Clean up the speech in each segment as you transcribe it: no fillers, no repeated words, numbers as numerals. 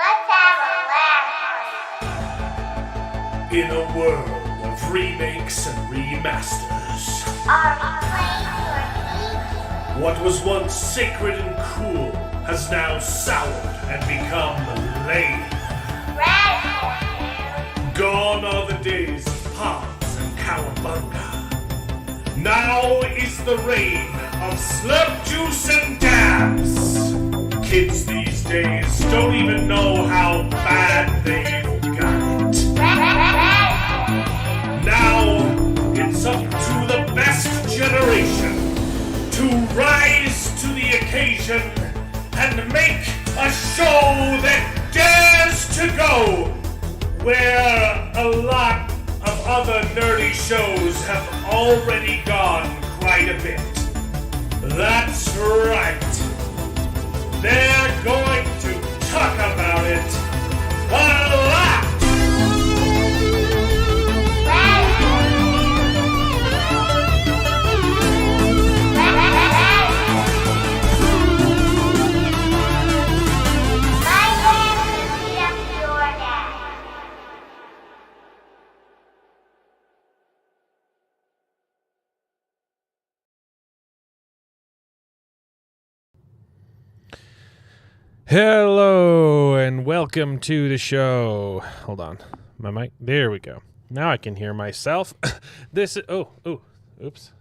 Let's have a laugh party. In a world of remakes and remasters, Are we playing for keeps? what was once sacred and cool has now soured and become lame. Radical. Gone are the days of pods and cowabunga. Now is the reign of slurp juice and dabs. Kids these days don't even know how bad they've got it. Now it's up to the best generation to rise to the occasion and make a show that dares to go where a lot of other nerdy shows have already gone quite a bit. That's right. They're going to talk about it a lot. Hello and welcome to the show. Hold on. My mic. There we go. Now I can hear myself. This is oops.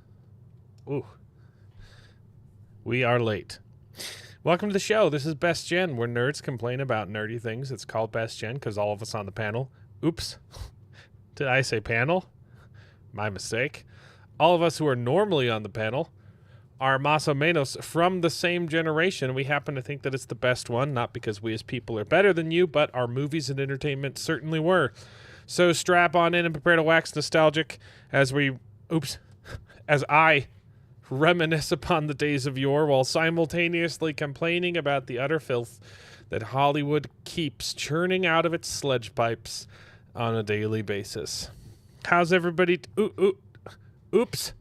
Ooh. We are late. Welcome to the show. This is Best Gen, where nerds complain about nerdy things. It's called Best Gen because all of us on the panel. Oops. Did I say panel? My mistake. All of us who are normally on the panel are más o menos from the same generation. We happen to think that it's the best one, not because we as people are better than you, but our movies and entertainment certainly were. So strap on in and prepare to wax nostalgic as I reminisce upon the days of yore while simultaneously complaining about the utter filth that Hollywood keeps churning out of its sledge pipes on a daily basis. How's everybody? Oops.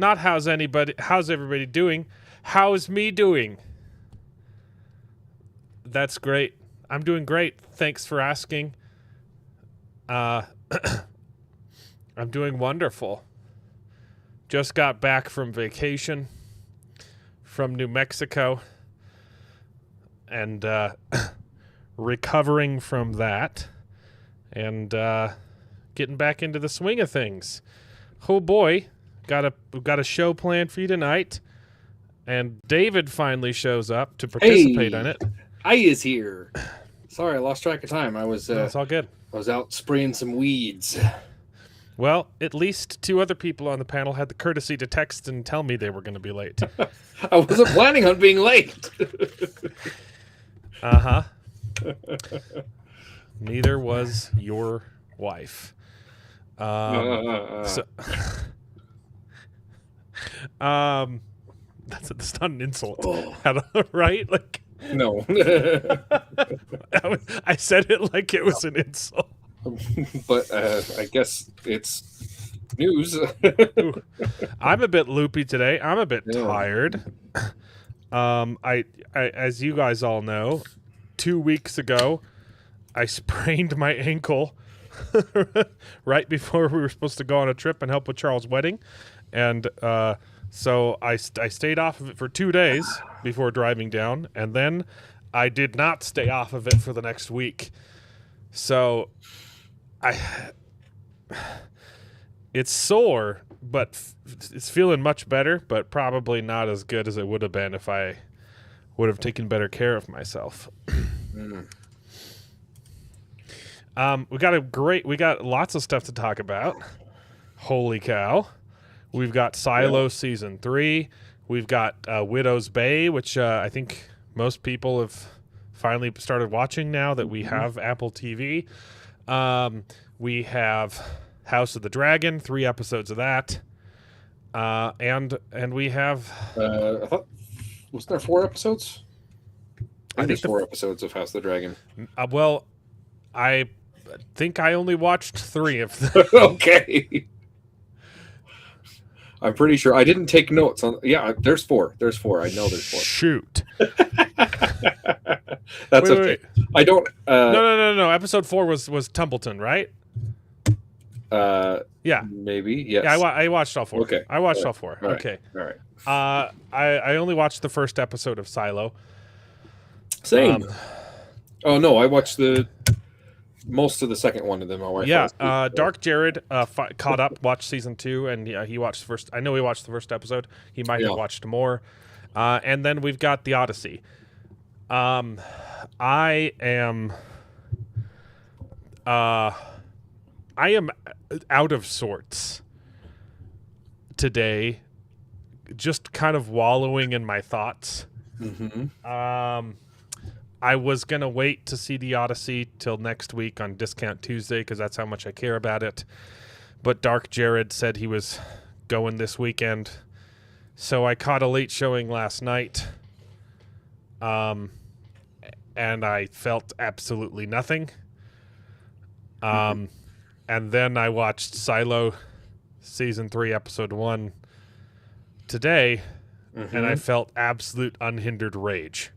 Not how's everybody doing? How's me doing? That's great. I'm doing great. Thanks for asking. I'm doing wonderful. Just got back from vacation from New Mexico and recovering from that and getting back into the swing of things. Oh boy. We've got a show planned for you tonight, and David finally shows up to participate in it. I is here. Sorry, I lost track of time. It's all good. I was out spraying some weeds. Well, at least two other people on the panel had the courtesy to text and tell me they were going to be late. I wasn't planning on being late. Uh-huh. Neither was your wife. That's not an insult, right? Like, no. I said it like it was an insult. But I guess it's news. Ooh, I'm a bit loopy today. I'm a bit tired. I as you guys all know, 2 weeks ago, I sprained my ankle right before we were supposed to go on a trip and help with Charles' wedding. And so I stayed off of it for 2 days before driving down, and then I did not stay off of it for the next week. So it's sore, but it's feeling much better, but probably not as good as it would have been if I would have taken better care of myself. We got lots of stuff to talk about. Holy cow. We've got Silo Season 3. We've got Widow's Bay, which I think most people have finally started watching now that we have Apple TV. We have House of the Dragon, 3 episodes of that. And we have... I thought, wasn't there 4 episodes? I think there's 4 episodes of House of the Dragon. Well, I think I only watched 3 of them. Okay. I'm pretty sure I didn't take notes on. Yeah, there's 4. There's 4. I know there's 4. Shoot. That's Wait, okay. wait. I don't. No. Episode 4 was Tumbleton, right? Yeah. Maybe. Yes. Yeah, I watched all 4. Okay. I watched all 4. All right. Okay. All right. I only watched the first episode of Silo. Same. Oh no, I watched most of the second one, and then my wife. Yeah. Dark Jared caught up, watched season 2, and he watched the first. I know he watched the first episode. He might have watched more. And then we've got the Odyssey. I am out of sorts today, just kind of wallowing in my thoughts. Mm-hmm. I was going to wait to see the Odyssey till next week on Discount Tuesday because that's how much I care about it. But Dark Jared said he was going this weekend. So I caught a late showing last night. And I felt absolutely nothing. And then I watched Silo Season 3, Episode 1 today, and I felt absolute unhindered rage.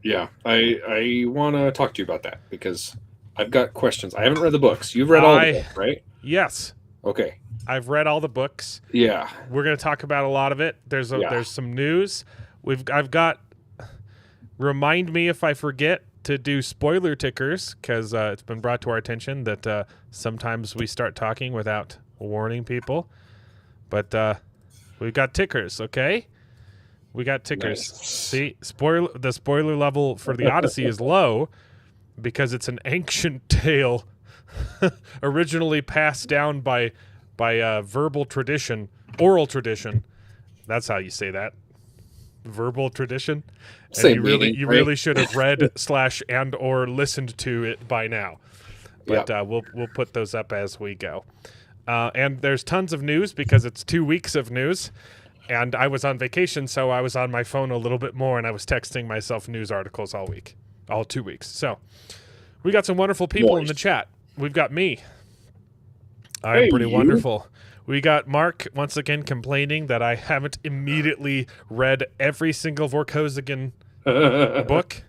Yeah, I want to talk to you about that because I've got questions. I haven't read the books. You've read all of them, right? Yes. Okay. I've read all the books. Yeah. We're going to talk about a lot of it. There's some news. I've got. Remind me if I forget to do spoiler tickers because it's been brought to our attention that sometimes we start talking without warning people. But we've got tickers, okay? We got tickers. Nice. See, the spoiler level for the Odyssey is low because it's an ancient tale originally passed down by verbal tradition, oral tradition. That's how you say that. Verbal tradition. And you really should have read / and or listened to it by now. But we'll put those up as we go. And there's tons of news because it's 2 weeks of news. And I was on vacation, so I was on my phone a little bit more, and I was texting myself news articles all 2 weeks. So we got some wonderful people in the chat. We've got me. I'm pretty wonderful. We got Mark once again complaining that I haven't immediately read every single Vorkosigan book.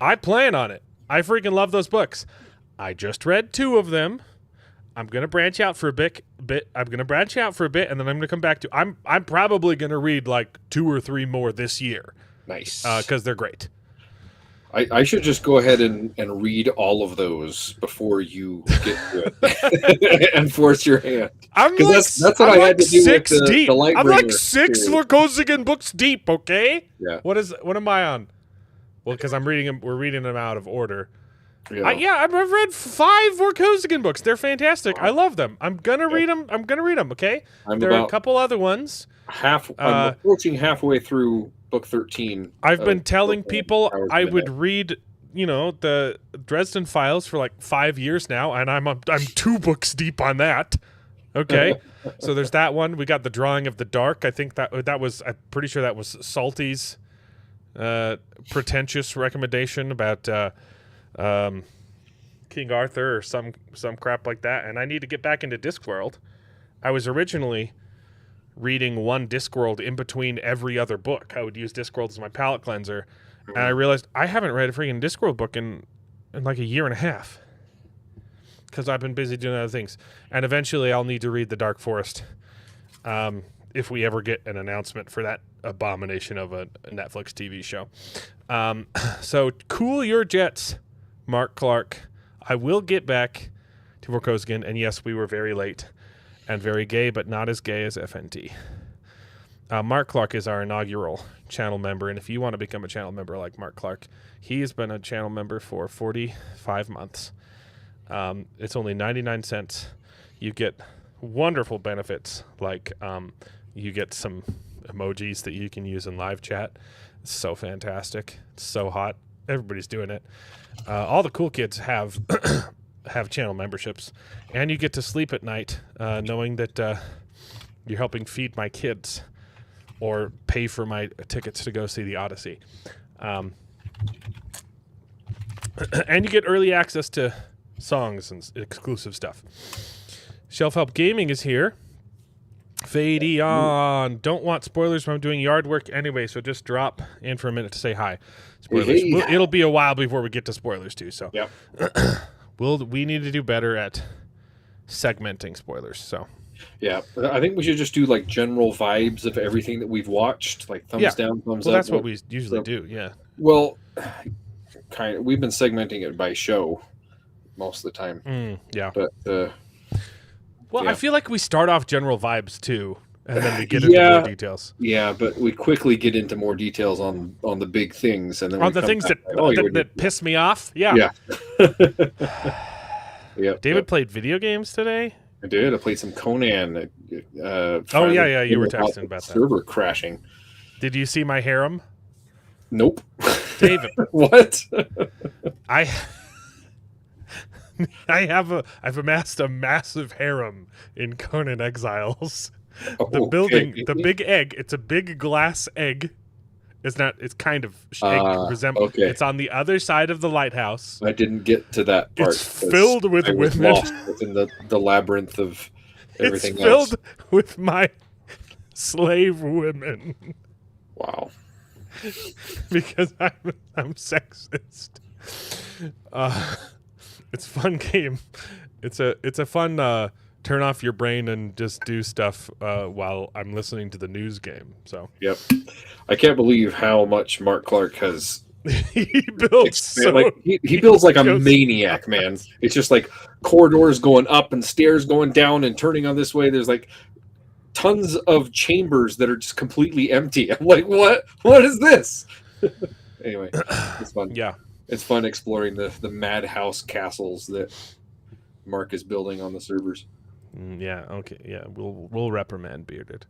I plan on it. I freaking love those books. I just read 2 of them. I'm going to branch out for a bit. I'm going to branch out for a bit, and then I'm going to come back to. I'm probably going to read like 2 or 3 more this year. Nice. Because they're great. I should just go ahead and read all of those before you get to it and force your hand. That's what I had to do with the Lightbringer. I'm like 6 Vorkosigan books deep, okay? Yeah. What am I on? Well, because I'm reading them. We're reading them out of order. Yeah. I've read 5 Vorkosigan books. They're fantastic. Wow. I love them. I'm gonna read them. Okay. There are a couple other ones. I'm approaching halfway through book 13. I've been telling people I would read, the Dresden Files for like 5 years now, and I'm 2 books deep on that. Okay. So there's that one. We got The Drawing of the Dark. I think that was. I'm pretty sure that was Salty's pretentious recommendation about. King Arthur or some crap like that, and I need to get back into Discworld. I was originally reading one Discworld in between every other book. I would use Discworld as my palate cleanser, and I realized I haven't read a freaking Discworld book in like a year and a half because I've been busy doing other things. And eventually I'll need to read The Dark Forest if we ever get an announcement for that abomination of a Netflix TV show. So cool your jets, Mark Clark. I will get back to Vorkosigan, and yes, we were very late and very gay, but not as gay as FNT. Mark Clark is our inaugural channel member, and if you want to become a channel member like Mark Clark, he has been a channel member for 45 months. It's only 99 cents. You get wonderful benefits, like you get some emojis that you can use in live chat. It's so fantastic. It's so hot. Everybody's doing it. All the cool kids have channel memberships, and you get to sleep at night knowing that you're helping feed my kids or pay for my tickets to go see the Odyssey. And you get early access to songs and exclusive stuff. Shelf Help Gaming is here Fade on. Don't want spoilers when I'm doing yard work anyway, so just drop in for a minute to say hi. Spoilers. Hey. It'll be a while before we get to spoilers too. So Yep. we need to do better at segmenting spoilers. So yeah, I think we should just do like general vibes of everything that we've watched, like thumbs down, thumbs up. That's what we usually do. Yeah. Well, kind of. We've been segmenting it by show most of the time. Yeah. But I feel like we start off general vibes too, and then we get into more details. Yeah, but we quickly get into more details on the big things, and then on the things that piss me off. Yeah. Yeah. David played video games today. I did. I played some Conan. You were texting about that. Server crashing. Did you see my harem? Nope. David. What? I've amassed a massive harem in Conan Exiles. The building, the big egg. It's a big glass egg. It's not. It's kind of okay. It's on the other side of the lighthouse. I didn't get to that part. It's filled with women. Lost within the labyrinth of everything it's filled with my slave women. Wow. Because I'm sexist. It's a fun game. It's a fun turn off your brain and just do stuff while I'm listening to the news game. So yep, I can't believe how much Mark Clark has. He builds he builds like a maniac, man. It's just like corridors going up and stairs going down and turning on this way. There's like tons of chambers that are just completely empty. I'm like, what is this? Anyway, it's fun. Yeah. It's fun exploring the madhouse castles that Mark is building on the servers. Yeah. Okay. Yeah. We'll reprimand Bearded.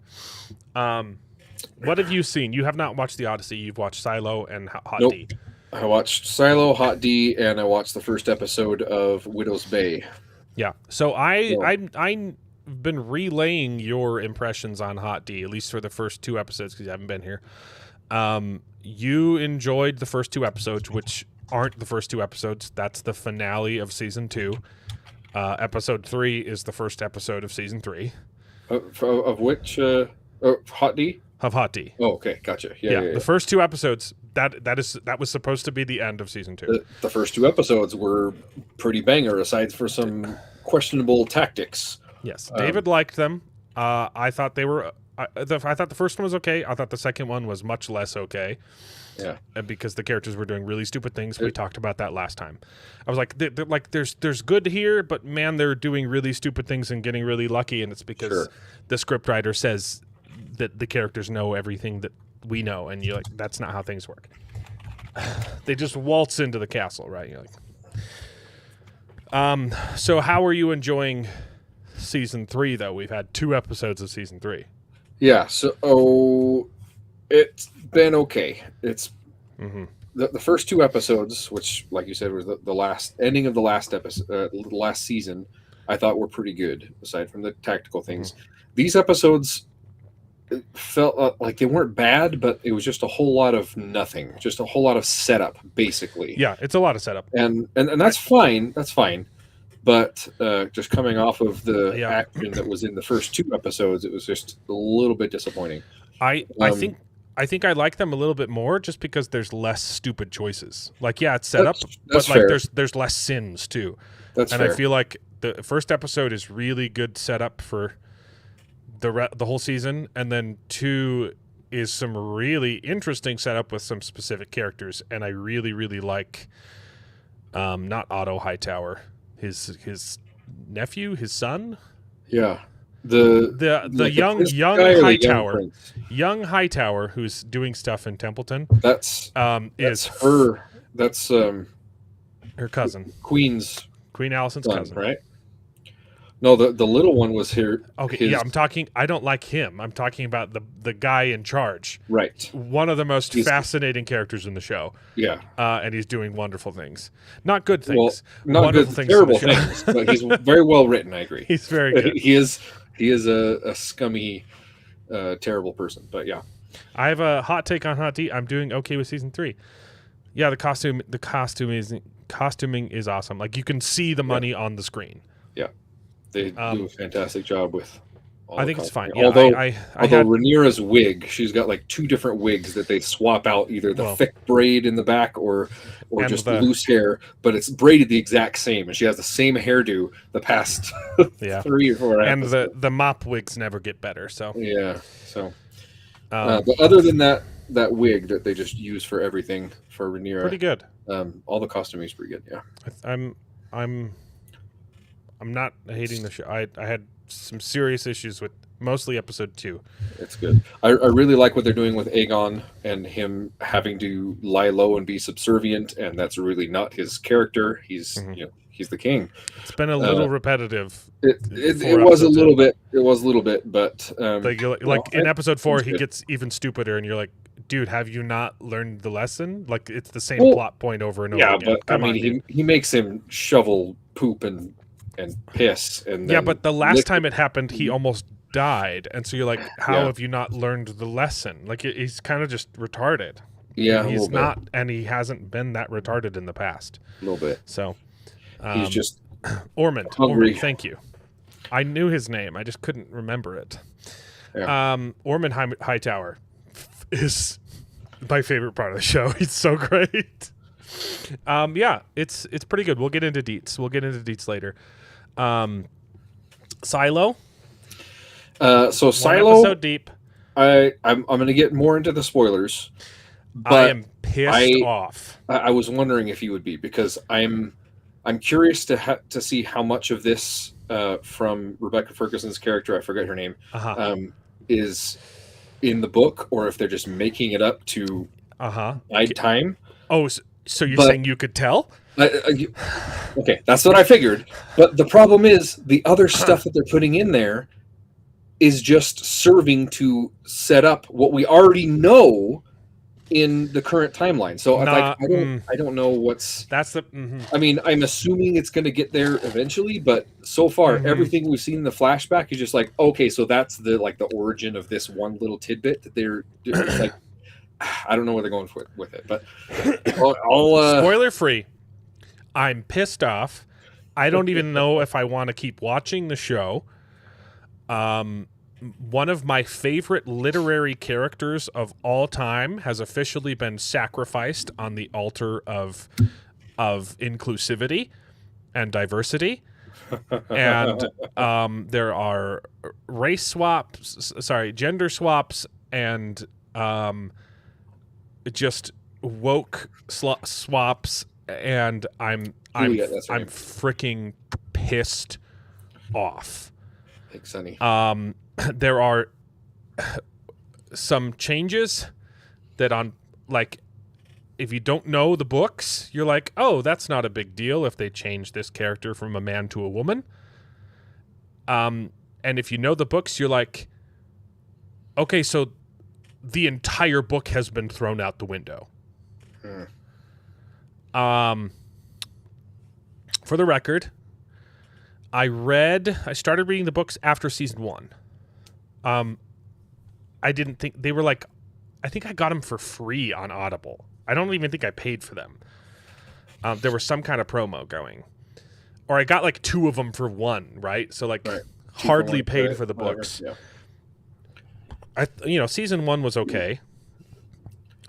What have you seen? You have not watched the Odyssey. You've watched Silo and Hot Nope. D. I watched Silo, Hot D, and I watched the first episode of Widow's Bay. Yeah. So I've been relaying your impressions on Hot D, at least for the first 2 episodes because you haven't been here. You enjoyed the first 2 episodes, which aren't the first 2 episodes. That's the finale of season 2. Episode 3 is the first episode of season 3. Of which Hot D? Of Hot D. Oh, okay, gotcha. Yeah. The first 2 episodes that was supposed to be the end of season 2. The first 2 episodes were pretty banger, aside for some questionable tactics. Yes, David liked them. I thought they were. I thought the first one was okay. I thought the second one was much less okay. Yeah, and because the characters were doing really stupid things. We talked about that last time. I was like, they're like, there's good here, but man, they're doing really stupid things and getting really lucky, and it's because the scriptwriter says that the characters know everything that we know, and you're like, that's not how things work. They just waltz into the castle, right? You're like, so how are you enjoying season 3? Though we've had 2 episodes of season 3. Yeah, so it's been okay. It's the first 2 episodes, which, like you said, was the last ending of the last episode, last season. I thought were pretty good, aside from the tactical things. These episodes felt like they weren't bad, but it was just a whole lot of nothing, just a whole lot of setup, basically. Yeah, it's a lot of setup, and that's fine. That's fine. But just coming off of the action that was in the first 2 episodes, it was just a little bit disappointing. I think I like them a little bit more just because there's less stupid choices. Like, yeah, it's set up, but like there's less sins too. That's and fair. I feel like the first episode is really good setup for the whole season, and then 2 is some really interesting setup with some specific characters, and I really like not Otto Hightower. His nephew, his son, the young Hightower who's doing stuff in Templeton. That's her cousin, Queen Allison's son, cousin, right? No, the little one was here. Okay, I don't like him. I'm talking about the guy in charge. Right. One of the most fascinating characters in the show. Yeah. And he's doing wonderful things. Not good things. Well, not wonderful good, terrible things. But he's very well written. I agree. He's very good. He is a scummy, terrible person. But yeah. I have a hot take on Hot D. I'm doing okay with season 3. Yeah, the costuming is awesome. Like, you can see the money on the screen. Yeah. They do a fantastic job with I think it's fine. costuming. Yeah, Although I although had Rhaenyra's wig, she's got like 2 different wigs that they swap out, either the Well- thick braid in the back or And just the- loose hair, but it's braided the exact same, and she has the same hairdo the past Yeah. 3 or 4 and episodes. the mop wigs never get better. So Yeah. So, um, but other than that wig that they just use for everything for Rhaenyra, pretty good. all the costuming is pretty good. Yeah. I'm not hating the show. I had some serious issues with mostly episode 2. It's good. I really like what they're doing with Aegon and him having to lie low and be subservient, and that's really not his character. He's he's the king. It's been a little repetitive. It 4 was a episodes little in. bit. It was a little bit, but Like in episode 4, he good. gets even stupider, and you're like, dude, have you not learned the lesson? Like it's the same Well, plot point over and over yeah, again. but Come I on, mean, dude. he makes him shovel poop and piss, and Yeah, then but the last lick time it happened, he almost died, and so you're like, how Yeah. have you not learned the lesson? Like he's kind of just retarded. Yeah, a he's little not, and he hasn't been that retarded in the past. a little bit. So He's just Ormond. hungry. Ormond, thank you. I knew his name, I just couldn't remember it. Yeah. Ormond Hightower is my favorite part of the show. He's so great. Yeah, it's pretty good. We'll get into deets later. Silo. So One Silo, episode deep. I'm going to get more into the spoilers, but I am pissed off. I was wondering if you would be, because I'm curious to see how much of this from Rebecca Ferguson's character, I forget her name, is in the book, or if they're just making it up to bide time. Oh, so you're But- saying you could tell? Okay, that's what I figured. But the problem is the other stuff that they're putting in there is just serving to set up what we already know in the current timeline. So Nah, I don't know what's. That's the. I mean, I'm assuming it's going to get there eventually, but so far everything we've seen in the flashback is just like, okay, so that's the origin of this one little tidbit that they're it's like. I don't know where they're going with it, but I'll Spoiler free. I'm pissed off. I don't even know if I want to keep watching the show. One of my favorite literary characters of all time has officially been sacrificed on the altar of inclusivity and diversity. And there are gender swaps, and just woke swaps, and I'm Juliet, that's her name. freaking pissed off. Thanks, Sonny. There are some changes that if you don't know the books, you're like, oh, that's not a big deal if they change this character from a man to a woman. And if you know the books, you're like, okay, so the entire book has been thrown out the window. For the record, I started reading the books after season 1. I didn't think they were I think I got them for free on Audible. I don't even think I paid for them. There was some kind of promo going, or I got 2 of them for 1, right? So Right. hardly 2 for 1 paid credit, for the whatever, books. Yeah. Season 1 was okay.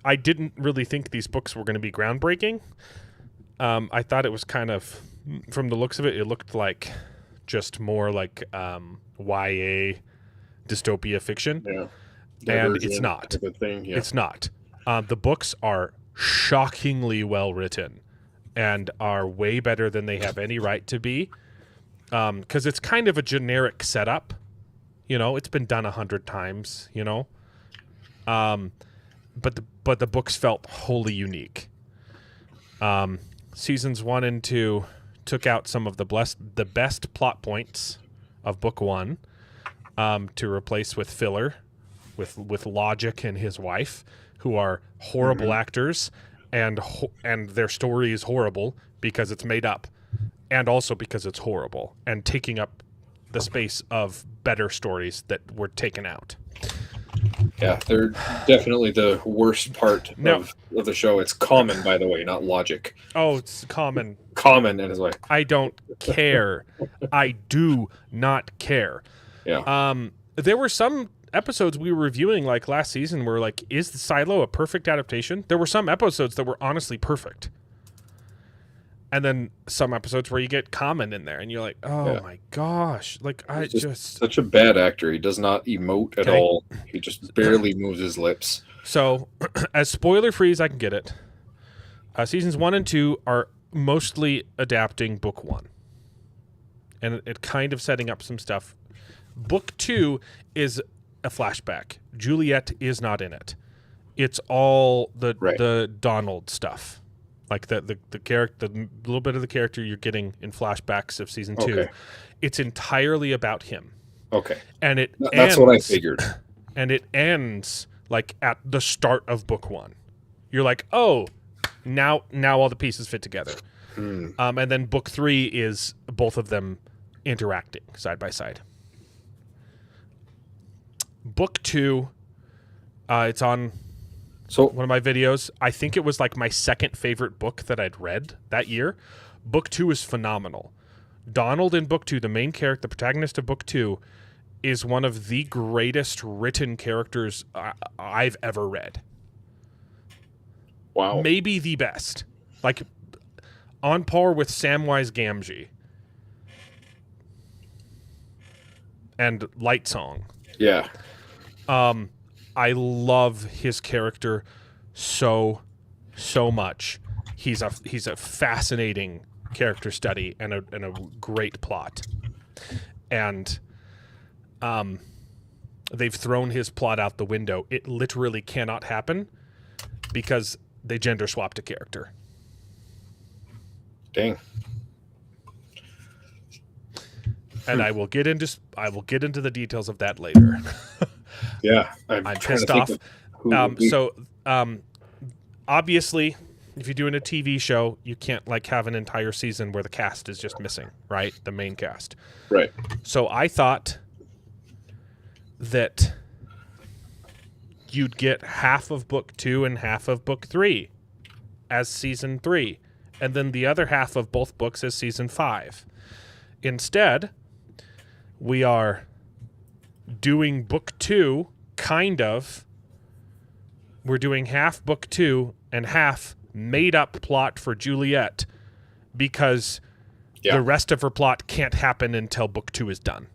I didn't really think these books were going to be groundbreaking. I thought it was kind of, from the looks of it, it looked like just more YA dystopia fiction. Yeah. And it's Divergent not. type of thing. Yeah. It's not. The books are shockingly well written and are way better than they have any right to be. Because it's kind of a generic setup. It's been done 100 times, But the books felt wholly unique. Seasons 1 and 2 took out some of the best plot points of book 1 to replace with filler, with Logic and his wife, who are horrible actors, and their story is horrible because it's made up, and also because it's horrible and taking up the space of better stories that were taken out. Yeah, they're definitely the worst part No. of the show. It's Common, by the way, not Logic. Oh, it's common. Common and his wife. I don't care. I do not care. Yeah. there were some episodes we were reviewing like last season where like, is the Silo a perfect adaptation? There were some episodes that were honestly perfect. And then some episodes where you get Common in there and you're like, oh my gosh. Like, I just such a bad actor. He does not emote at all. He just barely moves his lips. So, as spoiler-free as I can get it, seasons 1 and 2 are mostly adapting book 1. And it kind of setting up some stuff. Book 2 is a flashback. Juliet is not in it. It's all the Donald stuff. Like the character, the little bit of the character you're getting in flashbacks of season 2. Okay. It's entirely about him. Okay. And that's what I figured. And it ends like at the start of book 1. You're like, oh, now all the pieces fit together. And then book 3 is both of them interacting side by side. Book 2, it's on one of my videos. I think it was like my second favorite book that I'd read that year. Book 2 is phenomenal. Donald in book 2, the main character, the protagonist of book 2, is one of the greatest written characters I've ever read. Wow. Maybe the best. Like, on par with Samwise Gamgee. And Light Song. Yeah. I love his character so much. He's a fascinating character study and a great plot. And they've thrown his plot out the window. It literally cannot happen because they gender swapped a character. Dang. And I will get into the details of that later. Yeah, I'm pissed off. Obviously, if you're doing a TV show, you can't like have an entire season where the cast is just missing, right? The main cast. Right. So I thought that you'd get half of book 2 and half of book 3 as season 3, and then the other half of both books as season 5. Instead, we are doing book 2, kind of. We're doing half book 2 and half made-up plot for Juliet because the rest of her plot can't happen until book 2 is done.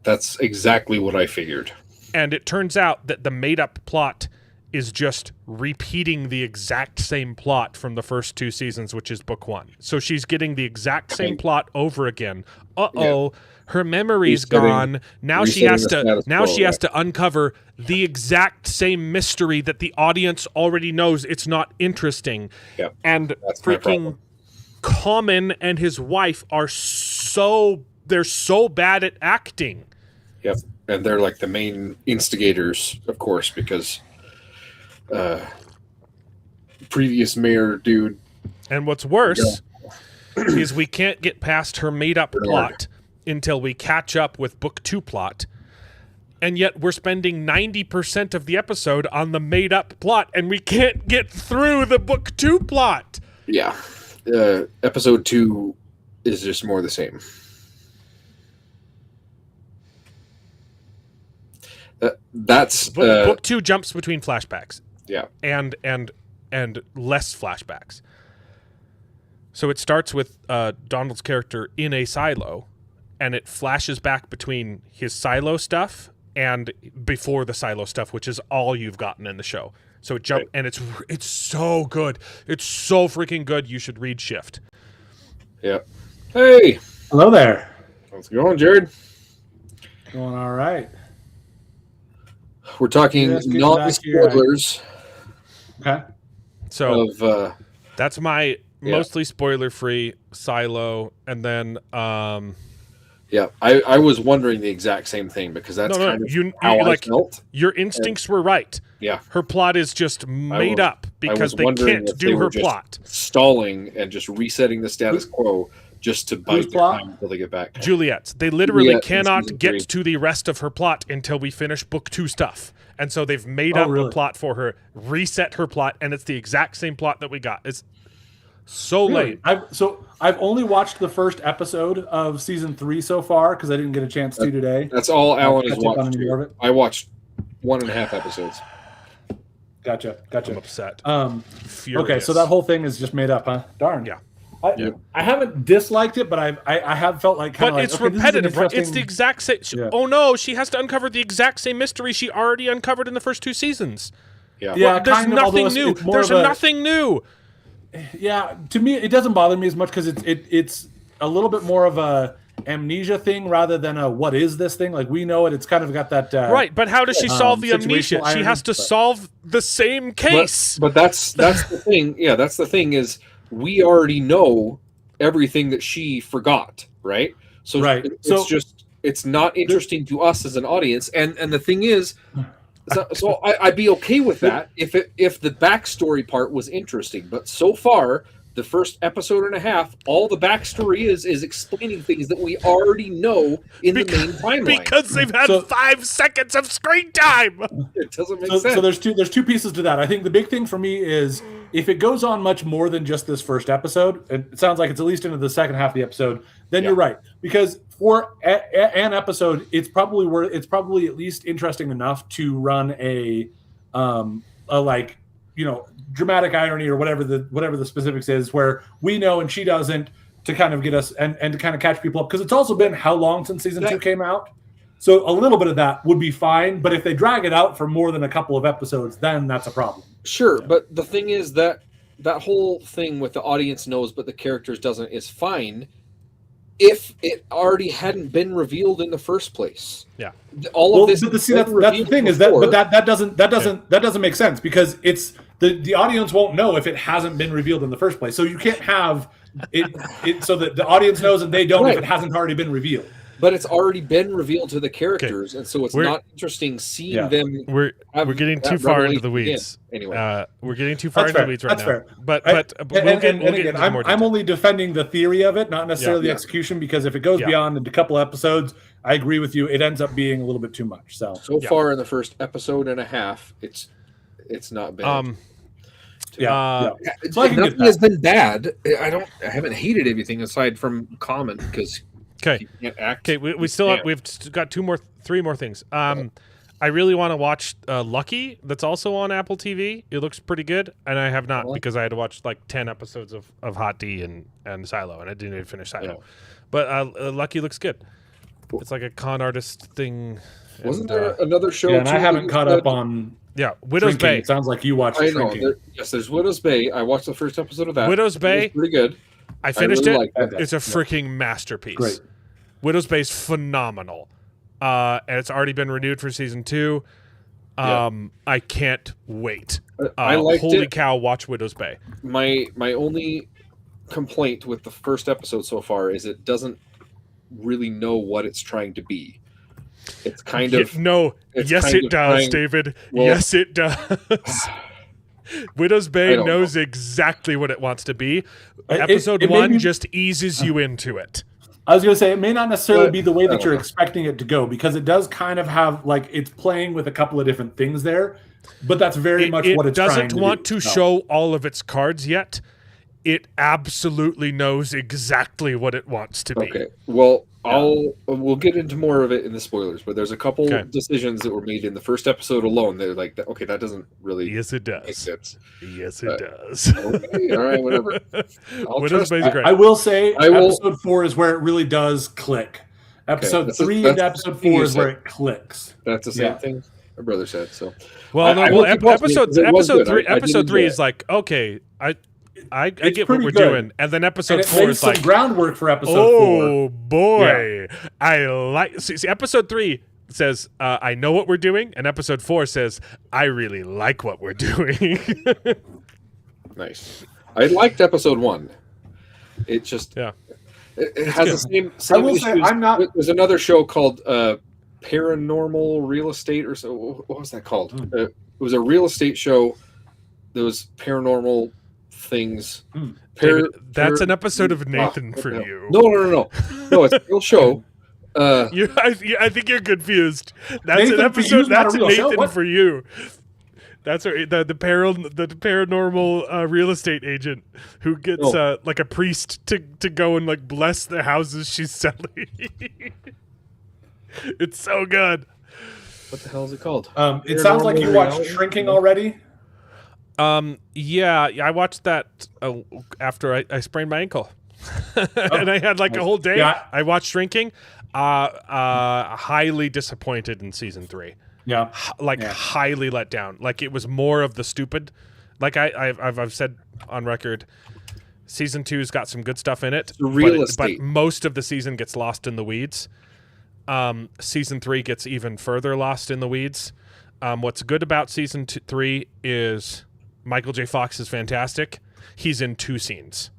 That's exactly what I figured. And it turns out that the made-up plot is just repeating the exact same plot from the first 2 seasons, which is book 1. So she's getting the exact same plot over again. Her memory's gone. Now she has to uncover the exact same mystery that the audience already knows. It's not interesting. Yep. And that's freaking Common and his wife are so bad at acting. Yep. And they're like the main instigators, of course, because previous mayor dude. And what's worse is we can't get past her made-up plot until we catch up with book 2 plot. And yet we're spending 90% of the episode on the made-up plot, and we can't get through the book 2 plot. Yeah. Episode 2 is just more the same. Book 2 jumps between flashbacks. Yeah. And less flashbacks. So it starts with Donald's character in a silo, and it flashes back between his silo stuff and before the silo stuff, which is all you've gotten in the show. So it jumped, and it's so good. It's so freaking good. You should read Shift. Yeah. Hey. Hello there. How's it going, Jared? Going all right. We're talking non-spoilers. Okay. So that's my mostly spoiler-free silo, and then yeah, I was wondering the exact same thing because that's kind of how I felt. Your instincts were right. Yeah, her plot is just made up because they can't do her plot. Stalling and just resetting the status quo just to bite their time until they get back. Juliet's. They literally cannot get to the rest of her plot until we finish book 2 stuff. And so they've made up a plot for her, reset her plot, and it's the exact same plot that we got. It's so lame. So I've only watched the first episode of season 3 so far because I didn't get a chance to today. That's all Alan has catch up on watched. any more of it. I watched 1.5 episodes. Gotcha. I'm upset. Furious. Okay, so that whole thing is just made up, huh? Darn. Yeah. I haven't disliked it, but I have felt like But like, it's okay, this is an repetitive, right? It's interesting- the exact same. Yeah. Oh no, she has to uncover the exact same mystery she already uncovered in the first 2 seasons. Yeah. Yeah, There's kind of, although nothing new. it's more There's of a- nothing new. Yeah, to me, it doesn't bother me as much because it's a little bit more of a amnesia thing rather than a what is this thing? Like we know it. It's kind of got that Right, but how does she solve the amnesia? situational She has irony, to but- solve the same case. But that's the thing. Yeah, that's the thing is we already know everything that she forgot, right? So Right. it's not interesting to us as an audience. And the thing is, so I'd be okay with that if the backstory part was interesting. But so far, the first episode and a half, all the backstory is explaining things that we already know in the main timeline. Because they've had So- 5 seconds of screen time. It doesn't make So, sense. so there's two pieces to that. I think the big thing for me is if it goes on much more than just this first episode, it sounds like it's at least into the second half of the episode, then you're right. Because for an episode, it's probably at least interesting enough to run a like, you know, dramatic irony or whatever the specifics is, where we know and she doesn't, to kind of get us and to kind of catch people up, because it's also been how long since season 2 came out. So a little bit of that would be fine, but if they drag it out for more than a couple of episodes, then that's a problem. Sure, but the thing is that whole thing with the audience knows but the characters doesn't is fine if it already hadn't been revealed in the first place. Yeah. All of this. But that's the thing is that, but that doesn't make sense, because it's the audience won't know if it hasn't been revealed in the first place. So you can't have it so that the audience knows and they don't if it hasn't already been revealed. But it's already been revealed to the characters, and so it's not interesting seeing them. We're getting too far into the revelation weeds. again. Anyway, We're getting too far into the weeds right That's now. fair. But And we'll get again, into more I'm detail. only defending the theory of it, not necessarily the Yeah. execution, because if it goes Yeah. beyond a couple episodes, I agree with you. It ends up being a little bit too much. So far in the first episode and a half, it's not bad. yeah. So I can get nothing that. has been bad. I haven't hated anything aside from Common, because Okay. he can't act. Okay, we still have, we've got 3 more things. I really want to watch Lucky. That's also on Apple TV. It looks pretty good, and I have not because I had to watch like 10 episodes of Hot D and Silo, and I didn't even finish Silo. Yeah. But Lucky looks good. It's like a con artist thing. Wasn't and, there another show? Yeah, and too I that haven't you caught said- up on Yeah, Widow's Shrinking. Bay. It sounds like you watched I know. Shrinking. There's Widow's Bay. I watched the first episode of that. Widow's It was Bay? pretty good. I finished really it. like that. It's a freaking masterpiece. Great. Widow's Bay is phenomenal, and it's already been renewed for season 2. I can't wait. I liked holy it. cow! Watch Widow's Bay. My only complaint with the first episode so far is it doesn't really know what it's trying to be. It's kind of No, it's yes, kind it of does, trying- David. well- Yes, it does. Widow's I Bay don't knows exactly what it wants to be. It- Episode it may 1 be- just eases you into it. I was going to say, it may not necessarily But- be the way I that don't you're know. expecting it to go, because it does kind of have, like, it's playing with a couple of different things there, but that's very much what it's trying doesn't to want do. to No. show all of its cards yet. It absolutely knows exactly what it wants to be. okay. Well, we'll get into more of it in the spoilers, but there's a couple Okay. decisions that were made in the first episode alone. They're like, okay, that doesn't really Yes, it make does. sense. Yes, it does. Okay, all right, whatever. I'll Widow's trust Bay's that. great. I will say I will- episode 4 is where it really does click. Episode that's 3 the and episode thing 4 you is where said. it clicks. That's the same Yeah. thing my brother said. So Well, no, I well, will keep watching it episode 'cause it was good. I did episode enjoy 3 it. is like, okay, I get what pretty we're good. doing, and then episode And it 4 lays is some like, groundwork for episode 4. oh boy, I like. See, episode 3 says, I know what we're doing, and episode 4 says, I really like what we're doing. nice. I liked episode 1. It just Yeah. it has good. the same I will issues. say, I'm not- There's another show called Paranormal Real Estate, or so. What was that called? It was a real estate show. There was paranormal things. David, that's an episode of Nathan what for the hell? you. No, it's a real show. I think you're confused. That's Nathan an for episode. you's not a That's real show? Nathan What? for you. That's the paranormal real estate agent who gets like a priest to go and like bless the houses she's selling. It's so good. What the hell is it called? It sounds like you watched Shrinking already. Yeah, I watched that after I sprained my ankle, and I had like a whole day. Yeah. I watched Shrinking. Highly disappointed in season 3. Yeah, Highly let down. Like it was more of the stupid. Like I've said on record, season 2's got some good stuff in it, but most of the season gets lost in the weeds. Season 3 gets even further lost in the weeds. What's good about season 3 is Michael J. Fox is fantastic. He's in 2 scenes.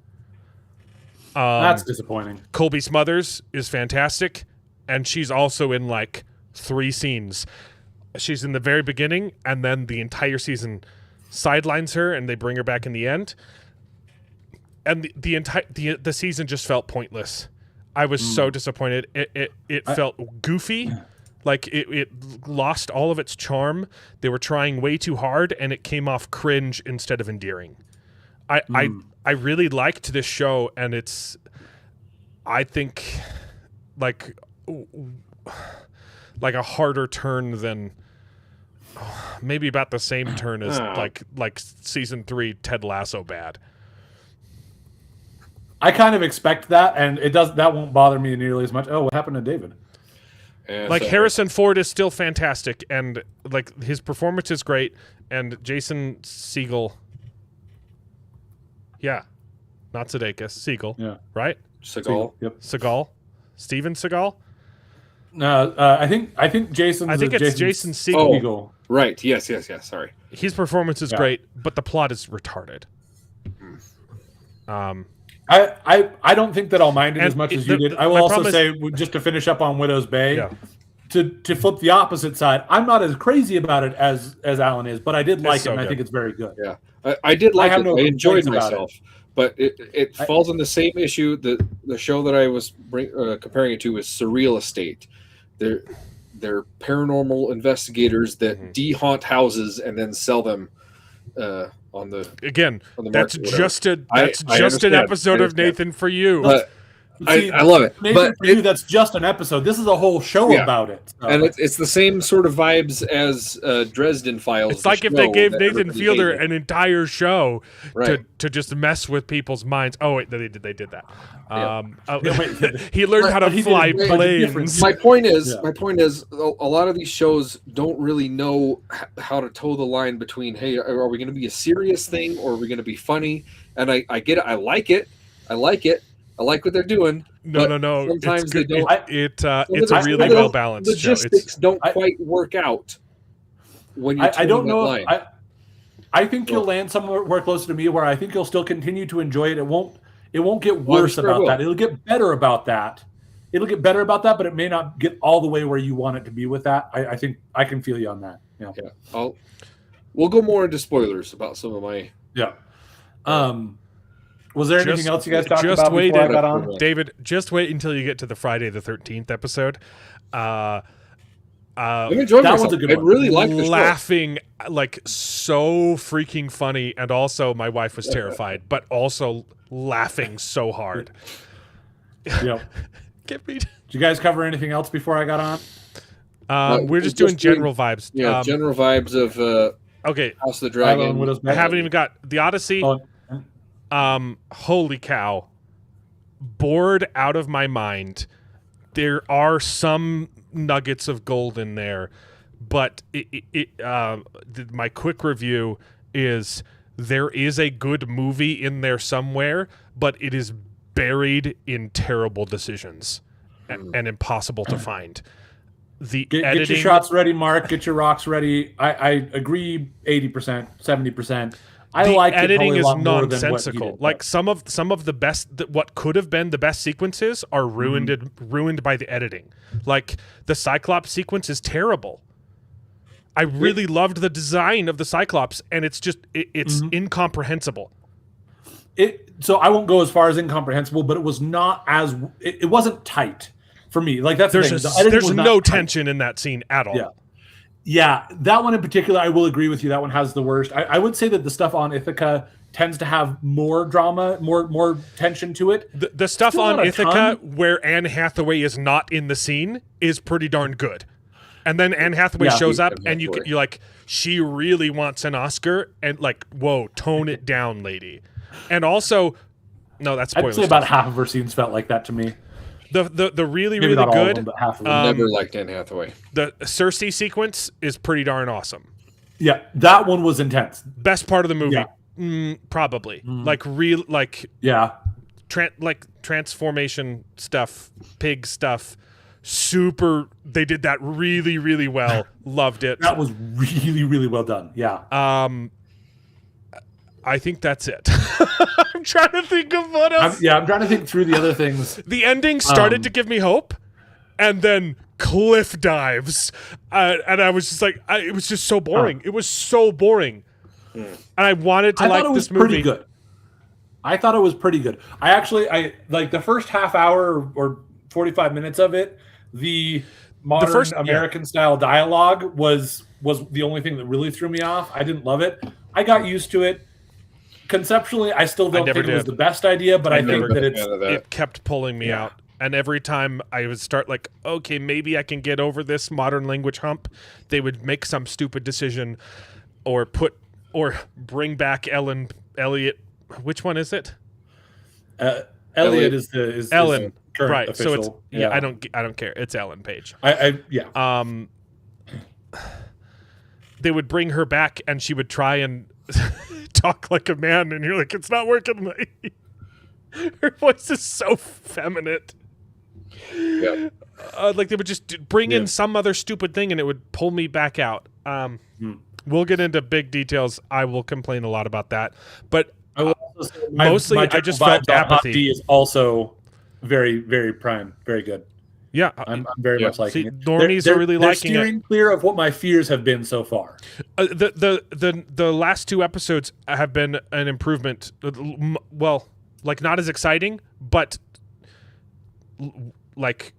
That's disappointing. Colby Smuthers is fantastic, and she's also in like 3 scenes. She's in the very beginning, and then the entire season sidelines her, and they bring her back in the end. And the season just felt pointless. I was so disappointed. It felt goofy, like it lost all of its charm. They were trying way too hard, and it came off cringe instead of endearing. I really liked this show, and it's, I think, like a harder turn than maybe about the same turn as like season 3 Ted Lasso bad. I kind of expect that, and that won't bother me nearly as much. Oh, what happened to David? Like Harrison Ford is still fantastic, and like his performance is great, and Jason Segel. Yeah, not Sudeikis, Segel. Yeah, right. Seagal. Yep. Seagal. Steven Seagal. No, I think Jason. I think it's Jason Segel. Oh, right. Yes. Sorry. His performance is great, but the plot is retarded. I don't think that I'll mind it as much as you did. I will also say, just to finish up on Widow's Bay, to flip the opposite side, I'm not as crazy about it as Alan is, but I did like it, and I think it's very good. Yeah, I did like it. No I enjoyed myself, it. but it falls in the same issue. The show that I was comparing it to is Surreal Estate. They're paranormal investigators that de-haunt houses and then sell them on the that's market, just an episode of Nathan for You. But I love it. Nathan, but for you, that's just an episode. This is a whole show about it. So. And it's the same sort of vibes as Dresden Files. It's like if they gave Nathan Fielder an entire show to just mess with people's minds. Oh, wait, they did that. He learned how to fly planes. My point is, a lot of these shows don't really know how to toe the line between, hey, are we going to be a serious thing or are we going to be funny? And I get it. I like it. I like what they're doing. No. Sometimes they don't. It's a really well balanced show. Logistics don't quite work out when you. I don't know. I think you'll land somewhere closer to me where I think you'll still continue to enjoy it. It won't get worse about that. It'll get better about that. But it may not get all the way where you want it to be with that. I think I can feel you on that. Yeah. We'll go more into spoilers about some of my. Yeah. Was there anything else you guys talked about before I got on? David, just wait until you get to the Friday the 13th episode. I enjoyed myself. Was a good one. I really liked the laughing like so freaking funny, and also my wife was terrified, but also laughing so hard. Yeah. Did you guys cover anything else before I got on? We're just doing general vibes. Yeah, general vibes of House of the Dragon. I haven't even got the Odyssey. Holy cow. Bored out of my mind. There are some nuggets of gold in there, but my quick review is there is a good movie in there somewhere, but it is buried in terrible decisions and impossible to find. Get your shots ready, Mark. Get your rocks ready. I agree 80%, 70%. The editing is nonsensical. Like some of the best, what could have been the best sequences are ruined by the editing. Like the Cyclops sequence is terrible. I really loved the design of the Cyclops, and it's just it's incomprehensible. So I won't go as far as incomprehensible, but it was not as it wasn't tight for me. Like that's there's no tension in that scene at all. Yeah, that one in particular, I will agree with you. That one has the worst. I would say that the stuff on Ithaca tends to have more drama, more tension to it. The stuff Still on not a Ithaca ton. where Anne Hathaway is not in the scene is pretty darn good. And then Anne Hathaway Yeah. shows up, Anne and Hathaway. you're like, she really wants an Oscar, and like, whoa, tone it down, lady. And also, no, that's I'd spoilers. say about half of her scenes felt like that to me. The really Maybe really not all of good. them, but half of them. Never liked Anne Hathaway. The Cersei sequence is pretty darn awesome. Yeah, that one was intense. Best part of the movie, Yeah. probably. Like real, like Yeah, transformation stuff, pig stuff. Super. They did that really really well. Loved it. that was really, really well done. Yeah. I think that's it. I'm trying to think of what else. I'm trying to think through the other things. The ending started to give me hope, and then cliff dives, and I was just like, it was just so boring. It was so boring, and I wanted to I like thought it was this movie. pretty good. I thought it was pretty good. I like the first half hour or 45 minutes of it. The modern first- American style dialogue was the only thing that really threw me off. I didn't love it. I got used to it. Conceptually, I still don't never think it was did. the best idea, but I never think that been a it's fan of that. It kept pulling me Yeah. out, and every time I would start like, okay, maybe I can get over this modern language hump, they would make some stupid decision, or bring back Elliot. Which one is it? Elliot is the Ellen, current right? official. So it's I don't care. It's Ellen Page. Yeah. They would bring her back, and she would try and talk like a man, and you're like, it's not working. Her voice is so feminine. Yeah. Like they would just bring in some other stupid thing, and it would pull me back out. We'll get into big details. I will complain a lot about that, but I will also say mostly, I general just felt vibes on Hot apathy. D is also very, very prime, very good. yeah, I'm very much liking See, it. normies are really they're liking it. steering clear of what my fears have been so far. The last two episodes have been an improvement. Well, like not as exciting, but like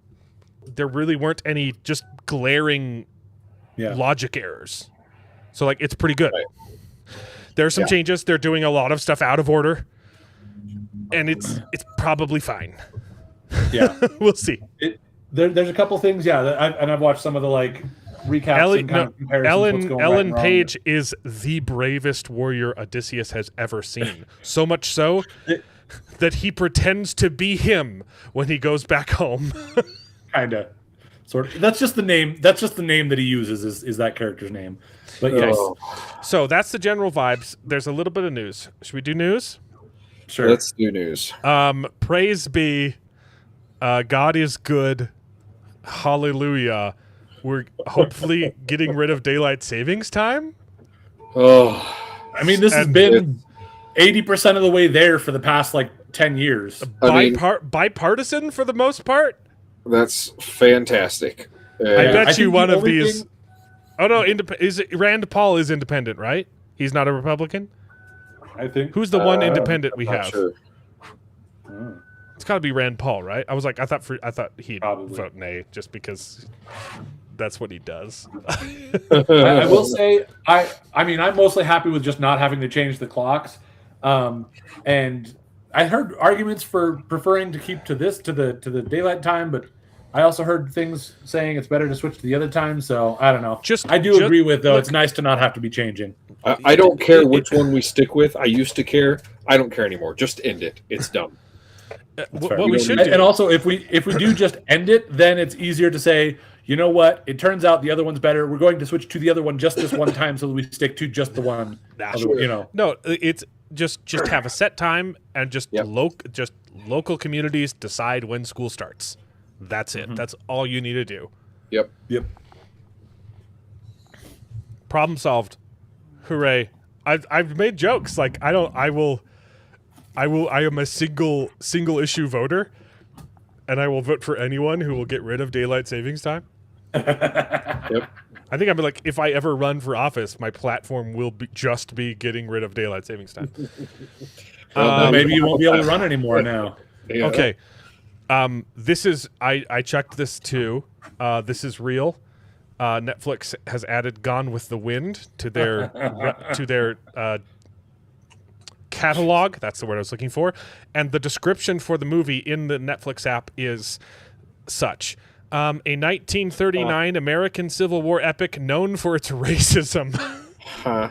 there really weren't any just glaring Yeah. logic errors. So like it's pretty good. Right. There are some changes. They're doing a lot of stuff out of order, and it's probably fine. Yeah. We'll see. There's a couple things, I've watched some of the like recaps and kind of comparisons. What's going right Ellen and wrong. Page is the bravest warrior Odysseus has ever seen. So much so that he pretends to be him when he goes back home. kind of, sort of. That's just the name. That's just the name that he uses. Is that character's name? But yes, Oh, So that's the general vibes. There's a little bit of news. Should we do news? sure. let's do news. Praise be, God is good. Hallelujah. We're hopefully getting rid of daylight savings time. Oh, I mean, this has and been 80% of the way there for the past like 10 years. I mean- Bipartisan for the most part. that's fantastic. I I bet think you the one of only these. thing- Oh no, Rand Paul is independent, right? He's not a Republican. I think. Who's the one independent we Not have? sure. It's got to be Rand Paul, right? I was like, I thought he'd Probably. vote nay just because that's what he does. I will say, I mean, I'm mostly happy with just not having to change the clocks. And I heard arguments for preferring to keep to the daylight time, but I also heard things saying it's better to switch to the other time. So I don't know. I do agree with though. look- It's nice to not have to be changing. I don't care which one we stick with. I used to care. I don't care anymore. Just end it. It's done. What You we know, should and do. also if we do just end it, then it's easier to say, you know what? It turns out the other one's better. We're going to switch to the other one just this one time, so that we stick to just the one. You know, No, it's just have a set time and just Yep. local communities decide when school starts. That's it. That's all you need to do. Yep. yep. Problem solved. Hooray. I've made jokes like I am a single issue voter, and I will vote for anyone who will get rid of daylight savings time. Yep. I think I'm like, if I ever run for office, my platform will just be getting rid of daylight savings time. Maybe you won't be able to run anymore now. Yeah. Okay. This is I checked this too. This is real. Netflix has added Gone with the Wind to their catalog. That's the word I was looking for. And the description for the movie in the Netflix app is such. A 1939 American Civil War epic known for its racism. Huh.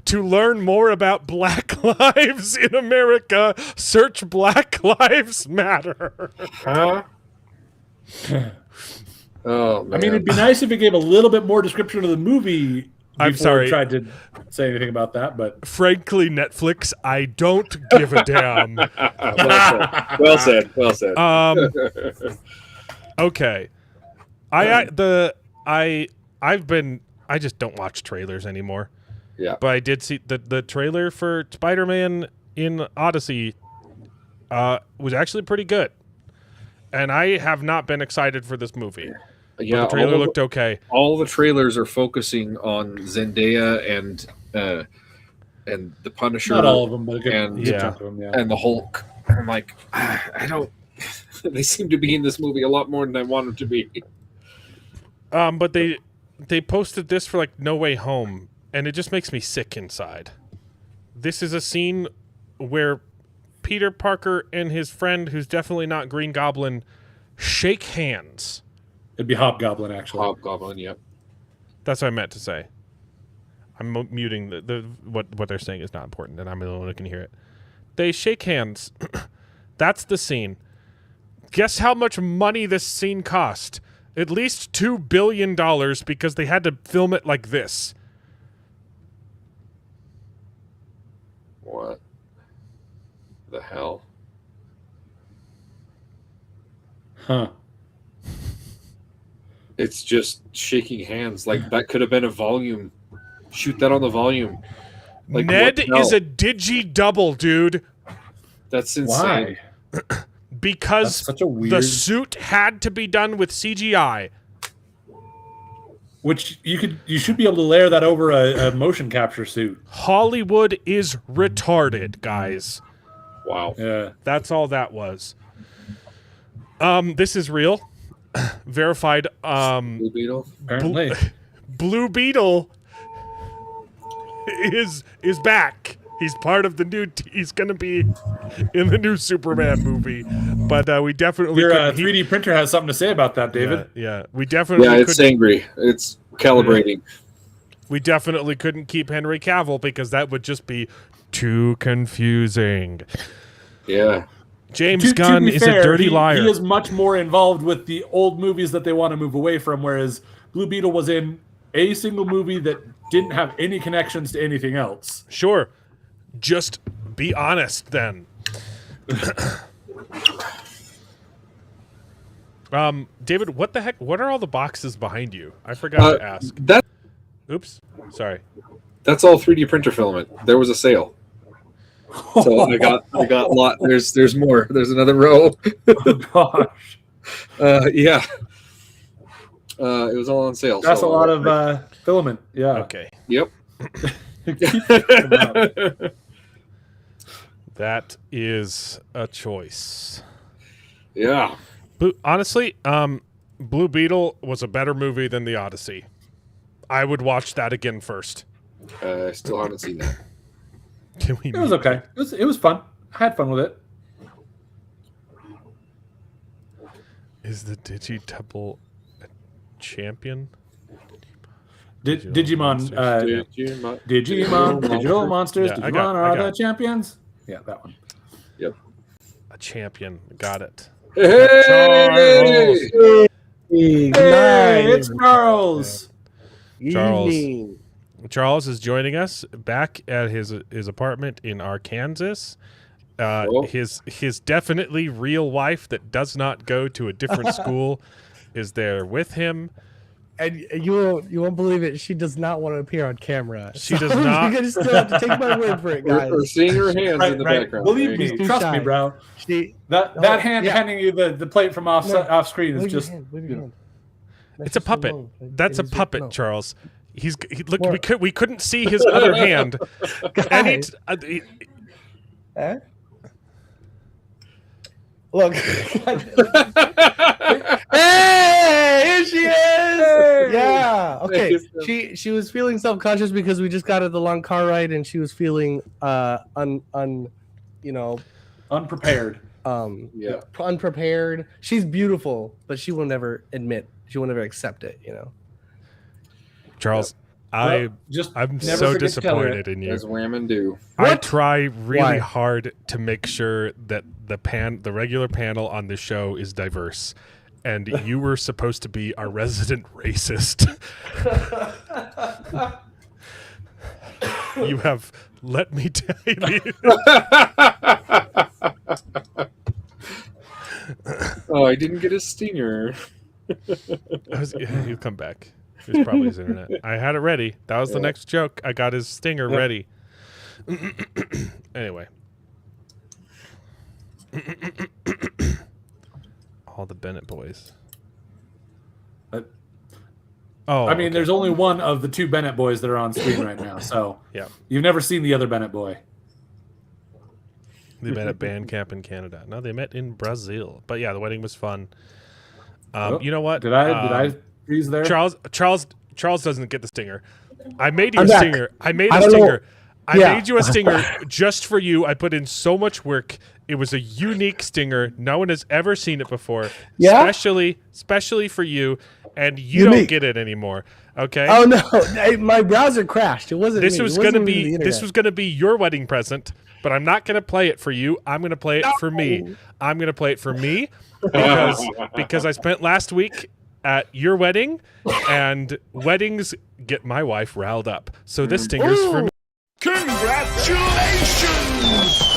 To learn more about Black lives in America, search Black Lives Matter. Huh? Oh, man. I mean, it'd be nice if it gave a little bit more description of the movie. I'm before sorry. it tried to say anything about that, but Frankly, Netflix, I don't give a damn. Well said. Well said. Okay. I just don't watch trailers anymore. Yeah. But I did see the trailer for Spider-Man in Odyssey was actually pretty good. And I have not been excited for this movie. Yeah, the trailer looked okay. All the trailers are focusing on Zendaya and the Punisher. not all of them, but a good, and, good chunk of them. Yeah. and the Hulk. I'm like, I don't. They seem to be in this movie a lot more than I want them to be. But they posted this for like No Way Home, and it just makes me sick inside. This is a scene where Peter Parker and his friend, who's definitely not Green Goblin, shake hands. It'd be Hobgoblin, actually. Hobgoblin, yep. That's what I meant to say. I'm muting the what they're saying is not important, and I'm the only one who can hear it. They shake hands. That's the scene. Guess how much money this scene cost? At least $2 billion because they had to film it like this. What the hell? Huh. It's just shaking hands. Like, that could have been a volume. Shoot that on the volume. Like, Ned what the hell? is a digi-double, dude. That's insane. Why? Because That's such a weird. the suit had to be done with CGI. Which you should be able to layer that over a motion capture suit. Hollywood is retarded, guys. Wow. Yeah. That's all that was. This is real. Verified. Blue Beetle? Apparently. Blue Beetle is back. He's part of the new. He's going to be in the new Superman movie. But we definitely. Your couldn't- 3D printer has something to say about that, David. Yeah, we definitely. Yeah, it's couldn't- angry. It's calibrating. We definitely couldn't keep Henry Cavill because that would just be too confusing. Yeah. James To Gunn be is fair, a dirty liar. He is much more involved with the old movies that they want to move away from, whereas Blue Beetle was in a single movie that didn't have any connections to anything else. Sure. Just be honest then. David, what the heck? What are all the boxes behind you? I forgot to ask. Oops. Sorry. That's all 3D printer filament. There was a sale. So I got a lot. There's more. There's another row. Oh, gosh. Yeah. It was all on sale. That's a so, lot of filament. Yeah. Okay. Yep. That is a choice. Yeah. Honestly, Blue Beetle was a better movie than The Odyssey. I would watch that again first. I still haven't seen that. Can we? It was okay. It was fun. I had fun with it. Is the Digi-Double a champion? Digimon. Digimon. Digital monsters. Yeah, I Digimon got are it. the champions. Yeah, that one. Yep. A champion. Got it. Hey! Hey, it's Charles. Charles is joining us back at his apartment in Arkansas. Oh. His definitely real wife that does not go to a different school is there with him. And you won't believe it. She does not want to appear on camera. She does not. You're gonna still have to take my word for it, guys. We're seeing her hands in the background. Believe She's me, too trust shy. me, bro. She, That hand yeah. handing you the plate from off screen is Wave your just. hand, wave your hand. It's a puppet. alone. That's a It is your- puppet, no. Charles. Look. What? We couldn't see his other hand. And Guys. Huh? Look. Hey, here she is. Yeah. okay. She was feeling self-conscious because we just got at the long car ride, and she was feeling Unprepared. unprepared. She's beautiful, but she will never admit. She will never accept it. Charles, I'm never so forget to tell her. disappointed in you. As women do. I What? try really Why? hard to make sure that the regular panel on the show is diverse, and you were supposed to be our resident racist. You have let me tell you. Oh, I didn't get a stinger. He'll come back. It's probably his internet. I had it ready. That was the next joke. I got his stinger ready. Anyway. All the Bennett boys. Oh, I mean, there's only one of the two Bennett boys that are on screen right now, so yeah. You've never seen the other Bennett boy. They met at band camp in Canada. No, they met in Brazil. But yeah, the wedding was fun. Oh, You know what? Did I freeze there? Charles doesn't get the stinger. I made you I'm a back. stinger. I made I a don't know. stinger. I Yeah. made you a stinger just for you. I put in so much work. It was a unique stinger. No one has ever seen it before. Yeah? Especially for you, and you don't Unique. get it anymore. Okay? Oh no, my browser crashed. It wasn't. This me. was It wasn't gonna the be internet. your wedding present, but I'm not gonna play it for you. I'm gonna play it for me. I'm gonna play it for me because I spent last week at your wedding, and weddings get my wife riled up. So this stinger's for me. Congratulations!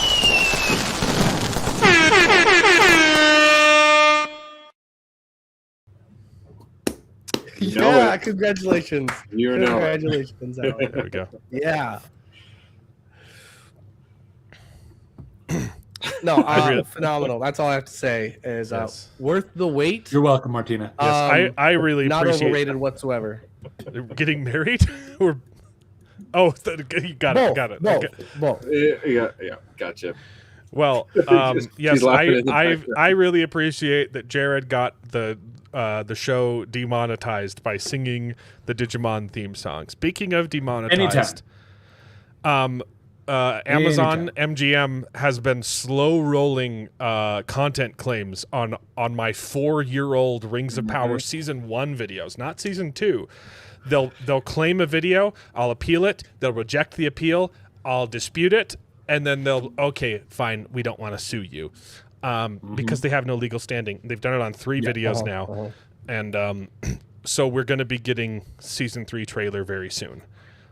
Yeah, congratulations. You know it. Congratulations, Alan. There we go. Yeah. No, phenomenal. That's all I have to say. Is Yes. worth the wait. You're welcome, Martina. I really not appreciate overrated whatsoever. getting married. You got it. Got it. Both. Okay. Both. Yeah, gotcha. Well, She's yes, laughing in the I background. really appreciate that Jared got the show demonetized by singing the Digimon theme song. Speaking of demonetized, Amazon MGM has been slow rolling content claims on my 4-year-old Rings of Power season 1 videos, not season 2. They'll claim a video, I'll appeal it, they'll reject the appeal, I'll dispute it, and then okay, fine, we don't want to sue you. Because they have no legal standing. They've done it on 3 videos now. And so we're going to be getting season 3 trailer very soon.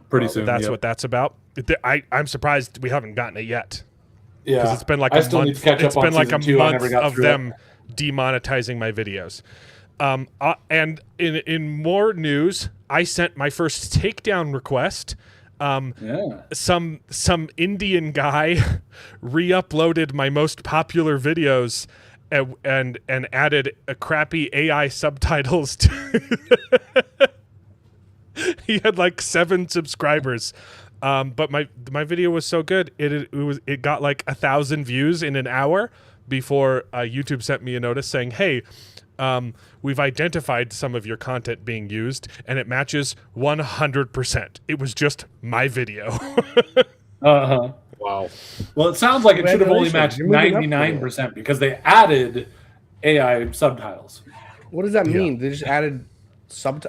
Pretty soon. That's what that's about. I'm surprised we haven't gotten it yet. Yeah, Because it's been like I a still month. need to catch It's up on been like a season 2. I never month got of through them demonetizing my videos. And in more news, I sent my first takedown request. Some Indian guy re-uploaded my most popular videos and added a crappy AI subtitles to he had like 7 subscribers. But my video was so good. It got like 1,000 views in an hour before YouTube sent me a notice saying, "Hey, we've identified some of your content being used, and it matches 100%. It was just my video." Wow. Well, it sounds like it should have only matched Congratulations. You're moving up 99% because they added AI subtitles. What does that mean? They just added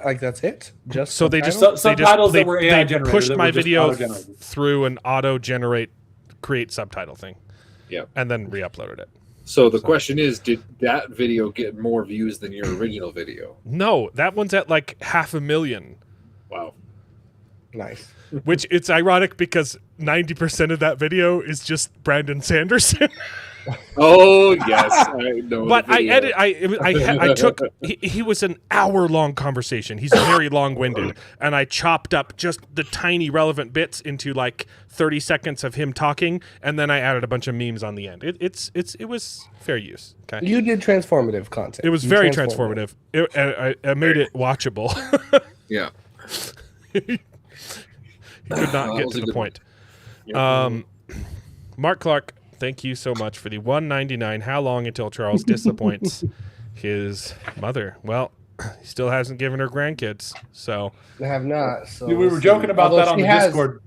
like that's it? Just So they just Subtitles that were AI generated, pushed that my were just video auto-generated. through an create subtitle thing. Yep. And then re-uploaded it. So the question is, did that video get more views than your original video? No, that one's at like 500,000. Wow. nice. Which it's ironic because 90% of that video is just Brandon Sanderson. Oh yes, I know. But the video. I took he was an hour-long conversation. He's very long-winded, and I chopped up just the tiny relevant bits into like 30 seconds of him talking, and then I added a bunch of memes on the end. It was fair use. Okay, You did transformative content. it was You very transformed transformative. I made it watchable. Yeah. He could not That get was to a the good one. point. Mark Clark, thank you so much for the $1.99. How long until Charles disappoints his mother? Well, he still hasn't given her grandkids. So I have not. So We we'll were see. joking about Although that on she the has- Discord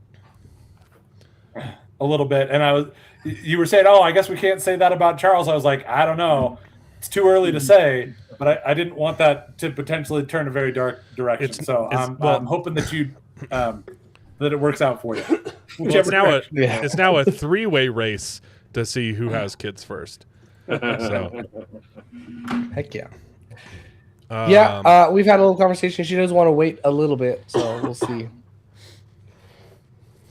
a little bit, and you were saying, "Oh, I guess we can't say that about Charles." I was like, "I don't know. It's too early to say." But I didn't want that to potentially turn a very dark direction. I'm hoping that that it works out for you. well, it's now Yeah. it's now a 3-way race to see who has kids first. So Heck yeah. We've had a little conversation. She does want to wait a little bit, so we'll see.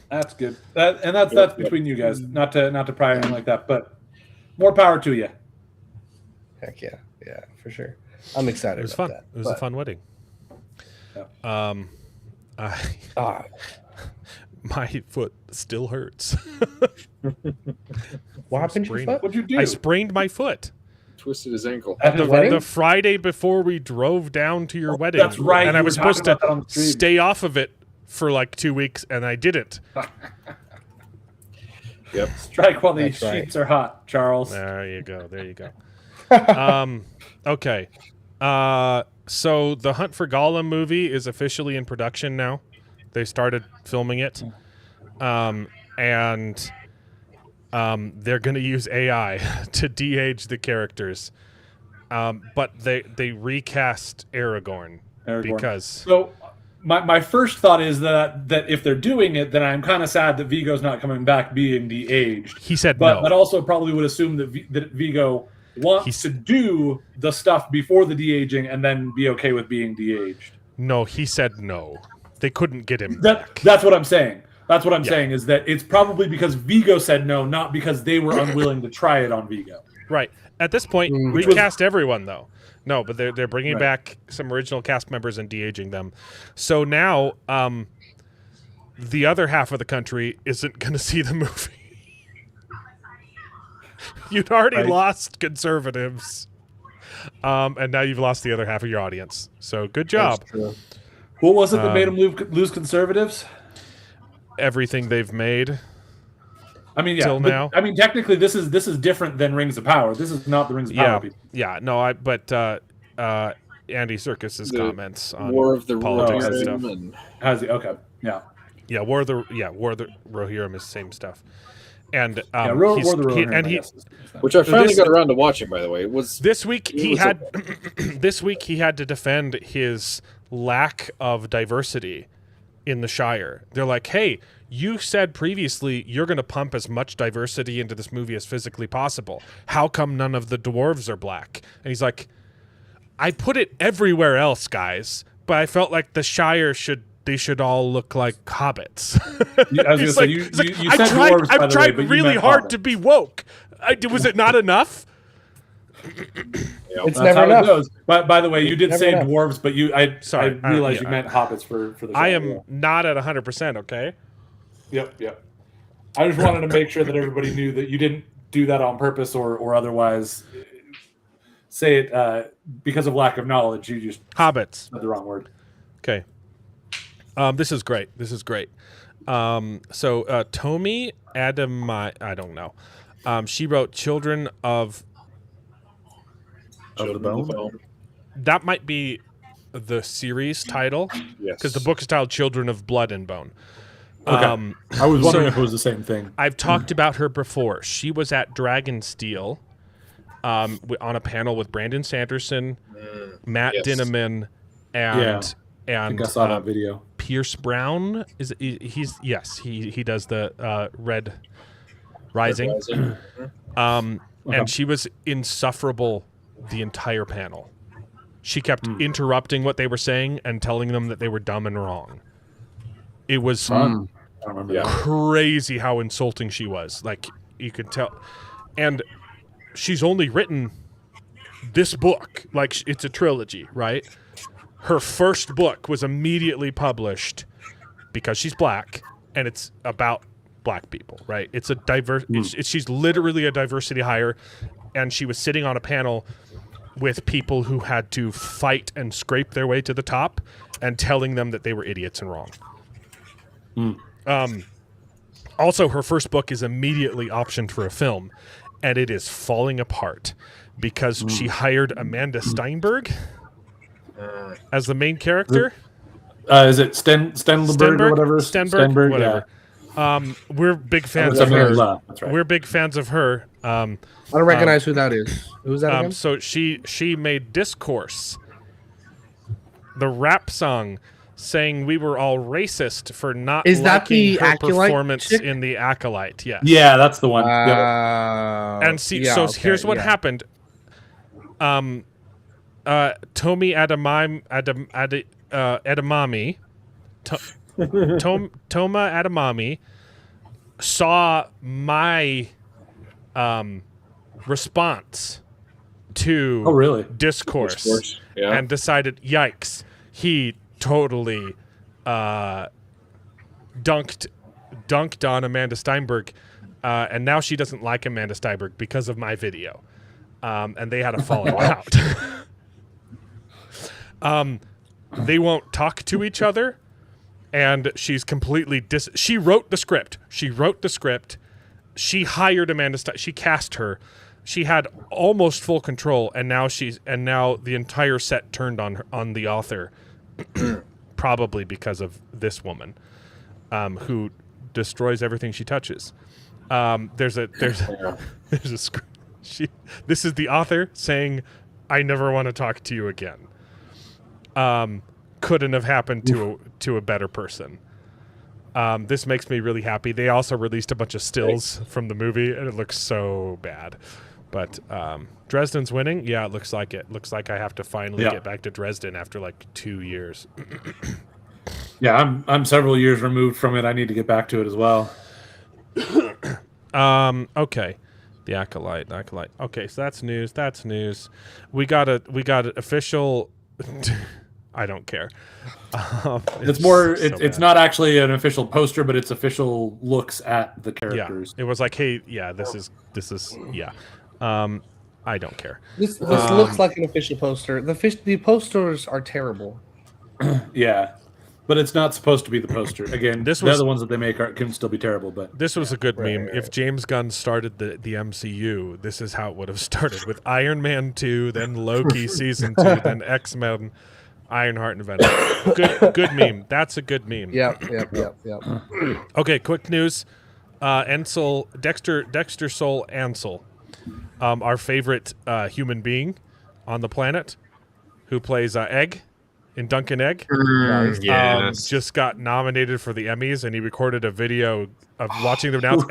That's good. That's between you guys, not to pry anything like that. But more power to you. Heck yeah, for sure. I'm excited. it was about fun. that. It was a fun wedding. Ah, My foot still hurts. what happened to your foot? What'd you do? I sprained my foot Twisted his ankle. At his wedding? the Friday before we drove down to your wedding. That's right. And I You was were talking supposed about that on to the stream. stay off of it for like 2 weeks, and I didn't. Yep. Strike while these That's right. sheets are hot, Charles. There you go. Okay. So the Hunt for Gollum movie is officially in production now. They started filming it. And they're going to use AI to de-age the characters. But they recast Aragorn. Because So my first thought is that if they're doing it, then I'm kind of sad that Vigo's not coming back being de-aged. he said But no. but also probably would assume that Vigo wants to do the stuff before the de-aging and then be okay with being de-aged. No, he said no. They couldn't get him That back. that's what I'm saying. That's what I'm saying is that it's probably because Vigo said no, not because they were unwilling to try it on Vigo. Right. At this point, recast everyone, though. No, but they're bringing Right. back some original cast members and de-aging them. So now the other half of the country isn't going to see the movie. You'd already Right. lost conservatives, and now you've lost the other half of your audience. So good job. What was it that made them lose conservatives? Everything they've made. I mean, yeah. Till but- now. I mean, technically, this is different than Rings of Power. This is not the Rings of Power Yeah, people. yeah. No, but Andy Serkis's The comments on War of the politics and Rohirrim stuff. and How's it? Okay, yeah. Yeah, War of the Rohirrim is the same stuff. And Yeah, he's- War of the he- Rohirrim, and I he guess, is which I finally This- got around to watching. By the way, it was this week It he was had this week he had to defend his lack of diversity in the Shire. They're like, "Hey, you said previously you're going to pump as much diversity into this movie as physically possible. How come none of the dwarves are black?" And he's like, "I put it everywhere else, guys, but I felt like the Shire should all look like hobbits." I was He's gonna say, like- you he's like, said dwarves, by I've the tried way, but you really meant hard hobbits. to be woke. Was it not enough? It's That's never how enough. it goes. But by the way, you did Never say enough. dwarves, but Sorry, I realized yeah, you meant hobbits for the. I show, am yeah. not at 100%, okay? Yep. I just wanted to make sure that everybody knew that you didn't do that on purpose or otherwise say it because of lack of knowledge. You just Hobbits. said the wrong word. Okay. This is great. So Tomi Adam, I don't know. She wrote Children of... Children of the Bone. That might be the series title, Yes, because the book is titled Children of Blood and Bone. Okay. I was wondering so- if it was the same thing. I've talked about her before. She was at Dragonsteel on a panel with Brandon Sanderson, Matt yes. Dinneman, and I think I saw that video. Pierce Brown. He does the Red Rising. And she was insufferable the entire panel. She kept interrupting what they were saying and telling them that they were dumb and wrong. It was I don't remember that. crazy how insulting she was. Like, you could tell. And she's only written this book. Like, it's a trilogy, right? Her first book was immediately published because she's black, and it's about black people, right? It's a diverse. She's literally a diversity hire, and she was sitting on a panel with people who had to fight and scrape their way to the top, and telling them that they were idiots and wrong. Also, her first book is immediately optioned for a film, and it is falling apart because she hired Amanda Steinberg, as the main character. Is it Stenberg or whatever? Stenberg, whatever. Yeah. We're big fans of Something like her. that. That's right. We're big fans of her. I don't recognize who that is. Who's that again? So she made Discourse, the rap song, saying we were all racist for not Is that liking the her Acolyte performance chick? in the Acolyte. Yes. Yeah, that's the one. Yep. And see, yeah, so okay, here's what yeah. happened. Tomi Adamami, Toma Adamami saw my response to Oh, really? Discourse, Yeah. and decided, yikes, he totally dunked on Amanda Steinberg, and now she doesn't like Amanda Steinberg because of my video. And they had a falling out. They won't talk to each other, and she's completely she wrote the script. She hired Amanda she cast her. She had almost full control, and now the entire set turned on the author, probably because of this woman, who destroys everything she touches. There's a script. This is the author saying, "I never want to talk to you again." Couldn't have happened to a better person. This makes me really happy. They also released a bunch of stills from the movie, and it looks so bad. But Dresden's winning. Yeah, it looks like it. Looks like I have to finally get back to Dresden after like 2 years. Yeah, I'm several years removed from it. I need to get back to it as well. Okay. The Acolyte. Okay, so that's news. We got an official. I don't care. It's more. so It's bad. not actually an official poster, but it's official looks at the characters. Yeah, it was like, hey, yeah, this is yeah. I don't care. This looks like an official poster. The posters are terrible. Yeah, but it's not supposed to be the poster. Again, This the was- other ones that they make can still be terrible. But This was a good meme. If James Gunn started the MCU, this is how it would have started, with Iron Man 2, then Loki season 2, then X-Men, Ironheart, and Venom. Good meme. That's a good meme. Yep. Okay, quick news. Dexter Soul Ansel, our favorite human being on the planet, who plays Egg in Duncan Egg, Yes. just got nominated for the Emmys, and he recorded a video of watching them announce,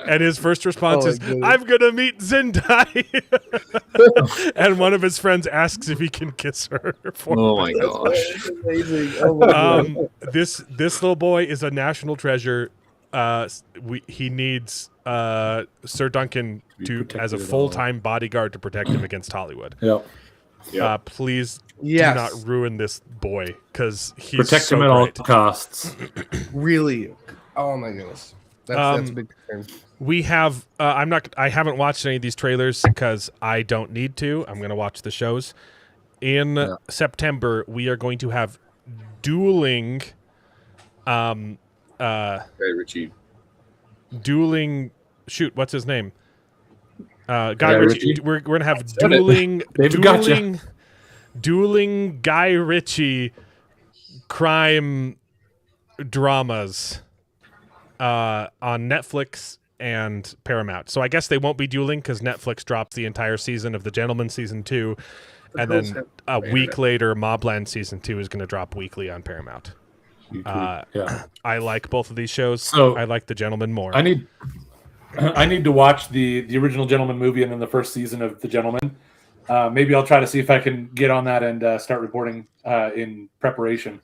and his first response is, "I'm gonna meet Zendai," and one of his friends asks if he can kiss her. Oh my gosh. That's amazing. Oh my God. This little boy is a national treasure. He needs Sir Duncan as a full-time bodyguard to protect him against Hollywood. yeah, Please Yes. do not ruin this boy, because he's protect so him at all great. costs. Really? Oh my goodness. That's a big concern. We have I haven't watched any of these trailers because I don't need to. I'm going to watch the shows. In September, we are going to have dueling Hey, Richie. shoot, what's his name? Guy Ritchie? Ritchie. We're going to have Said it. They've gotcha. dueling Guy Ritchie crime dramas on Netflix and Paramount. So I guess they won't be dueling because Netflix drops the entire season of The Gentleman season 2, and then a week later, Mobland season 2 is going to drop weekly on Paramount. Yeah, I like both of these shows. So- I like The Gentleman more. I need to watch the original Gentleman movie and then the first season of The Gentleman. Maybe I'll try to see if I can get on that and start reporting in preparation.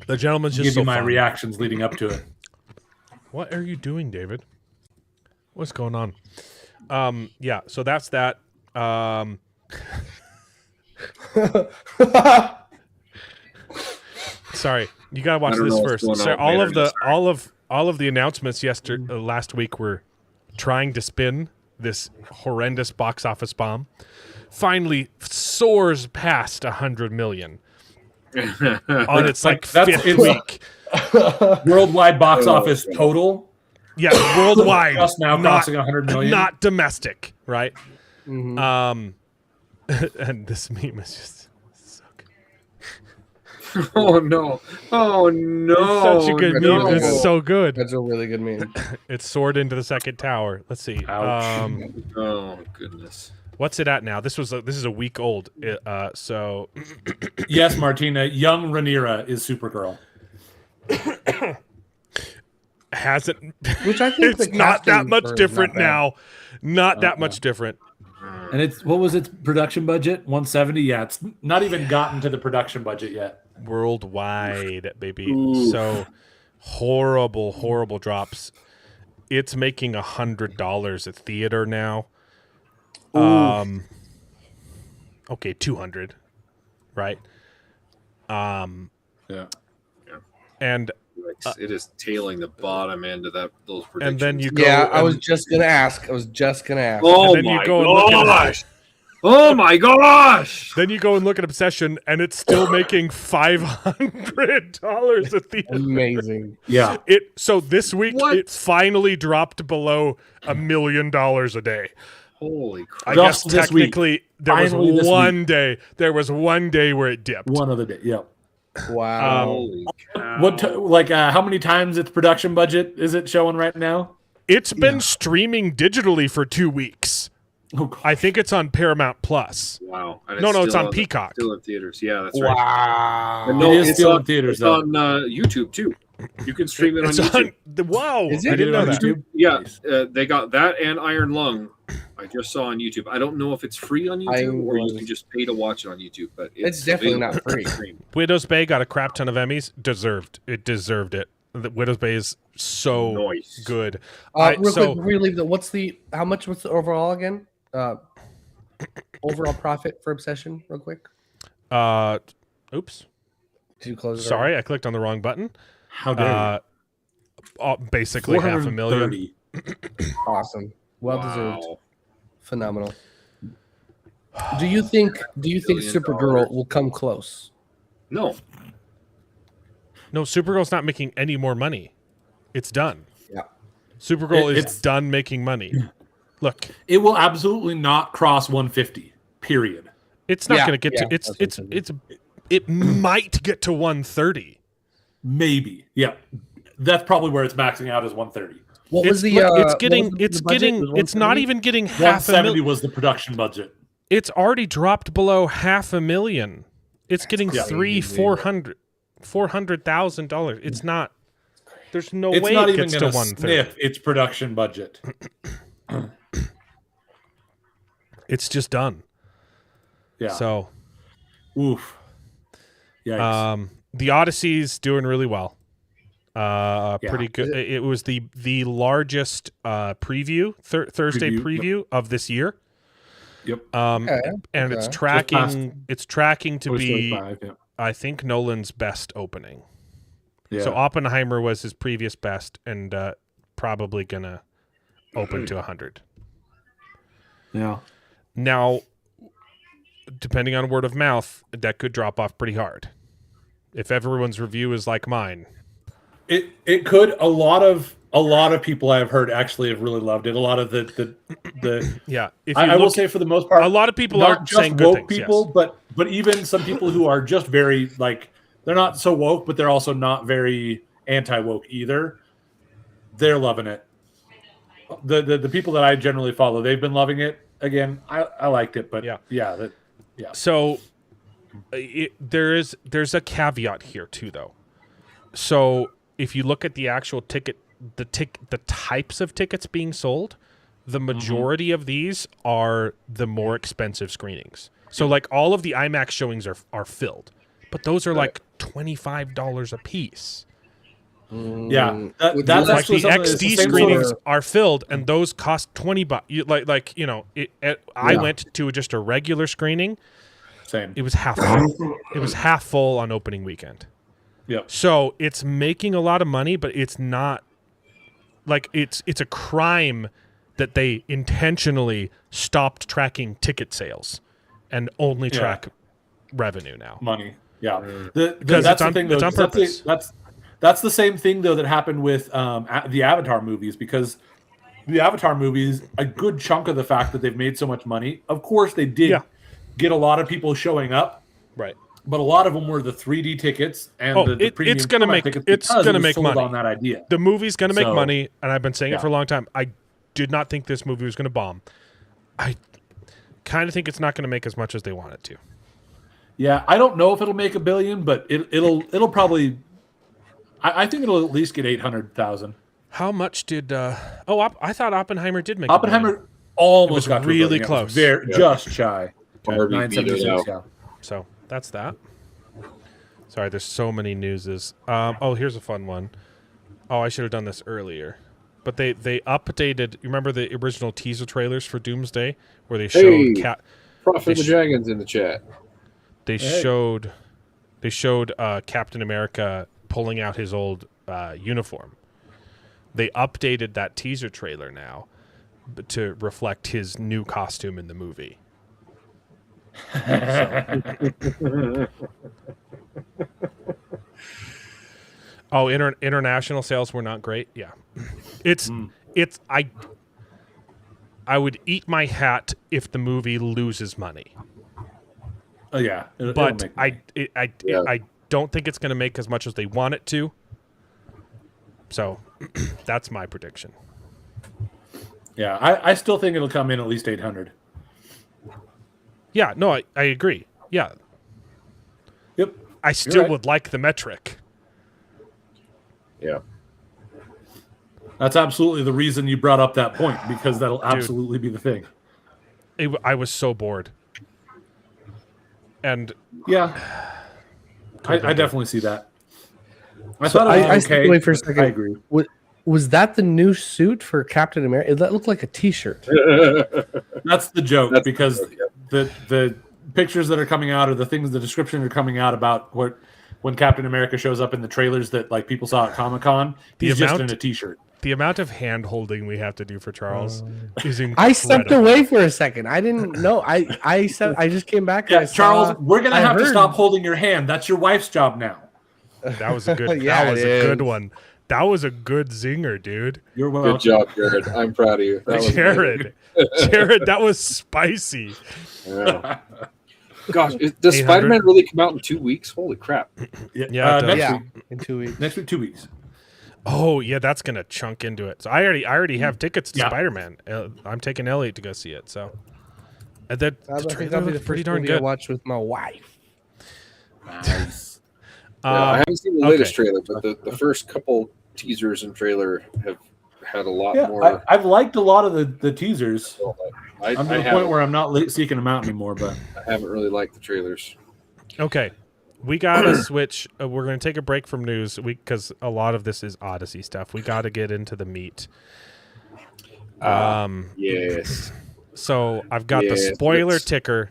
The Gentleman's just Give so you my fun. reactions leading up to it. What are you doing, David? What's going on? Yeah, so that's that. Sorry, you gotta watch I don't this know what's first. going So on all later, of the sorry. all of the announcements last week were trying to spin this horrendous box office bomb. Finally, soars past 100 million on its like That's- fifth it's- week. Worldwide box office total Yeah, worldwide, just now not, crossing 100 million. not domestic, right? Mhm. and this meme is just so good. Oh no! Oh no! It's such a good no. meme. It's so good. That's a really good meme. It's soared into the second tower. Let's see. Ouch. Oh goodness! What's it at now? This is a week old. So Yes, Martina. Young Rhaenyra is Supergirl. hasn't. Which I think It's the not that casting much for is different not bad. now. Not that much different. And what was its production budget? 170. Yeah, it's not even gotten to the production budget yet. Worldwide, baby. Oof. So horrible drops. It's making $100 at theater now. Okay, 200, right? Yeah. And It is tailing the bottom end of those predictions. and then you go. Yeah, I and- was just gonna ask. Oh and then you my go and look at gosh! Oh my gosh! Then you go and look at Obsession, and it's still making $500 a theater. Amazing. Yeah. So this week What? it finally dropped below $1 million a day. Holy crap! I Just guess this week. technically there was Finally this one day. There was one day where it dipped. One other day. Yeah. Wow. Holy cow! How many times its production budget is it showing right now? It's been streaming digitally for 2 weeks. Oh, God. I think it's on Paramount Plus. Wow! And No, it's still on Peacock. Still in theaters. Yeah, that's right. Wow. And It is it's still on, in theaters, It's though. on YouTube too. You can stream it on It's YouTube. wow! Is I it? didn't know on that. YouTube? Yeah, they got that and Iron Lung. I just saw on YouTube. I don't know if it's free on YouTube Iron or you Lung. can just pay to watch it on YouTube, but It's definitely available not free. to stream. Widow's Bay got a crap ton of Emmys. It deserved it. The Widow's Bay is so Nice. good. Real quick, so before you leave, how much was the overall again? Overall profit for Obsession, real quick. Oops. Did you close it? Sorry, I clicked on the wrong button. How dare Basically you? $500,000. 430. Awesome. Well deserved. Wow. Phenomenal. Do you think $1 Supergirl billion. will come close? No, No, Supergirl's not making any more money. It's done. Yeah. Supergirl is It's- done making money. Look, It will absolutely not cross 150. Period. it's not Yeah, going to get yeah, to that's what it might get to 130. Maybe. Yeah. That's probably where it's maxing out is 130. What was the? Look, what it's was getting the it's budget? getting Was it's not 170? even getting half a 170 million. was the production budget. It's already dropped below $500,000. It's getting crazy. $400,000. It's not. There's no It's way not it even gets to going to 130. sniff its production budget. It's just done. Yeah. So, Oof. Yikes. the Odyssey's doing really well. Pretty good. Is It was the largest preview Thursday Preview, preview of this year. Yep. Okay. And it's Okay. tracking. It's tracking to Toy be, Story 5, yeah. I think, Nolan's best opening. Yeah. So Oppenheimer was his previous best, and probably gonna open to 100. Yeah. Now, depending on word of mouth, that could drop off pretty hard. If everyone's review is like mine, It could. A lot of people I've heard actually have really loved it. A lot of the yeah. If you I will look, say for the most part, a lot of people not aren't just saying good woke things. people, Yes. but even some people who are just very like they're not so woke, but they're also not very anti-woke either. They're loving it. The people that I generally follow, they've been loving it. Again, I liked it, but Yeah. yeah. So there's a caveat here too, though. So if you look at the actual ticket, the types of tickets being sold, the majority of these are the more expensive screenings. So like all of the IMAX showings are filled, but those are like $25 a piece. Yeah, With that's Like actually the something that's XD same screenings sort of- are filled, and those cost $20. I Yeah. went to just a regular screening. Same. It was half full. It was half full on opening weekend. Yep. So it's making a lot of money, but it's not like it's a crime that they intentionally stopped tracking ticket sales and only Yeah. track revenue now. money. Yeah, Because that's it's the on- thing, though, it's on 'cause purpose. That's the same thing though that happened with the Avatar movies, because the Avatar movies, a good chunk of the fact that they've made so much money, of course they did Yeah. get a lot of people showing up, Right. but a lot of them were the 3D tickets and the premium it's gonna format make tickets it's because gonna it was make sold money on that idea. The movie's gonna make So, money, and I've been saying it yeah. for a long time. I did not think this movie was gonna bomb. I kind of think it's not gonna make as much as they want it to. Yeah, I don't know if it'll make $1 billion, but it'll probably. I think it'll at least get 800,000. How much did? I thought Oppenheimer did make. $1 billion. Oppenheimer almost It was got to $1 really billion. It was close. just shy. Barbie beat it 976. out. Yeah. So that's that. Sorry, there's so many newses. Here's a fun one. Oh, I should have done this earlier. But they updated. You remember the original teaser trailers for Doomsday, where they showed Prophet the Dragon's in the chat. They showed Captain America pulling out his old uniform. They updated that teaser trailer now to reflect his new costume in the movie. Oh, international sales were not great. Yeah, it's I would eat my hat if the movie loses money. Oh yeah, But I don't think it's going to make as much as they want it to. So that's my prediction. Yeah, I still think it'll come in at least 800. Yeah, no, I agree. Yeah, Yep. I still right. would like the metric. Yeah. That's absolutely the reason you brought up that point, because that'll absolutely be the thing. I was so bored. And Yeah, I definitely see that. I So thought it was I okay. stepped away for a second. I agree. Was that the new suit for Captain America? That looked like a T-shirt. That's the joke, That's because the joke, the pictures that are coming out, or the things, the description are coming out about when Captain America shows up in the trailers that like people saw at Comic-Con, he's just in a T-shirt. the amount of hand holding we have to do for Charles is incredible. I stepped away for a second. I didn't know. I just came back. Yeah, and I Charles, saw- we're gonna I have to heard- stop holding your hand. That's your wife's job now. That was a good. Yeah, that was it a good is. one. That was a good zinger, dude. You're welcome. Good job, Jared. I'm proud of you. That was Jared, that was spicy. Yeah. Gosh, does 800? Spider-Man really come out in 2 weeks? Holy crap! Yeah, it next does. Yeah, week. in 2 weeks. Next week, 2 weeks. Oh yeah, that's gonna chunk into it. So I already have tickets to Yeah. Spider-Man. I'm taking Elliot to go see it. So that I think trailer that'll be the looked pretty first darn movie I good. watched with my wife. Nice. I haven't seen the latest okay. trailer, but the first couple teasers and trailer have had a lot Yeah, more. I've liked a lot of the teasers. I I'm to the point haven't, where I'm not seeking them out anymore, but I haven't really liked the trailers. Okay, we gotta switch. We're gonna take a break from news because a lot of this is Odyssey stuff. We gotta get into the meat. Yes. So I've got the Yes, spoiler let's- ticker.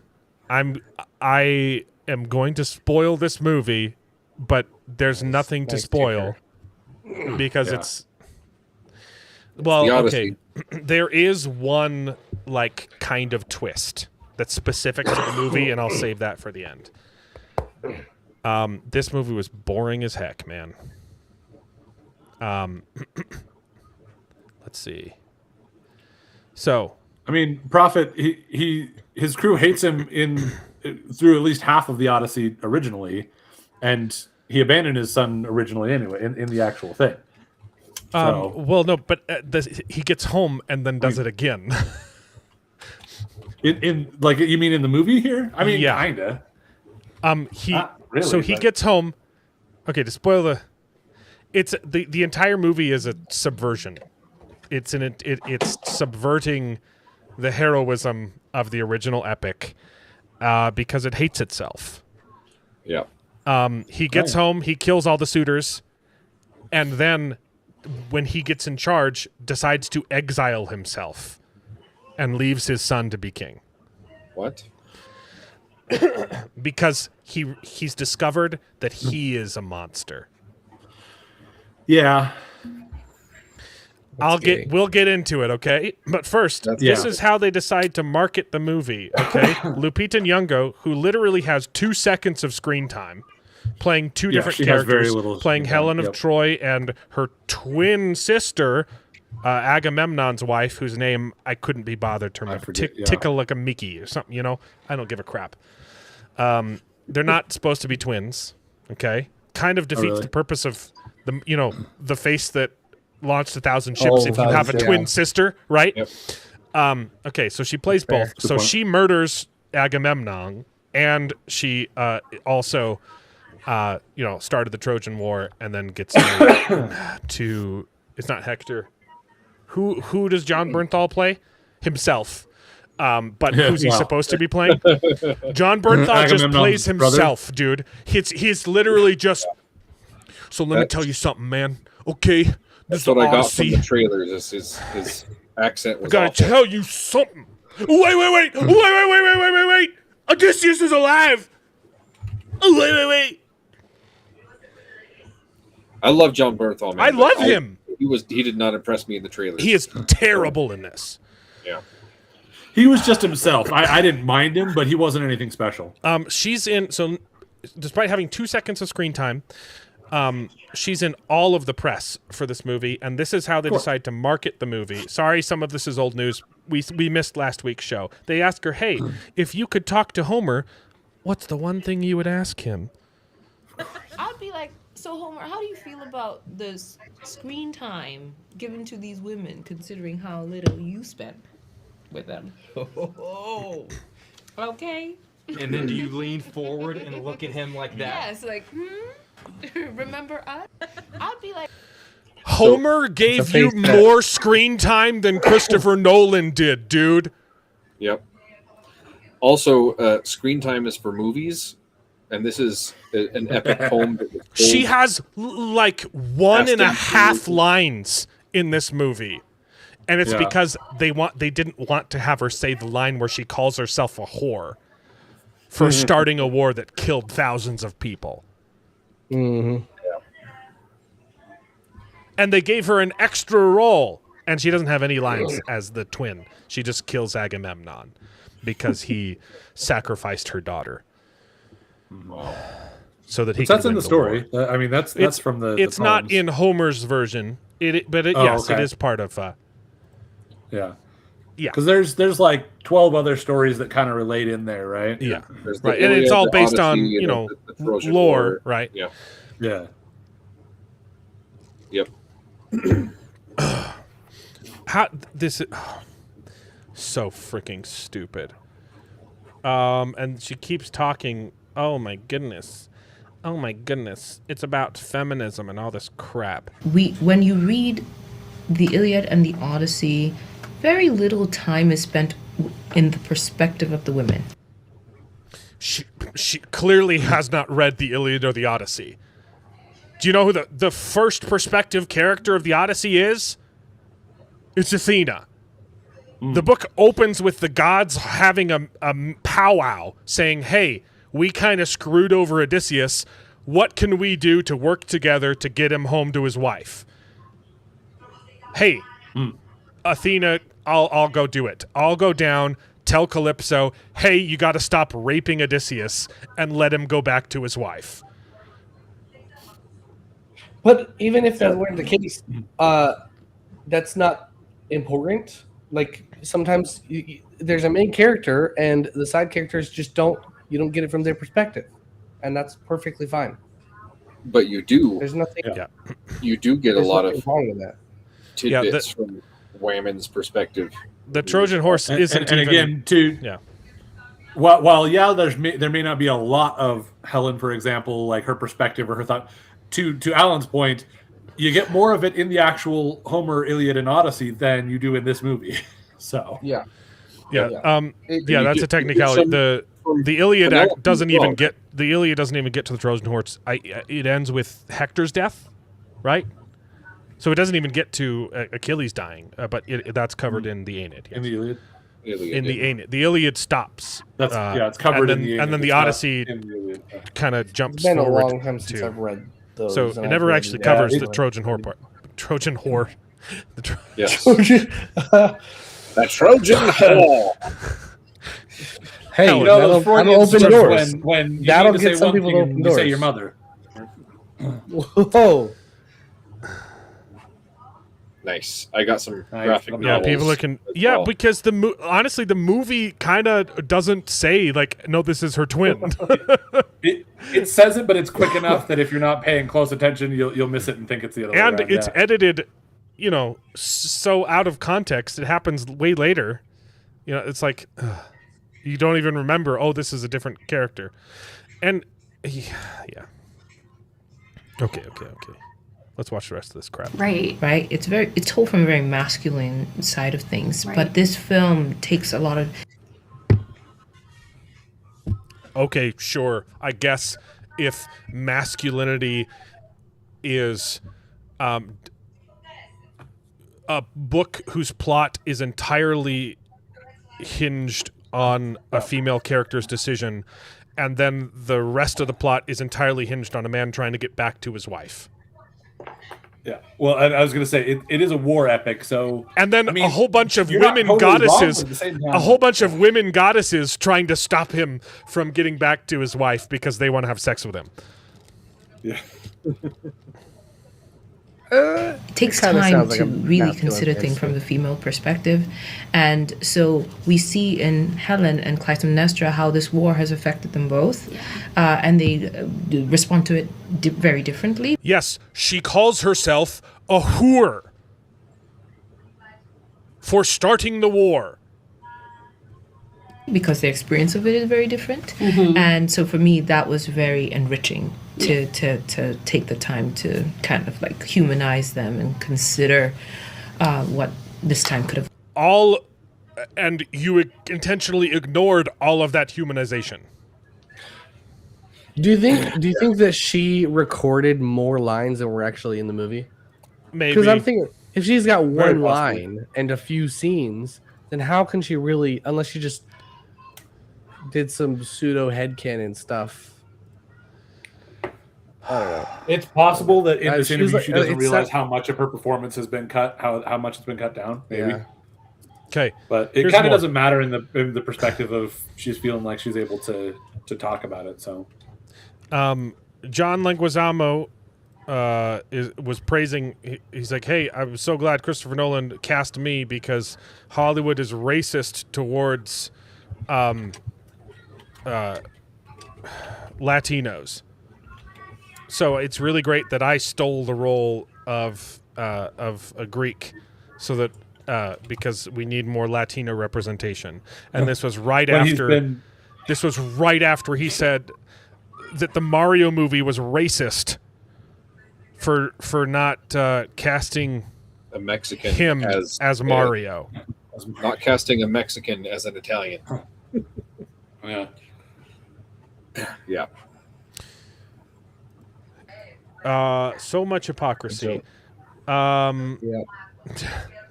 I am going to spoil this movie, but there's nothing to nice spoil because Yeah. it's well, The okay. Odyssey. There is one like kind of twist that's specific to the movie, and I'll save that for the end. This movie was boring as heck, man. Let's see. So I mean, Prophet, his crew hates him through at least half of the Odyssey originally, and he abandoned his son originally anyway in the actual thing. So, well, no, but he gets home and then does it again. in like, you mean in the movie here? I mean, Yeah. kinda. Not really, So he but- gets home. Okay, to spoil it's the entire movie is a subversion. It's it's subverting the heroism of the original epic because it hates itself. Yeah. He gets home, he kills all the suitors, and then when he gets in charge, decides to exile himself and leaves his son to be king. What? Because he's discovered that he is a monster. Yeah. We'll get into it, okay? But first, That's this yeah. is how they decide to market the movie, okay? Lupita Nyong'o, who literally has 2 seconds of screen time, playing two different she has very characters, little playing screen time, Helen of yep. Troy and her twin sister, Agamemnon's wife, whose name I couldn't be bothered to remember, forget, yeah. Tikalikamiki or something. I don't give a crap. They're not supposed to be twins. Okay, kind of defeats really? the purpose of the face that launched 1,000 ships. If you have a twin sister, right? Yep. Okay, so she plays both. So she murders Agamemnon, and she also, started the Trojan War, and then gets to. It's not Hector. Who does John Bernthal play? Himself. But who's he supposed to be playing? John Bernthal just plays himself, dude. He's literally just. So let me tell you something, man. Okay, this That's is what I got Odyssey. from the trailers. His accent was I gotta awful. tell you something. Wait. Odysseus is alive. Wait. I love John Bernthal, man. I love him. He did not impress me in the trailers. He is terrible in this. Yeah. He was just himself. I didn't mind him, but he wasn't anything special. She's in. So, despite having 2 seconds of screen time, she's in all of the press for this movie, and this is how they decide to market the movie. Sorry, some of this is old news. We missed last week's show. They ask her, "Hey, if you could talk to Homer, what's the one thing you would ask him?" I'd be like, so Homer, how do you feel about the screen time given to these women, considering how little you spend with them? Okay. And then do you lean forward and look at him like that? Yes, like, remember us? I'd be like, Homer gave you more screen time than Christopher Nolan did, dude. Yep. Also, screen time is for movies, and this is an epic poem. That was told. She has like 1.5 lines in this movie. And it's because they didn't want to have her say the line where she calls herself a whore for starting a war that killed thousands of people. Mm-hmm. And they gave her an extra role, and she doesn't have any lines as the twin. She just kills Agamemnon because he sacrificed her daughter. So that he can That's in win the story. war. I mean, that's from the. It's the not poems. in Homer's version. Yes, okay. it is part of. Yeah. Yeah. Because there's like 12 other stories that kind of relate in there, right? Yeah. There's the Right, and it's Iliad, all the based on Odyssey, and the Trojan lore, War. right? Yeah. Yeah. Yep. How this is so freaking stupid. And she keeps talking. Oh my goodness. It's about feminism and all this crap. when you read the Iliad and the Odyssey, very little time is spent in the perspective of the women. She clearly has not read the Iliad or the Odyssey. Do you know who the first perspective character of the Odyssey is? It's Athena. The book opens with the gods having a powwow saying, hey, we kind of screwed over Odysseus. What can we do to work together to get him home to his wife? Hey, Athena, I'll go do it. I'll go down, tell Calypso, hey, you got to stop raping Odysseus and let him go back to his wife. But even if that weren't the case, that's not important. Like sometimes there's a main character and the side characters you don't get it from their perspective, and that's perfectly fine. But you do. There's nothing. Yeah. You do get a lot of wrong with that. tidbits from Whammon's perspective. The Trojan horse isn't and even... again, too. Yeah. While there may not be a lot of Helen, for example, like her perspective or her thought. To Alan's point, you get more of it in the actual Homer, Iliad, and Odyssey than you do in this movie. So Yeah. That's a technicality. The Iliad doesn't even get to the Trojan horse. It ends with Hector's death, right? So it doesn't even get to Achilles dying, but that's covered in the Aeneid. Yes. in the Iliad, The Aeneid, the Iliad stops. that's it's covered and then, in the Iliad. and then the It's not Odyssey in the Iliad. kind of jumps It's been a forward long time since to. I've read those. So and it I've never read actually it. covers Yeah, the Trojan whore part. Trojan whore. Yes. Yeah. The Trojan Hall. Hey, Hell, that'll open doors. When you That'll need to get say some one people thing to and open you say doors. your mother. Whoa. Nice. I got some Nice. graphic Yeah, novels. people looking. as Yeah, well. because honestly, the movie kind of doesn't say like, no, this is her twin. It says it, but it's quick enough that if you're not paying close attention, you'll miss it and think it's the other way And around. it's Yeah. edited, so out of context. It happens way later. It's like you don't even remember. Oh, this is a different character, and yeah. Okay. Let's watch the rest of this crap. Right. It's told from a very masculine side of things, but this film takes a lot of. Okay, sure. I guess if masculinity is a book whose plot is entirely hinged on a female character's decision, and then the rest of the plot is entirely hinged on a man trying to get back to his wife. Yeah. Well, I was going to say it is a war epic, so And then a whole bunch of you're not women totally wrong, goddesses, but at the same time- a whole bunch of women goddesses trying to stop him from getting back to his wife because they want to have sex with him. Yeah. It takes kinda time sounds like to a really masculine consider things from instinct. the female perspective. And so we see in Helen and Clytemnestra how this war has affected them both. And they respond to it very differently. Yes, she calls herself a whore for starting the war. Because their experience of it is very different. And so for me, that was very enriching to take the time to kind of like humanize them and consider what this time could have. And you intentionally ignored all of that humanization. Do you think that she recorded more lines than were actually in the movie? Maybe. Because I'm thinking if she's got Very one possibly. line and a few scenes, then how can she really, unless she just did some pseudo headcanon stuff? I don't know. It's possible that in this She was interview like- she doesn't it's realize not- how much of her performance has been cut, how much it's been cut down. Maybe. Yeah. Okay. But it Here's kind of more. doesn't matter in the perspective of she's feeling like she's able to talk about it. So John Leguizamo was praising. He's like, "Hey, I'm so glad Christopher Nolan cast me because Hollywood is racist towards Latinos. So it's really great that I stole the role of a Greek, so that because we need more Latino representation." And this was right when he's after. been This was right after he said that the Mario movie was racist for not casting a Mexican him as Mario. not casting a Mexican as an Italian. yeah. Yeah. So much hypocrisy.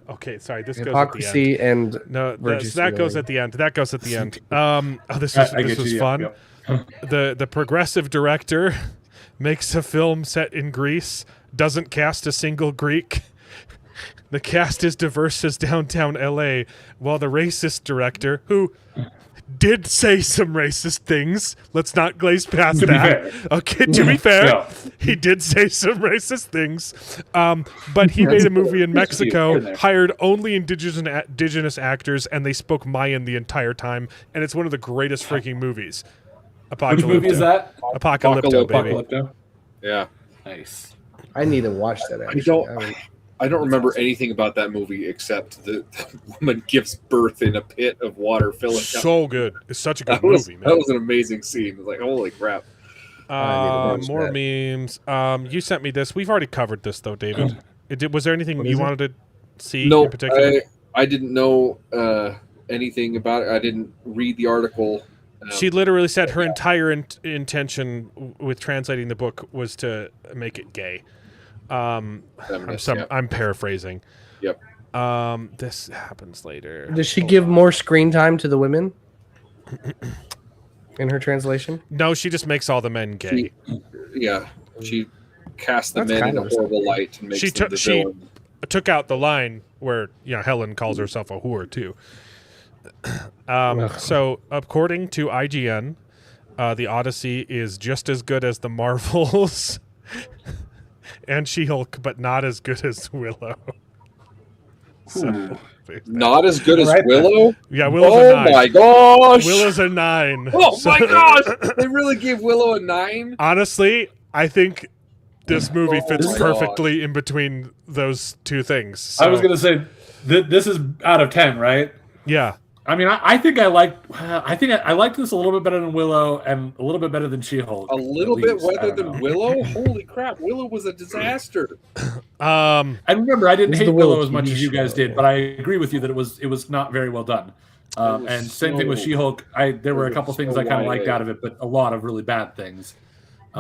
Okay, sorry. This goes at the end. Hypocrisy and No, virtue that goes signaling. at the end. That goes at the end. This I get was you, fun. yeah. The progressive director makes a film set in Greece, doesn't cast a single Greek. The cast is diverse as downtown LA, while the racist director, who did say some racist things, let's not glaze past To be that. fair. Okay, to be fair, Yeah. he did say some racist things. But he made a movie in That's cute. Mexico, In there. hired only indigenous actors, and they spoke Mayan the entire time. And it's one of the greatest freaking movies. Which movie is that? Apocalypto, baby. Apocalypto. Yeah. Nice. I need to watch that. Actually. I don't remember anything about that movie except the woman gives birth in a pit of water filling up. So good. It's such a good That was, movie, that man. was an amazing scene. It was like, holy crap. watch More that. memes. You sent me this. We've already covered this, though, David. Was there anything What you is it? wanted to see No, in particular? I didn't know anything about it. I didn't read the article. She literally said her entire intention with translating the book was to make it gay. Feminist, yeah. I'm paraphrasing. Yep. This happens later. Does she give more screen time to the women in her translation? No, she just makes all the men gay. She casts the That's men kind in a of horrible light and makes She them the she villain. took out the line where Helen calls herself a whore too. So according to IGN, the Odyssey is just as good as the Marvels and She-Hulk, but not as good as Willow. So, Not as good as Right. Willow. yeah, Willow's Oh a 9. my gosh! Willow's a 9. Oh So- my gosh! They really gave Willow a 9. Honestly, I think this movie Oh fits my perfectly in between those two things. I was So, gonna say this is out of 10, right? yeah. I mean, I think I liked this a little bit better than Willow and a little bit better than She-Hulk. A little bit least. I wetter don't than know. Willow. Holy crap! Willow was a disaster. And remember, I didn't This is hate the Willow Willow as much TV as you guys show. did, but I agree with you that it was not very well done. was And same thing with so- She-Hulk. There were a was couple things so I kind of liked YA. out of it, but a lot of really bad things.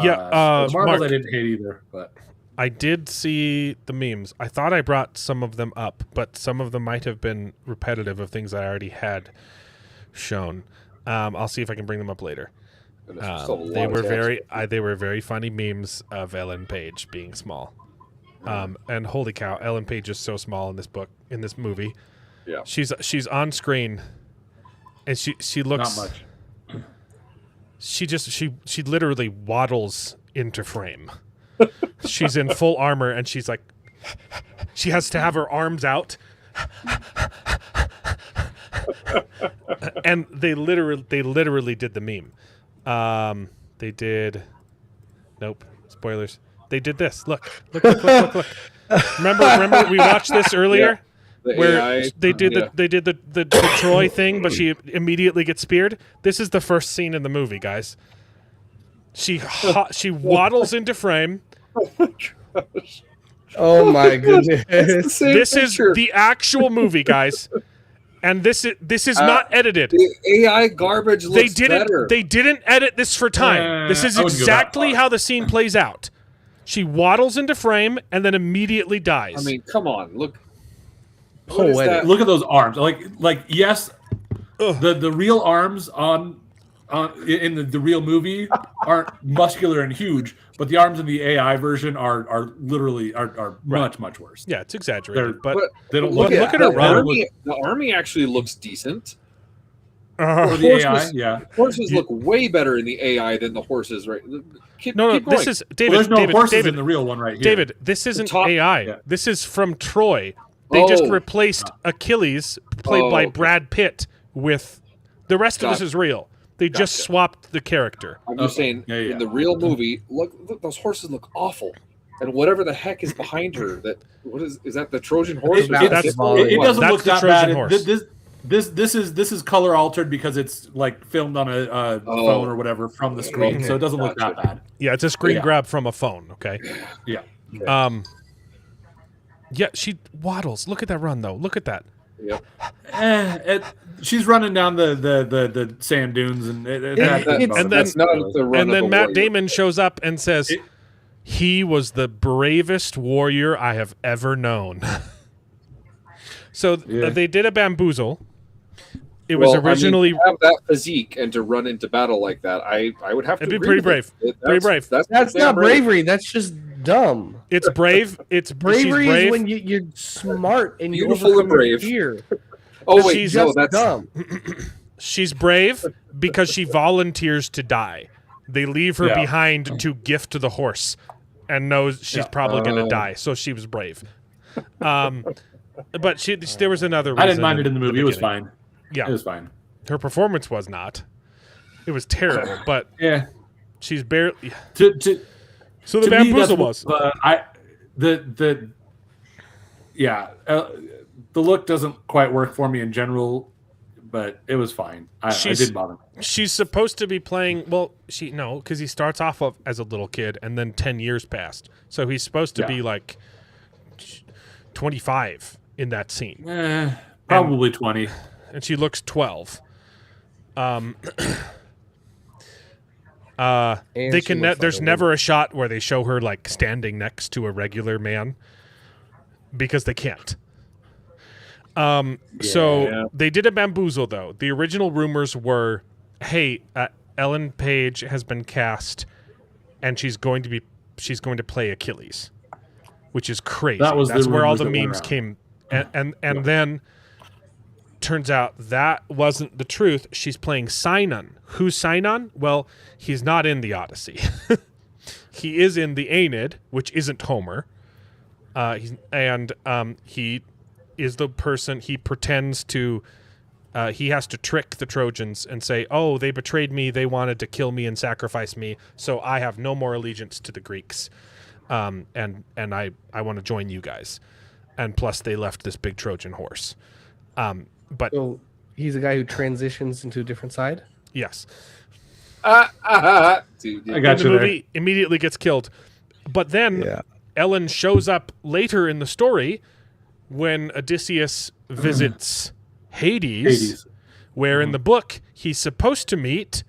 Yeah, the Marvels Mark. I didn't hate either, but I did see the memes. I thought I brought some of them up, but some of them might have been repetitive of things I already had shown. I'll see if I can bring them up later. And it's just a lot They of were text. they were very funny memes of Ellen Page being small. And holy cow, Ellen Page is so small in this movie. Yeah. She's on screen, and she looks not much. She literally waddles into frame. She's in full armor, and she's like, she has to have her arms out. And they literally did the meme. They did. Nope. Spoilers. They did this. Look. Look. Remember we watched this earlier, The where AI, they did yeah. the Troy thing, but she immediately gets speared. This is the first scene in the movie, guys. She waddles into frame. Oh my goodness. This is the actual movie, guys, and this is not edited. The AI garbage looks better. They didn't edit this for time. This is I wouldn't go that exactly far. how the scene plays out. She waddles into frame and then immediately dies. I mean, come on, look. What Oh, is wait. that? Look at those arms. Like yes, the real arms in the real movie aren't muscular and huge, but the arms in the AI version are literally much worse. yeah, it's exaggerated, but They don't look look at her the run. army. The army actually looks decent. or the Horses- AI, yeah. Horses look way better in the AI than the horses, right? Keep no, going. this is David. Well, there's no David, horses David, in the real one right here. David, this isn't top- AI. yeah. This is from Troy. They just Oh. replaced Achilles, played by okay. Brad Pitt, with the rest of this Gotcha. is real. They just Gotcha. swapped the character. I'm just saying, Yeah. in the real movie, look, those horses look awful, and whatever the heck is behind her, what is that the Trojan horse? It, or That's- it something? doesn't That's look the that Trojan bad. horse. This is color altered because it's like filmed on a phone or whatever from the screen, Okay, so it doesn't look that gotcha. bad. Yeah, it's a screen Yeah. grab from a phone. Okay. Yeah. Yeah, she waddles. Look at that run, though. Look at that. Yep. She's running down the sand dunes, and That's not the run And of then a Matt warrior. Damon shows up and says, "He was the bravest warrior I have ever known." So Yeah. they did a bamboozle. It was Well, I mean, originally to have that physique and to run into battle like that, I would have to. It'd be agree pretty with brave. it. Pretty brave. That's damn not brave. bravery. That's just dumb. it's brave. It's Bravery she's brave. is when you're smart and you Beautiful and overcome your brave. fear. Oh wait, She's no, Just that's dumb. She's brave because she volunteers to die. They leave her Yeah. behind to gift to the horse and knows she's probably going to Oh. die. So she was brave. But there was another reason. I didn't mind it in the movie. It was beginning. fine. Yeah. It was fine. Her performance was not. It was terrible, but Yeah. she's barely. To So the to me, that's bamboozle what- was. the look doesn't quite work for me in general, but it was fine. I didn't bother me. She's supposed to be playing. Well, because he starts off as a little kid, and then 10 years passed, so he's supposed to Yeah. be like 25 in that scene, Probably 20. and she looks 12. And They she can. looks like There's a never a shot where they show her like standing next to a regular man, because they can't. So they did a bamboozle though. The original rumors were, "Hey, Ellen Page has been cast, and she's going to play Achilles," which is crazy. That was the That's where all rumors the that went memes around. came, and then turns out that wasn't the truth. She's playing Sinon. Who's Sinon? Well, he's not in the Odyssey. He is in the Aeneid, which isn't Homer. He is the person he pretends to. He has to trick the Trojans and say, "Oh, they betrayed me. They wanted to kill me and sacrifice me. So I have no more allegiance to the Greeks, and I want to join you guys." And plus, they left this big Trojan horse. But So he's a guy who transitions into a different side. yes, Dude, I got the you movie immediately gets killed. But then Ellen shows up later in the story when Odysseus visits Hades, where in the book he's supposed to meet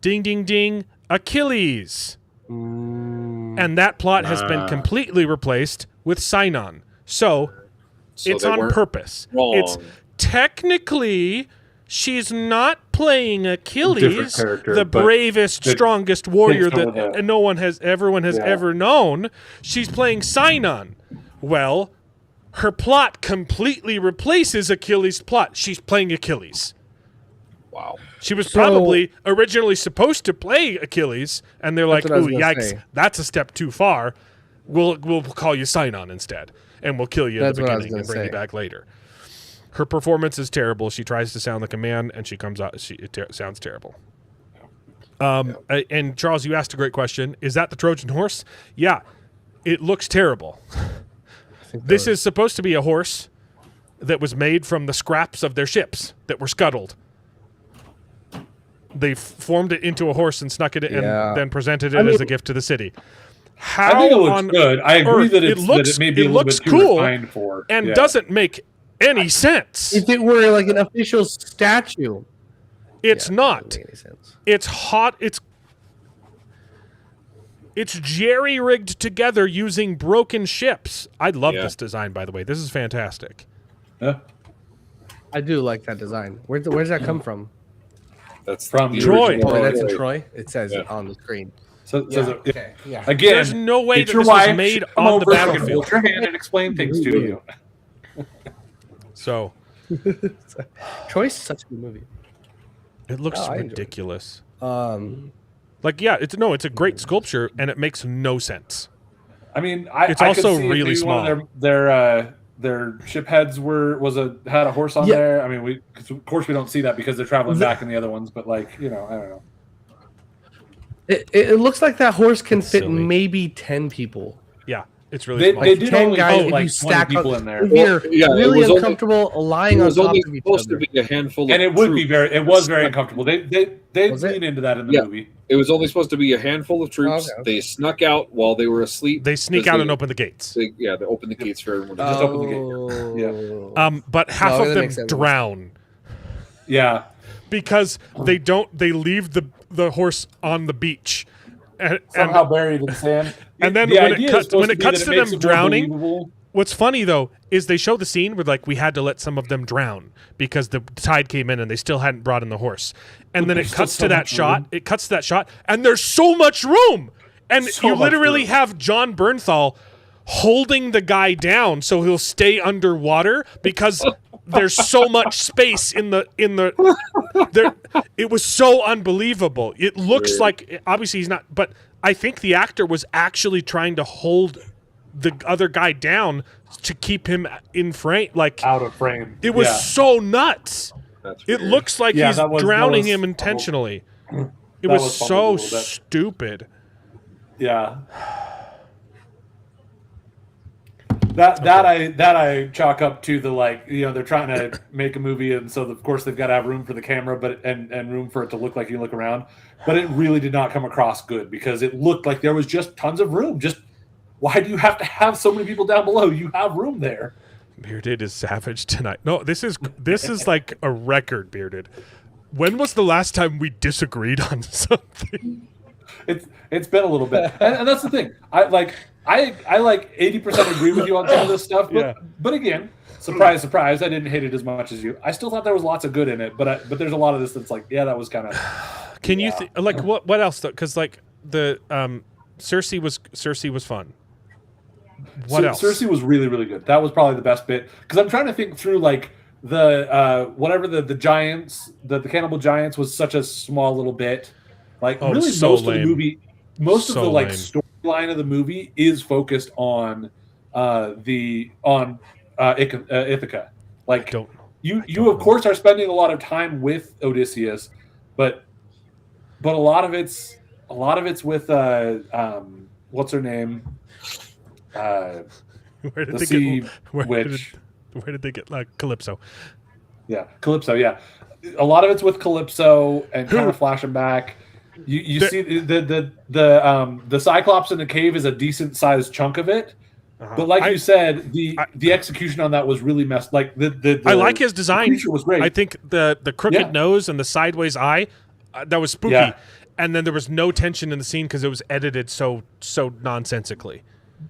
ding ding ding Achilles. And that plot has been completely replaced with Sinon. So it's they on weren't purpose. wrong. It's technically she's not playing Achilles, character, the but bravest, strongest warrior some of that the- everyone has ever known. She's playing Sinon. Well, her plot completely replaces Achilles' plot. She's playing Achilles. Wow. She was probably originally supposed to play Achilles, and they're like, what I was "Ooh, gonna yikes, say. that's a step too far. We'll call you Sinon instead, and we'll kill you in That's the what I was beginning and gonna bring you say. back later." Her performance is terrible. She tries to sound like a man, and she comes out. Sounds terrible. And Charles, you asked a great question. Is that the Trojan horse? Yeah, it looks terrible. This is supposed to be a horse that was made from the scraps of their ships that were scuttled. They formed it into a horse and snuck it in and then presented it as a gift to the city. How I think it looks on good. I agree earth- that it looks, that it may be it a little looks bit too cool refined for and yeah. doesn't make any sense. If it were like an official statue, It's it not. doesn't make any sense. It's hot. It's jerry-rigged together using broken ships. I love this design, by the way. This is fantastic. Yeah. I do like that design. Where's that come from? That's From the Troy. original Oh, that's in Troy. Troy. It says it on the screen. So, Okay. Yeah. again, There's no way get that your this was wife, made come on the over, she can battlefield. hold your hand and explain things to you. So Troy's such a good movie. it looks I enjoyed it. ridiculous. It's It's a great sculpture, and it makes no sense. I mean, It's I also could see if really maybe one of small. their ship heads had a horse on Yeah. there. I mean, of course we don't see that because they're traveling back in the other ones. But like, I don't know. It looks like that horse can It's fit silly. maybe 10 people. Yeah, it's really small. They did 10 only guys put if like you 20 stack people up, in there, if you're Well, yeah, it really was only- uncomfortable lying It on was top only of each supposed other. to be a handful of and it would be troops. it was very uncomfortable. They Was it? lean into that in the Yeah. movie. It was only supposed to be a handful of troops. Okay. They snuck out while they were asleep. They sneak because out and open the gates. They opened the gates for everyone. Just To open the gate. Yeah. But half No, of that them makes sense. drown Yeah, because they don't. They leave the horse on the beach, and somehow buried in sand. and then The when idea it is cuts supposed when it be cuts that to makes them it more drowning. believable. What's funny though is they show the scene where like we had to let some of them drown because the tide came in and they still hadn't brought in the horse, and then it There's cuts still to so that much shot. room. It cuts to that shot, and there's so much room, and So you much literally room. have John Bernthal holding the guy down so he'll stay underwater because there's so much space in the there. It was so unbelievable. It looks like obviously he's not, but I think the actor was actually trying to hold the other guy down to keep him in frame. Like Out of frame. it was Yeah. so nuts. That's It weird. looks like Yeah, he's that was drowning him fumbled. intentionally. It That was was so fumbled a little bit. stupid. Yeah. That I chalk up to the they're trying to make a movie and so of course they've got to have room for the camera and room for it to look like you look around, but it really did not come across good because it looked like there was just tons of room. Just why do you have to have so many people down below? You have room there. Bearded is savage tonight. No, this is like a record, Bearded. When was the last time we disagreed on something? It's been a little bit, and that's the thing. I like 80% agree with you on some of this stuff, but again, surprise, surprise, I didn't hate it as much as you. I still thought there was lots of good in it, but there's a lot of this that's like, yeah, that was kind of. Can you like what else though? Because like the Cersei was fun. What else? Cersei was really, really good. That was probably the best bit because I'm trying to think through like the whatever the giants, the cannibal giants was such a small little bit. Like really, so most lame. of the movie, most of So the like lame. storyline of the movie is focused on Ithaca. Like, don't you of course are spending a lot of time with Odysseus, but a lot of it's with what's her name? Where did The they sea get? Where witch. where did they get Calypso? Yeah, Calypso. Yeah, a lot of it's with Calypso and kind of flashing back. You see the Cyclops in the cave is a decent sized chunk of it, but like you said, the execution on that was really messed. Like the I like his design. The creature was great. I think the crooked nose and the sideways eye, that was spooky. Yeah. And then there was no tension in the scene because it was edited so nonsensically.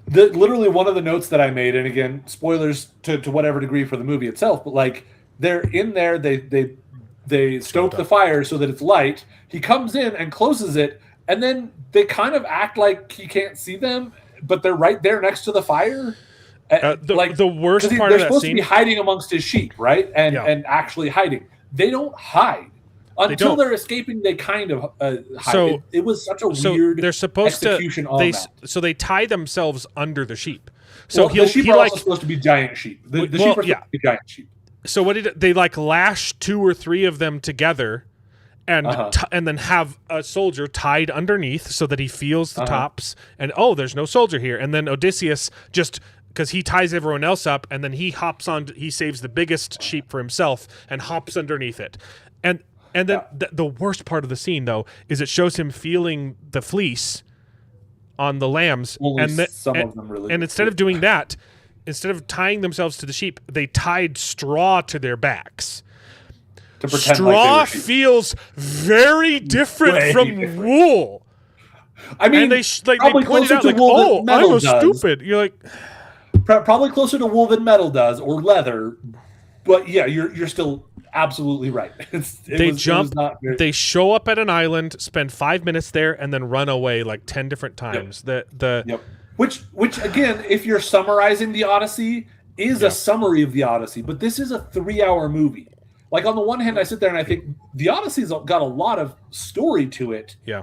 Literally one of the notes that I made, and again, spoilers to whatever degree for the movie itself, but like they're in there, they stoke the fire so that it's light. He comes in and closes it, and then they kind of act like he can't see them, but they're right there next to the fire. The worst part they're of that supposed scene, to be hiding amongst his sheep, right? And actually hiding. They don't hide. Until they're escaping, they kind of hide. So it was such a weird they're supposed execution to, on that. So they tie themselves under the sheep. So the sheep are also supposed to be giant sheep. The sheep are supposed to be giant sheep. So what did they like lash 2 or 3 of them together, and and then have a soldier tied underneath so that he feels the tops, and there's no soldier here, and then Odysseus just because he ties everyone else up, and then he hops on, he saves the biggest sheep for himself and hops underneath it, and then the worst part of the scene though is it shows him feeling the fleece on the lambs, and instead of doing that. Instead of tying themselves to the sheep, they tied straw to their backs. To pretend straw like feels very different from wool. I mean, and they pointed out like, I was stupid. You're like, probably closer to wool than metal does, or leather. But yeah, you're still absolutely right. They show up at an island, spend 5 minutes there, and then run away like 10 different times. Yep. Which again, if you're summarizing the Odyssey, is a summary of the Odyssey, but this is a 3-hour movie. Like on the one hand, I sit there and I think the Odyssey's got a lot of story to it. Yeah.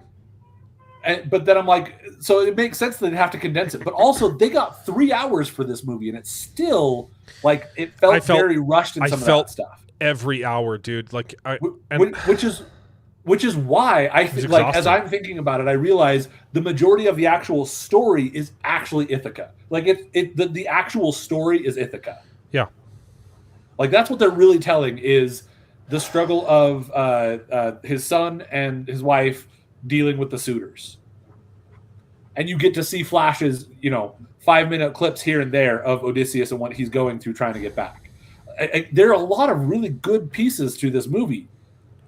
But then I'm like, so it makes sense that they have to condense it. But also, they got 3 hours for this movie, and it's still like it felt very rushed in some of that stuff. Every hour, dude. Like, which is why I think, like, as I'm thinking about it, I realize the majority of the actual story is actually Ithaca. Like, the actual story is Ithaca. Yeah. Like, that's what they're really telling is the struggle of his son and his wife dealing with the suitors. And you get to see flashes, 5-minute clips here and there of Odysseus and what he's going through trying to get back. There are a lot of really good pieces to this movie.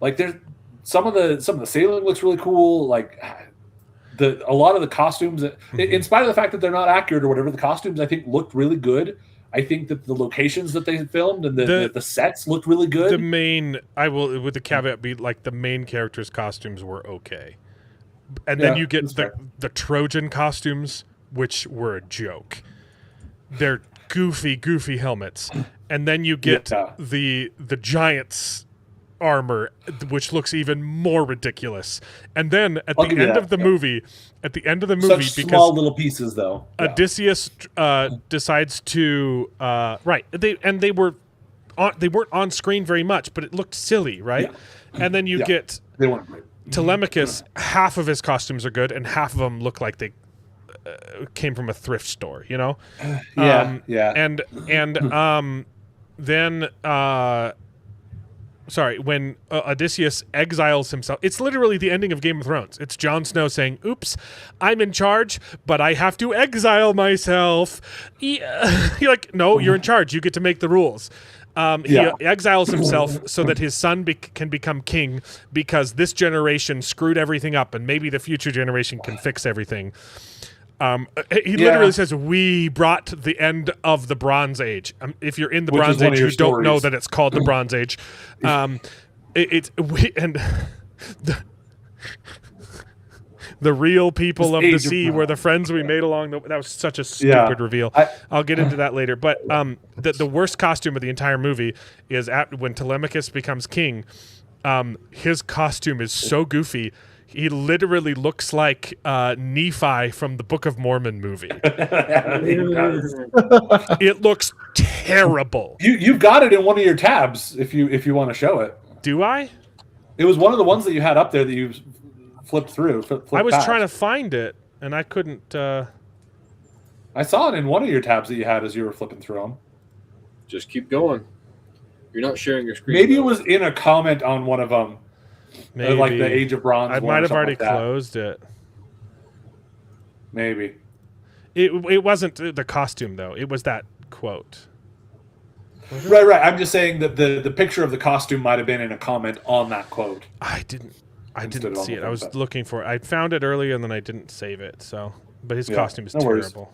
Like, there's some of the sailing looks really cool. Like a lot of the costumes, in spite of the fact that they're not accurate or whatever, the costumes I think looked really good. I think that the locations that they filmed and the sets looked really good. With the caveat be like the main characters' costumes were okay, and then you get the Trojan costumes, which were a joke. They're goofy helmets, and then you get the giants armor, which looks even more ridiculous. And then at the end of the movie, such because small little pieces though, Odysseus decides to they weren't on screen very much, but it looked silly, right? Yeah. And then you get they weren't great. Telemachus. Half of his costumes are good, and half of them look like they came from a thrift store, when Odysseus exiles himself, it's literally the ending of Game of Thrones. It's Jon Snow saying, "Oops, I'm in charge, but I have to exile myself." You're like, no, you're in charge. You get to make the rules. He exiles himself so that his son can become king, because this generation screwed everything up, and maybe the future generation can fix everything. He literally says, "We brought the end of the Bronze Age." If you're in the Bronze Age, you don't know that it's called the Bronze Age. The real people of the sea were the friends we made along the. That was such a stupid reveal. I'll get into that later. But the worst costume of the entire movie is when Telemachus becomes king. His costume is so goofy. He literally looks like Nephi from the Book of Mormon movie. It looks terrible. You've got it in one of your tabs if you want to show it. Do I? It was one of the ones that you had up there that you flipped through. I was trying to find it, and I couldn't. I saw it in one of your tabs that you had as you were flipping through them. Just keep going. You're not sharing your screen. Maybe it was in a comment on one of them. Maybe. Like the Age of Bronze. I one might or have something already like that. closed it. Maybe. It wasn't the costume, though. It was that quote. Right. I'm just saying that the picture of the costume might have been in a comment on that quote. I didn't Instead see of it. on I was the looking for it. I found it earlier, and then I didn't save it. So, but his Yeah, costume is no worries. terrible.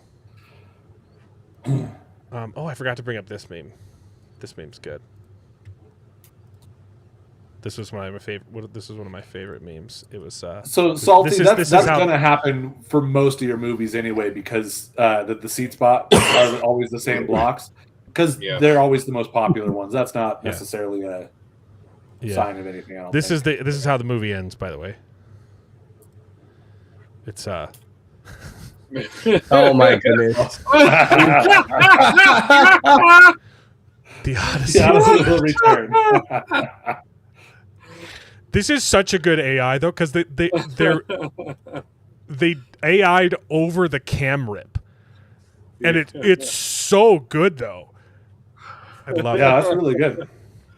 I forgot to bring up this meme. This meme's good. This was my favorite. This is one of my favorite memes. It was So Salty. this is That's how- going to happen for most of your movies anyway, because the seat spot are always the same blocks, because they're always the most popular ones. That's not necessarily a sign of anything else. This is how the movie ends, by the way. It's Oh my goodness. The Odyssey. The Odyssey will return. This is such a good AI though, because they AI'd over the cam rip, and it's so good though. I love it. Yeah, that's really good.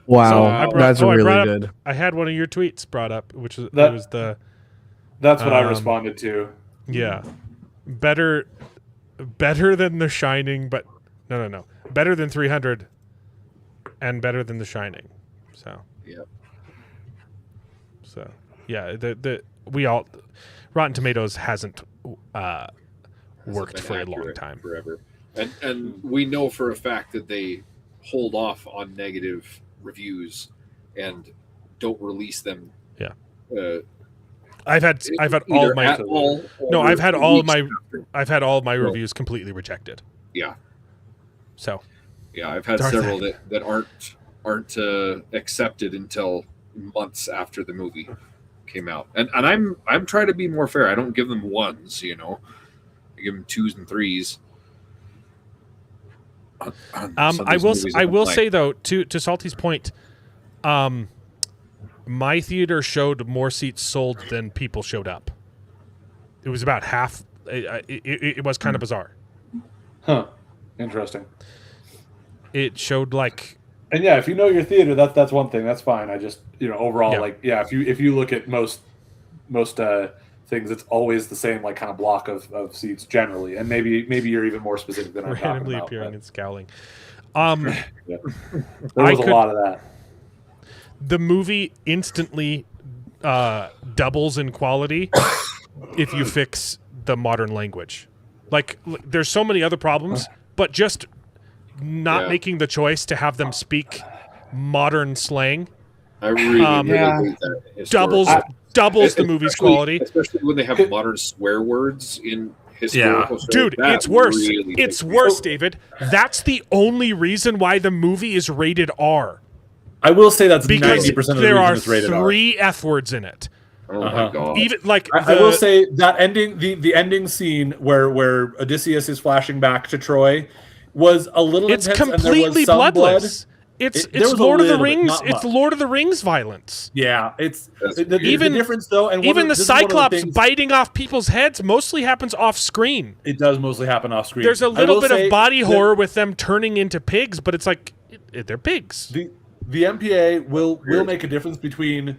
Wow, that's really good. I had one of your tweets brought up, which was That's what I um, responded to. yeah, better than The Shining, but no, better than 300, and better than The Shining. So Yep. So yeah, we all Rotten Tomatoes hasn't worked been for a long accurate time. forever, and we know for a fact that they hold off on negative reviews and don't release them. Yeah. I've had all my I've had all my No. reviews completely rejected. Yeah. So Yeah, I've had Darth several that aren't accepted until months after the movie came out, and I'm trying to be more fair. I don't give them ones, I give them 2s and 3s. I will say though, to Salty's point, my theater showed more seats sold than people showed up. It was about half. It was kind of bizarre. Huh. Interesting. It showed like. And yeah, if you know your theater, that's one thing. That's fine. I just overall if you look at most things, it's always the same kind of block of seats generally, and maybe you're even more specific than I'm talking Randomly about. appearing But, and scowling. there was a lot of that. The movie instantly doubles in quality if you fix the modern language. There's so many other problems, but just not making the choice to have them speak modern slang. I really hate that. Doubles the movie's quality, especially when they have modern swear words in historical. Dude, it's worse. It's worse, David. That's the only reason why the movie is rated R. I will say that's because 90% of the there reason are it's rated 3 F words in it. Oh my god! Even I will say that ending, the ending scene where Odysseus is flashing back to Troy was a little it's intense, completely and there was some bloodless. Blood. It's Lord of the Rings. It's Lord of the Rings violence. Yeah, it's the difference though, and even the Cyclops biting off people's heads mostly happens off screen. It does mostly happen off screen. There's a little bit of body horror with them turning into pigs, but it's they're pigs. The MPA will make a difference between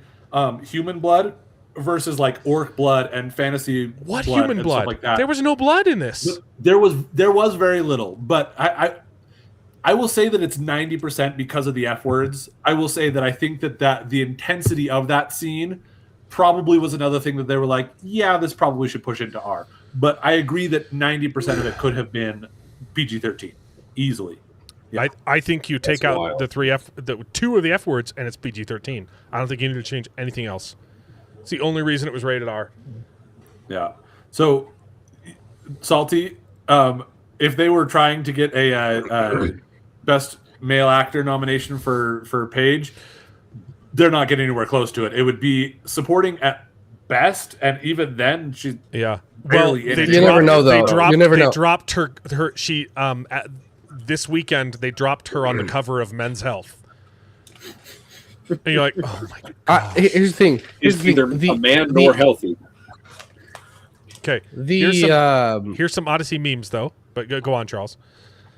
human blood versus orc blood and fantasy blood human and blood stuff like that. There was no blood in this. There was very little, but I will say that it's 90% because of the F words. I will say that I think that the intensity of that scene probably was another thing that they were like, yeah, this probably should push into R. But I agree that 90% of it could have been PG-13 easily. Yeah. I think you take out the 2 of the F words and it's PG-13. I don't think you need to change anything else. It's the only reason it was rated R. Yeah. So, Salty, if they were trying to get a best male actor nomination for Paige, they're not getting anywhere close to it. It would be supporting at best, and even then, she's Yeah. barely in they it. You never know, though. You never they know. dropped her. She this weekend they dropped her on the cover of Men's Health. And you're like, oh my god. Here's the thing. Here's He's the neither thing. a man nor healthy. Okay. The Here's some Odyssey memes though. But go on, Charles.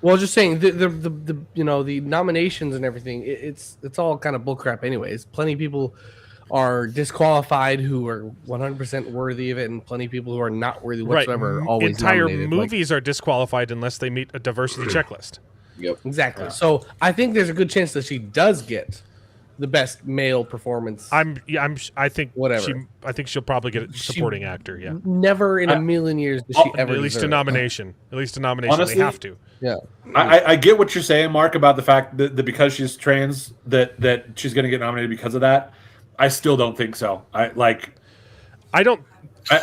well, just saying the you know the nominations and everything. It's all kind of bullcrap, anyways. Plenty of people are disqualified who are 100% worthy of it, and plenty of people who are not worthy whatsoever are always Entire nominated. movies are disqualified unless they meet a diversity checklist. Yep. Exactly. So I think there's a good chance that she does get the best male performance. I think Whatever. I think she'll probably get a supporting actor. Yeah. Never in a million years does she ever At least a deserve it. nomination. At least a nomination. Honestly, they have to. Yeah. I get what you're saying, Mark, about the fact that because she's trans, that she's going to get nominated because of that. I still don't think so. I don't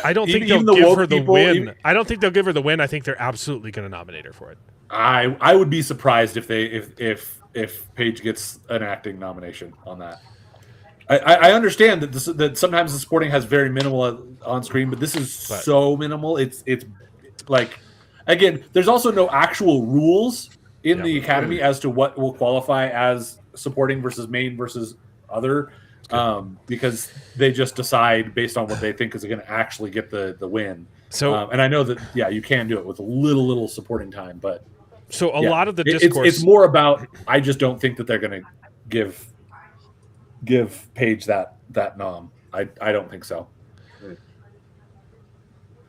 think even they'll the give woke her the people, win. I don't think they'll give her the win. I think they're absolutely going to nominate her for it. I would be surprised if Paige gets an acting nomination on that. I understand that that sometimes the supporting has very minimal on screen, but this is so minimal. It's like, again, there's also no actual rules in the Academy as to what will qualify as supporting versus main versus other, because they just decide based on what they think is going to actually get the win. So, and I know that you can do it with a little supporting time, but so a lot of the discourse, it's more about, I just don't think that they're going to give Paige that nom. I don't think so.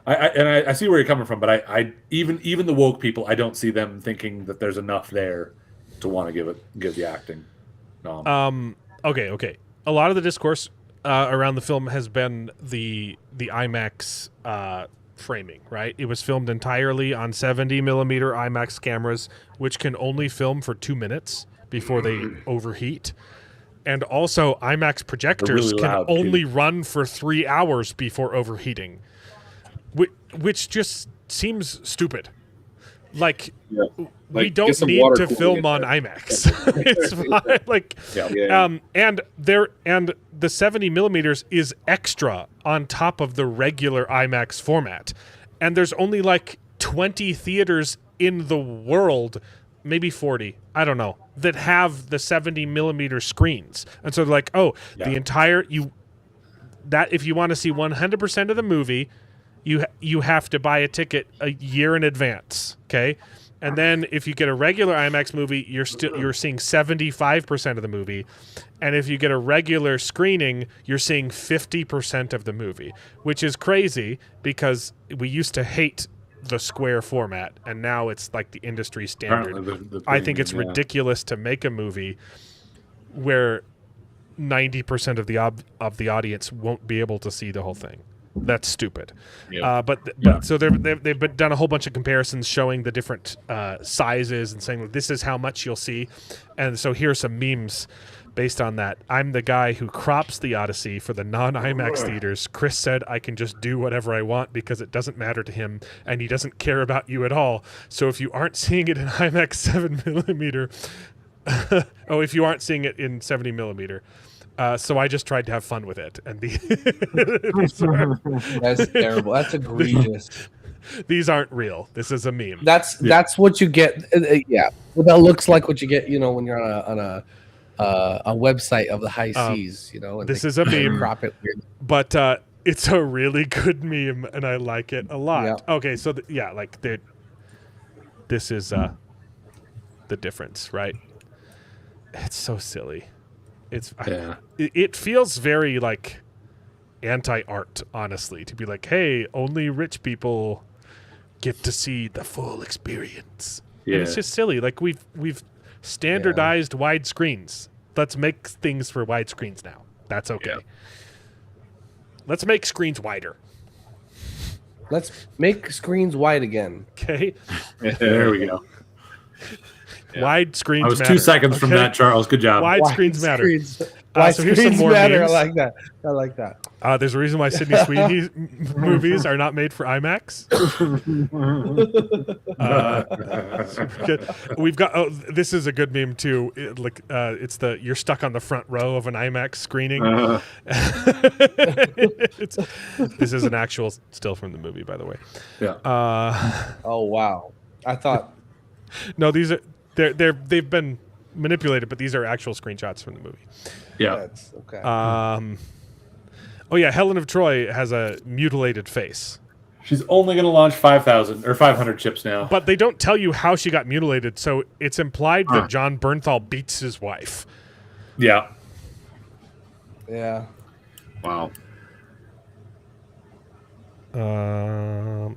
I see where you're coming from, but I even the woke people, I don't see them thinking that there's enough there to want to give the acting nom. Okay. A lot of the discourse around the film has been the IMAX framing, right? It was filmed entirely on 70 millimeter IMAX cameras, which can only film for 2 minutes before they overheat. And also, IMAX projectors really can only run for 3 hours before overheating, which just seems stupid. Like we don't need to film on IMAX. It's fine. Like, and the 70 millimeters is extra on top of the regular IMAX format, and there's only like 20 theaters in the world, maybe 40, I don't know, that have the 70 millimeter screens, and so they're like, the entire that if you want to see 100% of the movie, you have to buy a ticket a year in advance, okay? And then if you get a regular IMAX movie, you're seeing 75% of the movie, and if you get a regular screening, you're seeing 50% of the movie, which is crazy because we used to hate the square format, and now it's like the industry standard. I think it's ridiculous to make a movie where 90% of the audience won't be able to see the whole thing. That's stupid. But so they've done a whole bunch of comparisons showing the different sizes and saying, this is how much you'll see. And so here's some memes based on that. I'm the guy who crops the Odyssey for the non-IMAX theaters. Chris said I can just do whatever I want because it doesn't matter to him, and he doesn't care about you at all. So if you aren't seeing it in IMAX 7 millimeter, if you aren't seeing it in 70 millimeter, so I just tried to have fun with it, and That's terrible. That's egregious. These aren't real. This is a meme. That's what you get. Well, that looks like what you get. When you're on a website of the high seas. And this is a meme. Crop it weird. But it's a really good meme, and I like it a lot. Yeah. Okay, so this is the difference, right? It's so silly. It feels very like anti-art, honestly, to be like, hey, only rich people get to see the full experience. Yeah. And it's just silly. Like we've standardized wide screens. Let's make things for wide screens now. That's okay. Yeah. Let's make screens wider. Let's make screens wide again. Okay. There we go. Wide screens. I was matter. 2 seconds from that, Charles. Good job. Wide screens matter. Why so here's some screens more matter? memes. I like that. I like that. There's a reason why Sydney Sweeney movies are not made for IMAX. Super good. We've got. Oh, this is a good meme too. It's the you're stuck on the front row of an IMAX screening. This is an actual still from the movie, by the way. Yeah. Oh wow! I thought No, these are they've been manipulated, but these are actual screenshots from the movie. Yeah. that's okay. Oh yeah, Helen of Troy has a mutilated face, She's only going to launch 5,000 or 500 chips now. but they don't tell you how she got mutilated, so it's implied that John Bernthal beats his wife. Yeah. yeah. Wow.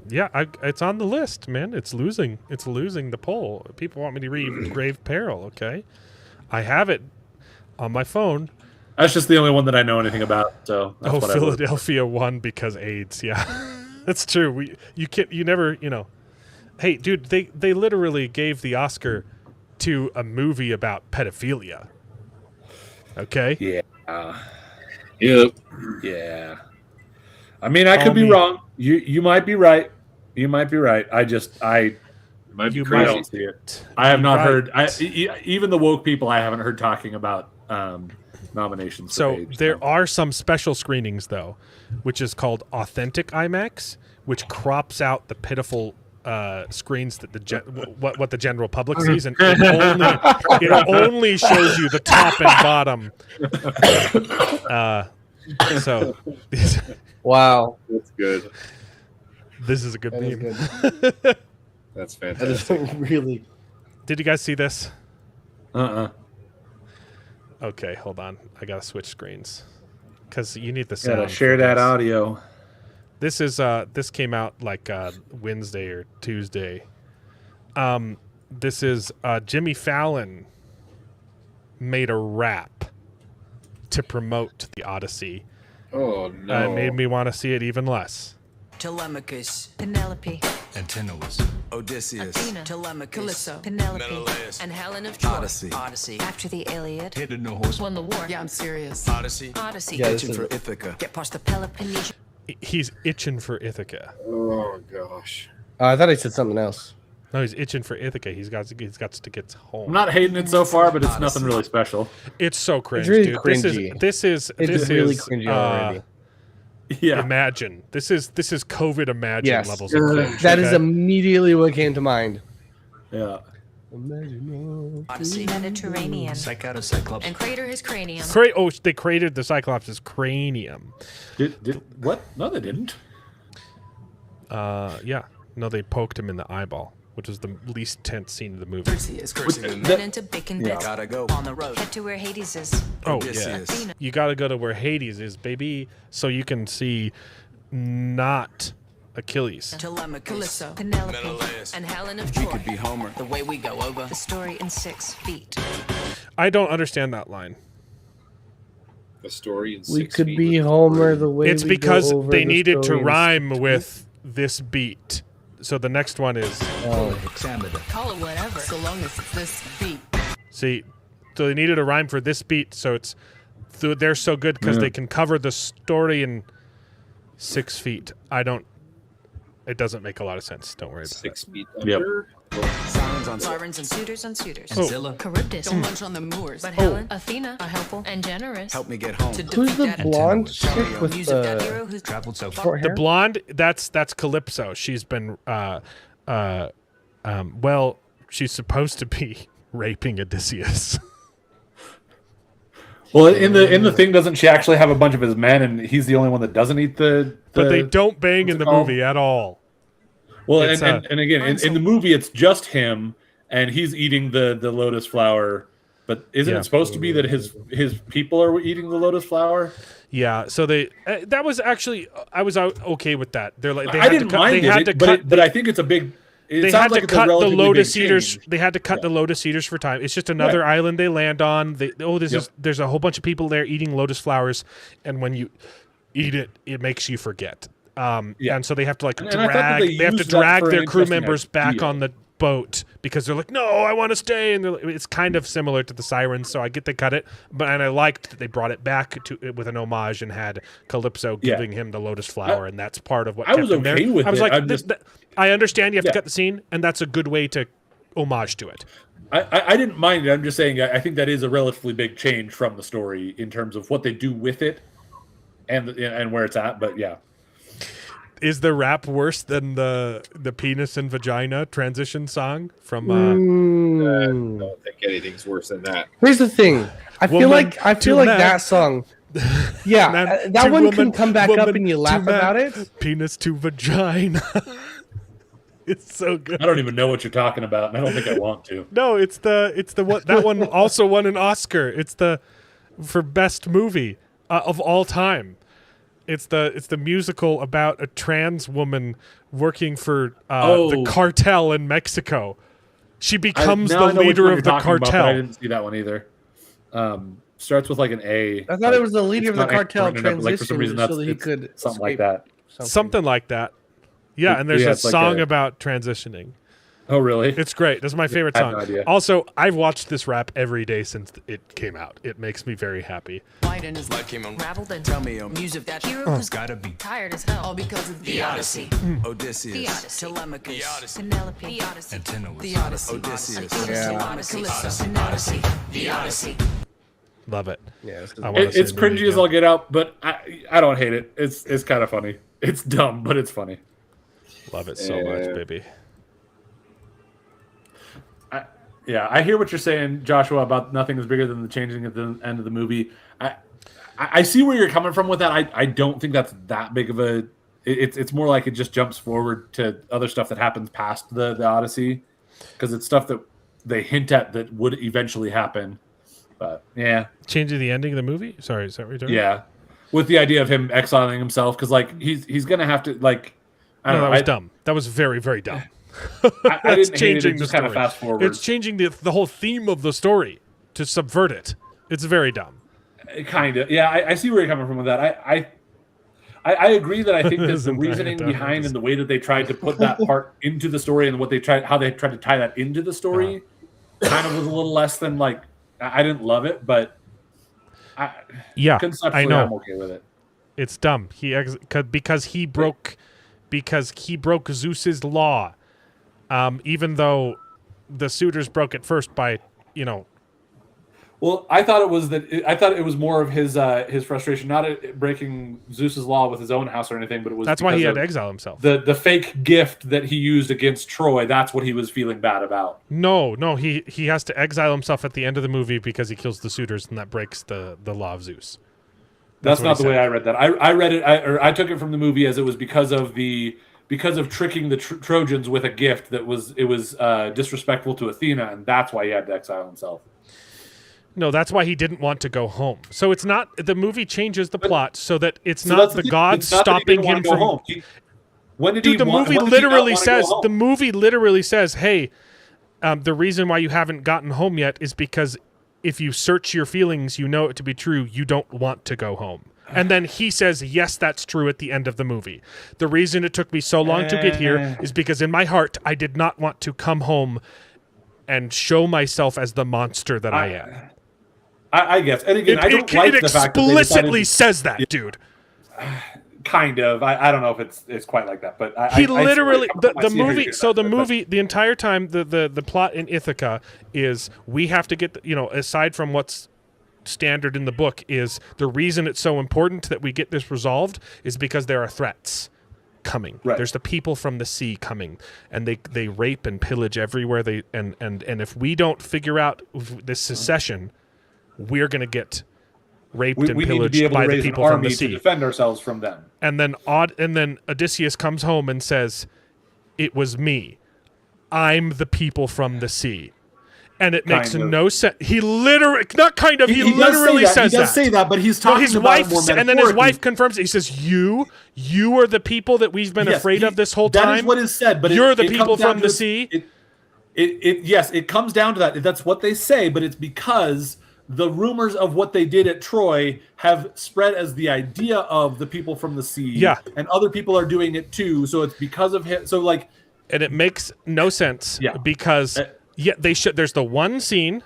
It's on the list, man. It's losing the poll. People want me to read Grave Peril. Okay, I have it on my phone. That's just the only one that I know anything about. So that's what I would. Philadelphia won because AIDS. Yeah, that's true. You never. Hey, dude, they literally gave the Oscar to a movie about pedophilia. Okay. Yeah. Yep. Yeah. I mean, I could be wrong. You might be right. You might be right. I Might be You crazy. I don't see it. I have not heard. Right. Even the woke people, I haven't heard talking about nominations. So for age, there are some special screenings though, which is called Authentic IMAX, which crops out the pitiful screens that what the general public sees, and it only shows you the top and bottom. So Wow. That's good. this is a good That is meme. good. That's That is fantastic. really. Did you guys see this? Uh-uh. Okay, hold on. I gotta switch screens because you need the sound. Gotta share for that this. audio. This is this came out like Wednesday or Tuesday. This is Jimmy Fallon made a rap to promote the Odyssey. Oh no! It made me want to see it even less. Telemachus, Penelope, Antinous, Odysseus, Athena, Telemachus, Calypso, Penelope, Menelaus, and Helen of Troy. Odyssey, After the Iliad, hidden no horse, won the war. Yeah, I'm serious. Odyssey, Odyssey, Yeah, this itching is for it. Ithaca. get past the Peloponnesian. He's itching for Ithaca. Oh gosh! I thought I said something else. No, he's itching for Ithaca. He's got to get home. I'm not hating it so far, but it's nothing really special. It's so cringe, really dude. cringy. This is It's really cringy already. Yeah. Imagine. This is COVID Imagine Yes. levels of cringe. That is okay? immediately what came to mind. Yeah. Odyssey, Mediterranean, psych out a cyclops. and crater his cranium. They created the Cyclops' cranium. Did what? No, they didn't. Yeah. No, they poked him in the eyeball, which was the least tense scene of the movie. Perseus, cursing him. Went into bacon bits Gotta go. on the road. Head to where Hades is. Oh, Odysseus. yeah. You got to go to where Hades is, baby, so you can see not Achilles. Telemachus, Calypso, Penelope, Menelaus. and Helen of We Troy. could be Homer. The way we go over. The story in 6 feet. I don't understand that line. The story in We 6 could feet. be Homer the way It's we because go over they the needed to story in rhyme with this beat. So the next one is Hexameter. Call it whatever. So long as it's this beat. see. So they needed a rhyme for this beat. So they're so good because they can cover the story in 6 feet. It doesn't make a lot of sense. Don't worry about 6 feet Yep. under. Sirens on Sirens and suitors on suitors. And Zilla. Charybdis. Don't lunch on the moors. But Helen, Athena, are helpful and generous. Help me get home. To Who's defeat the that blonde Antenna chick was with music that the hero who's Traveled so far. short The hair? blonde, that's Calypso. She's been she's supposed to be raping Odysseus. Well, in the thing, doesn't she actually have a bunch of his men, and he's the only one that doesn't eat the But they don't bang in what's the it called? movie at all. Well, It's, and again, in the movie, it's just him, and he's eating the lotus flower. But isn't Yeah. it supposed to be that his people are eating the lotus flower? Yeah, so they that was actually I was okay with that. They're like they I had didn't to cut, mind they had it, to but cut but I think it's a big. It they sounds had like to it's a cut the relatively Lotus big Eaters. change. They had to cut the Lotus Eaters for time. It's just another island they land on. There's a whole bunch of people there eating lotus flowers, and when you eat it, it makes you forget. And so they have to And I thought that drag. They have to used that drag for an their crew interesting members back idea. on boat because they're like, no, I want to stay, and it's kind of similar to the Sirens, so I get they cut it, and I liked that they brought it back to with an homage and had Calypso giving him the lotus flower, and that's part of what I kept was him okay there. with I was it. like, I understand you have to cut the scene, and that's a good way to homage to it. I didn't mind it. I'm just saying I think that is a relatively big change from the story in terms of what they do with it and where it's at. But yeah. Is the rap worse than the penis and vagina transition song from? I don't think anything's worse than that. Here's the thing. I feel like that song. Yeah, Man that to one woman, can come back up woman and you to laugh man, about it. Penis to vagina. It's so good. I don't even know what you're talking about, and I don't think I want to. No, it's the one that one also won an Oscar. It's for best movie of all time. It's the musical about a trans woman working for the cartel in Mexico. She becomes the leader of the cartel. I didn't see that one either. Starts with like an A. I thought it was the leader of the cartel like for some reason so that he could something like escape. that. Something like that. Yeah, and there's a it's like song about transitioning. Oh, really? It's great. That's my favorite I have song. no idea. Also, I've watched this rap every day since it came out. It makes me very happy. Light in his life came Unraveled and Tell me, music that hero who's gotta be tired as hell. all because of The Odyssey. Odysseus, The Odyssey. Telemachus, Penelope. The Odyssey. Antinous, The Odyssey. Odysseus. Calypso. The Odyssey. The Odyssey. Love it. Yeah, It's cringy as all get out, but I don't hate it. It's kind of funny. It's dumb, but it's funny. Love it so much, baby. I hear what you're saying, Joshua, about nothing is bigger than the changing at the end of the movie. I see where you're coming from with that. I don't think that's that big of a. It's more like it just jumps forward to other stuff that happens past the Odyssey, because it's stuff that they hint at that would eventually happen. But yeah, Changing the ending of the movie. Sorry, is that what you're doing? yeah, with the idea of him exiling himself, because like he's gonna have to like. I don't know. That was dumb. That was very, very dumb. I It's didn't hate it, changing it's the just kind of story. fast forward. It's changing the whole theme of the story to subvert it. It's very dumb. Kind of, yeah. I see where you're coming from with that. I agree that I think that the Isn't that reasoning dumb? behind and the way that they tried to put that part into the story and how they tried to tie that into the story kind of was a little less than like I didn't love it, but conceptually I know. I'm okay with it. It's dumb. Because he broke Zeus's law, even though the suitors broke it first by Well, I thought it was more of his frustration, not at breaking Zeus's law with his own house or anything, but it was that's why he because had to of exile himself. the fake gift that he used against Troy. That's what he was feeling bad about. No, he has to exile himself at the end of the movie because he kills the suitors, and that breaks the law of Zeus. That's what not he the way said. I read that. I read it, I took it from the movie as it was because of tricking the Trojans with a gift that was disrespectful to Athena, and that's why he had to exile himself. No, that's why he didn't want to go home. So it's not the movie changes the plot so that it's not the gods stopping him from home. When did Dude, he the want, movie when did he not literally want to go says home? the movie literally says, "Hey, the reason why you haven't gotten home yet is because if you search your feelings, you know it to be true. You don't want to go home." And then he says, "Yes, that's true." At the end of the movie, the reason it took me so long to get here is because in my heart, I did not want to come home and show myself as the monster that I am. I guess, and again, I don't like the fact that they explicitly decided, says that, dude. Kind of. I don't know if it's quite like that, but He literally I the see how you movie. do So that, the but- movie, the entire time, the plot in Ithaca is we have to get aside from what's standard in the book, is the reason it's so important that we get this resolved is because there are threats coming. Right. There's the people from the sea coming, and they rape and pillage everywhere. And if we don't figure out this secession, we're gonna get raped and we need to pillaged be able by to the raise an people from army the to sea. defend ourselves from them. And then Odysseus comes home and says, "It was me. I'm the people from the sea." And it makes no sense. He literally, not kind of, he literally says that. He does say that, but he's talking his about wife, it more and then his wife metaphorically. confirms it. He says, "You are the people that we've been Yes, afraid of this whole time. That is what is said, but you're the it people comes down from to the sea." Yes, it comes down to that. That's what they say, but it's because the rumors of what they did at Troy have spread as the idea of the people from the sea. Yeah. And other people are doing it too. So it's because of him. So like and it makes no sense because there's the one scene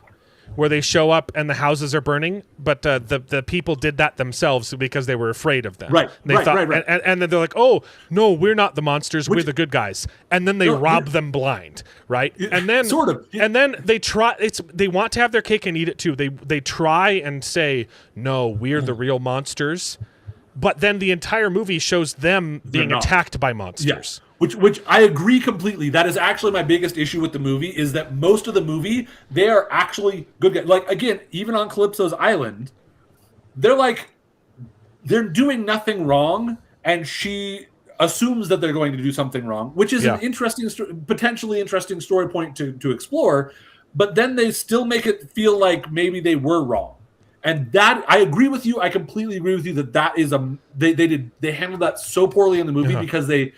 where they show up and the houses are burning, but the people did that themselves because they were afraid of them. Right. They thought, and then they're like, "Oh no, we're not the monsters. We're the good guys." And then they rob them blind, right? And then and then they try. They want to have their cake and eat it too. They try and say, "No, we're the real monsters," but then the entire movie shows them being attacked by monsters. Yeah. Which I agree completely. That is actually my biggest issue with the movie, is that most of the movie, they are actually good guys. Like, again, even on Calypso's Island, they're doing nothing wrong, and she assumes that they're going to do something wrong, which is an interesting, potentially interesting story point to explore, but then they still make it feel like maybe they were wrong. And that, I agree with you. I completely agree with you that is they handled that so poorly in the movie because they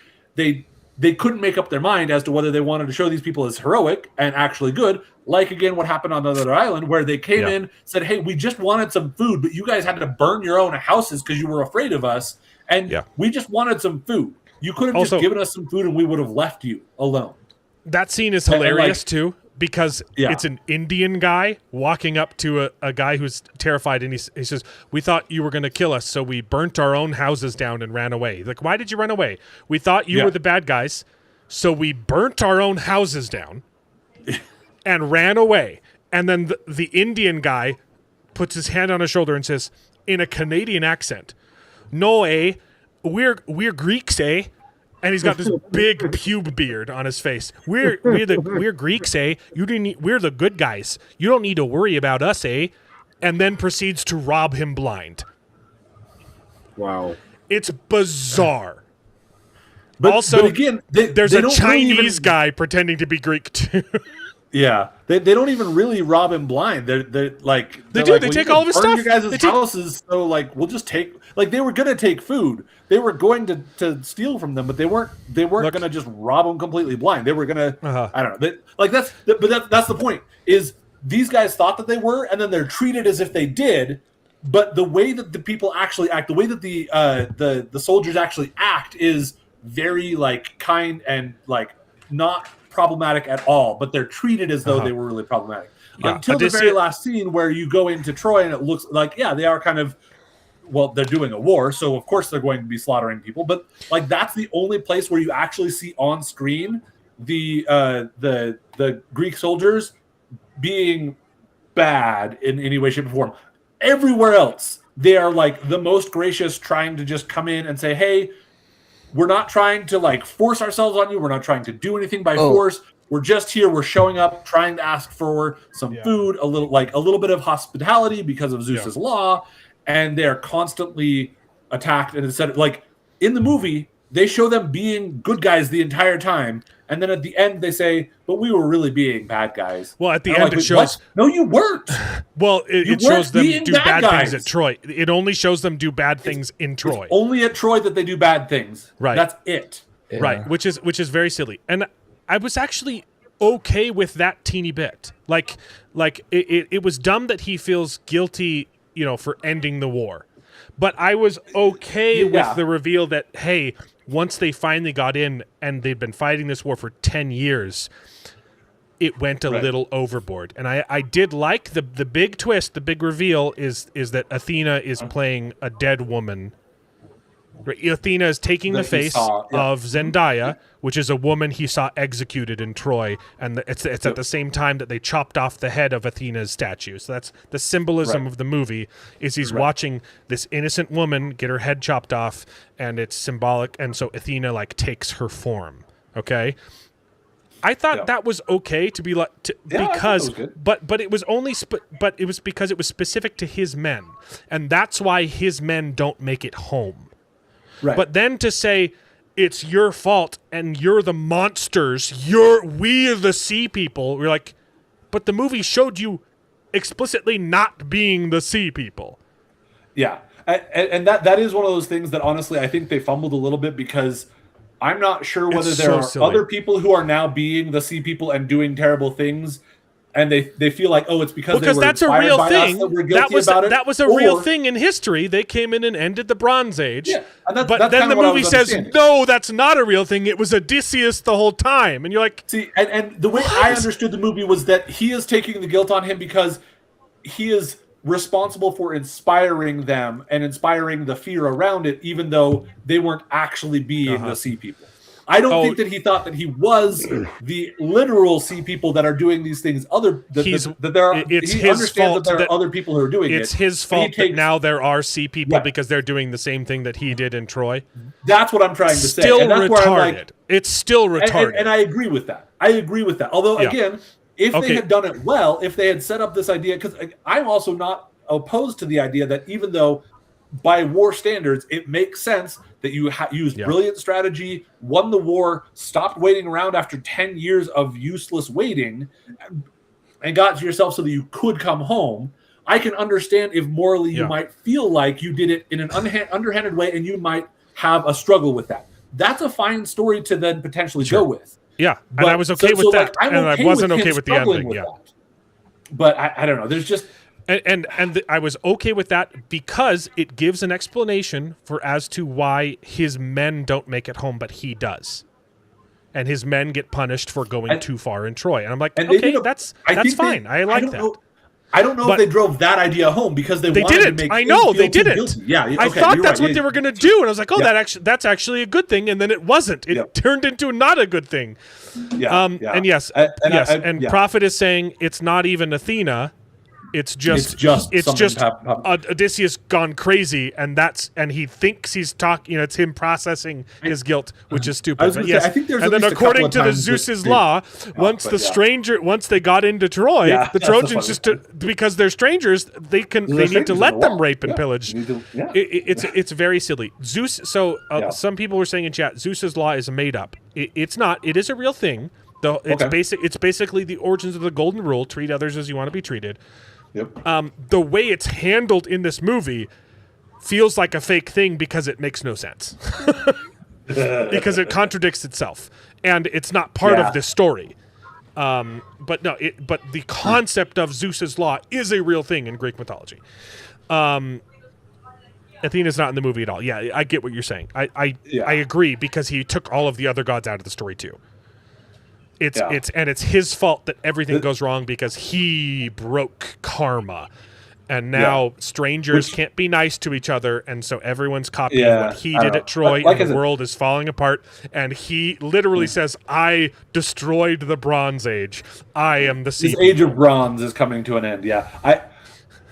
couldn't make up their mind as to whether they wanted to show these people as heroic and actually good, like, again, what happened on another island, where they came in, said, "Hey, we just wanted some food, but you guys had to burn your own houses because you were afraid of us, and we just wanted some food. You could have just given us some food and we would have left you alone." That scene is hilarious, too, because it's an Indian guy walking up to a guy who's terrified, and he says, "We thought you were going to kill us, so we burnt our own houses down and ran away." Like, why did you run away? "We thought you were the bad guys, so we burnt our own houses down and ran away." And then the Indian guy puts his hand on his shoulder and says, in a Canadian accent, "No, we're Greeks, eh?" And he's got this big pube beard on his face. We're Greeks, eh? We're the good guys. You don't need to worry about us, eh? And then proceeds to rob him blind. Wow. It's bizarre. But again, there's a Chinese guy pretending to be Greek too. Yeah, they don't even really rob him blind. They take all of his stuff. Your guys' houses, so we'll just take. They were gonna take food. They were going to steal from them, but they weren't gonna just rob them completely blind. They were gonna. I don't know. That's the point. Is these guys thought that they were, and then they're treated as if they did. But the way that the people actually act, the way that the soldiers actually act, is very kind and not problematic at all, but they're treated as though they were really problematic. Until the very last scene where you go into Troy and it looks like, they are kind of, they're doing a war, so of course they're going to be slaughtering people, but that's the only place where you actually see on screen the Greek soldiers being bad in any way, shape, or form. Everywhere else, they are the most gracious, trying to just come in and say, "Hey, we're not trying to force ourselves on you. We're not trying to do anything by force. We're just here. We're showing up, trying to ask for some food, a little bit of hospitality because of Zeus's law." And they're constantly attacked. And instead of in the movie, they show them being good guys the entire time. And then at the end, they say, "But we were really being bad guys." Well, at the end, it shows. What? No, you weren't. Well, it shows them do bad things at Troy. It only shows them do bad things in Troy. It's only at Troy that they do bad things. Right. That's it. Yeah. Right. Which is very silly. And I was actually okay with that teeny bit. It was dumb that he feels guilty, for ending the war. But I was okay with the reveal that, hey, once they finally got in and they'd been fighting this war for 10 years, it went a little overboard. And I did like the big twist, the big reveal is that Athena is playing a dead woman. Athena is taking the face of Zendaya, which is a woman he saw executed in Troy, and it's at the same time that they chopped off the head of Athena's statue. So that's the symbolism of the movie, is he's watching this innocent woman get her head chopped off, and it's symbolic, and so Athena takes her form. Okay, I thought that was okay to be because, but it was only but it was because it was specific to his men, and that's why his men don't make it home. Right. But then to say it's your fault and you're the monsters, we're the sea people. We're like, but the movie showed you explicitly not being the sea people. Yeah, and that is one of those things that honestly I think they fumbled a little bit, because I'm not sure whether there are other people who are now being the sea people and doing terrible things and they feel like, oh, it's because they Because were that's a inspired real by us thing. that we're guilty about it. That was a real Or- thing in history. They came in and ended the Bronze Age. Yeah, and that's but then kinda the what I movie was says, understanding. no, that's not a real thing. It was Odysseus the whole time. And you're like, See, and the way I understood the movie was that he is taking the guilt on him because he is responsible for inspiring them and inspiring the fear around it, even though they weren't actually being the sea people. I don't think that he thought that he was the literal sea people that are doing these things. That there are. It's he his understands fault that there are other people who are doing it. It's his fault that now there are sea people because they're doing the same thing that he did in Troy. That's what I'm trying to say. Still And that's where I'm retarded. like, It's still retarded. and I agree with that. Although, Yeah. again, if they had done it well, if they had set up this idea, because I'm also not opposed to the idea that even though by war standards, it makes sense that you used brilliant strategy, won the war, stopped waiting around after 10 years of useless waiting, and got to yourself so that you could come home. I can understand if morally you might feel like you did it in an underhanded way and you might have a struggle with that. That's a fine story to then potentially go with. Yeah, and I was okay with that, and I wasn't okay with the ending. Yeah, but I don't know. There's just I was okay with that because it gives an explanation as to why his men don't make it home, but he does, and his men get punished for going too far in Troy. And I'm like, okay, that's fine. I like that. I don't know if they drove that idea home because they wanted didn't. to make I know him they feel too didn't. guilty. Yeah, I thought that's what they were going to do, and I was like, oh, that's actually a good thing, and then it wasn't. It turned into not a good thing. And yes, Prophet is saying it's not even Athena. It's just Odysseus gone crazy, and he thinks he's talking. It's him processing his guilt, which is stupid. But yes, I think there's and then according to the Zeus's law, once they got into Troy, the Trojans because they're strangers, they need to let them rape and pillage. It's very silly. Zeus. So some people were saying in chat, Zeus's law is made up. It's not. It is a real thing. Though it's basically the origins of the golden rule: treat others as you want to be treated. Yep. The way it's handled in this movie feels like a fake thing because it makes no sense. Because it contradicts itself, and it's not part of this story. But the concept of Zeus's law is a real thing in Greek mythology. Athena's not in the movie at all. Yeah, I get what you're saying. I agree because he took all of the other gods out of the story too. It's his fault that everything goes wrong because he broke karma, and now strangers can't be nice to each other, and so everyone's copying what he did at Troy, and the world is falling apart. And he literally says, "I destroyed the Bronze Age. I am the sea." This age of bronze is coming to an end. Yeah,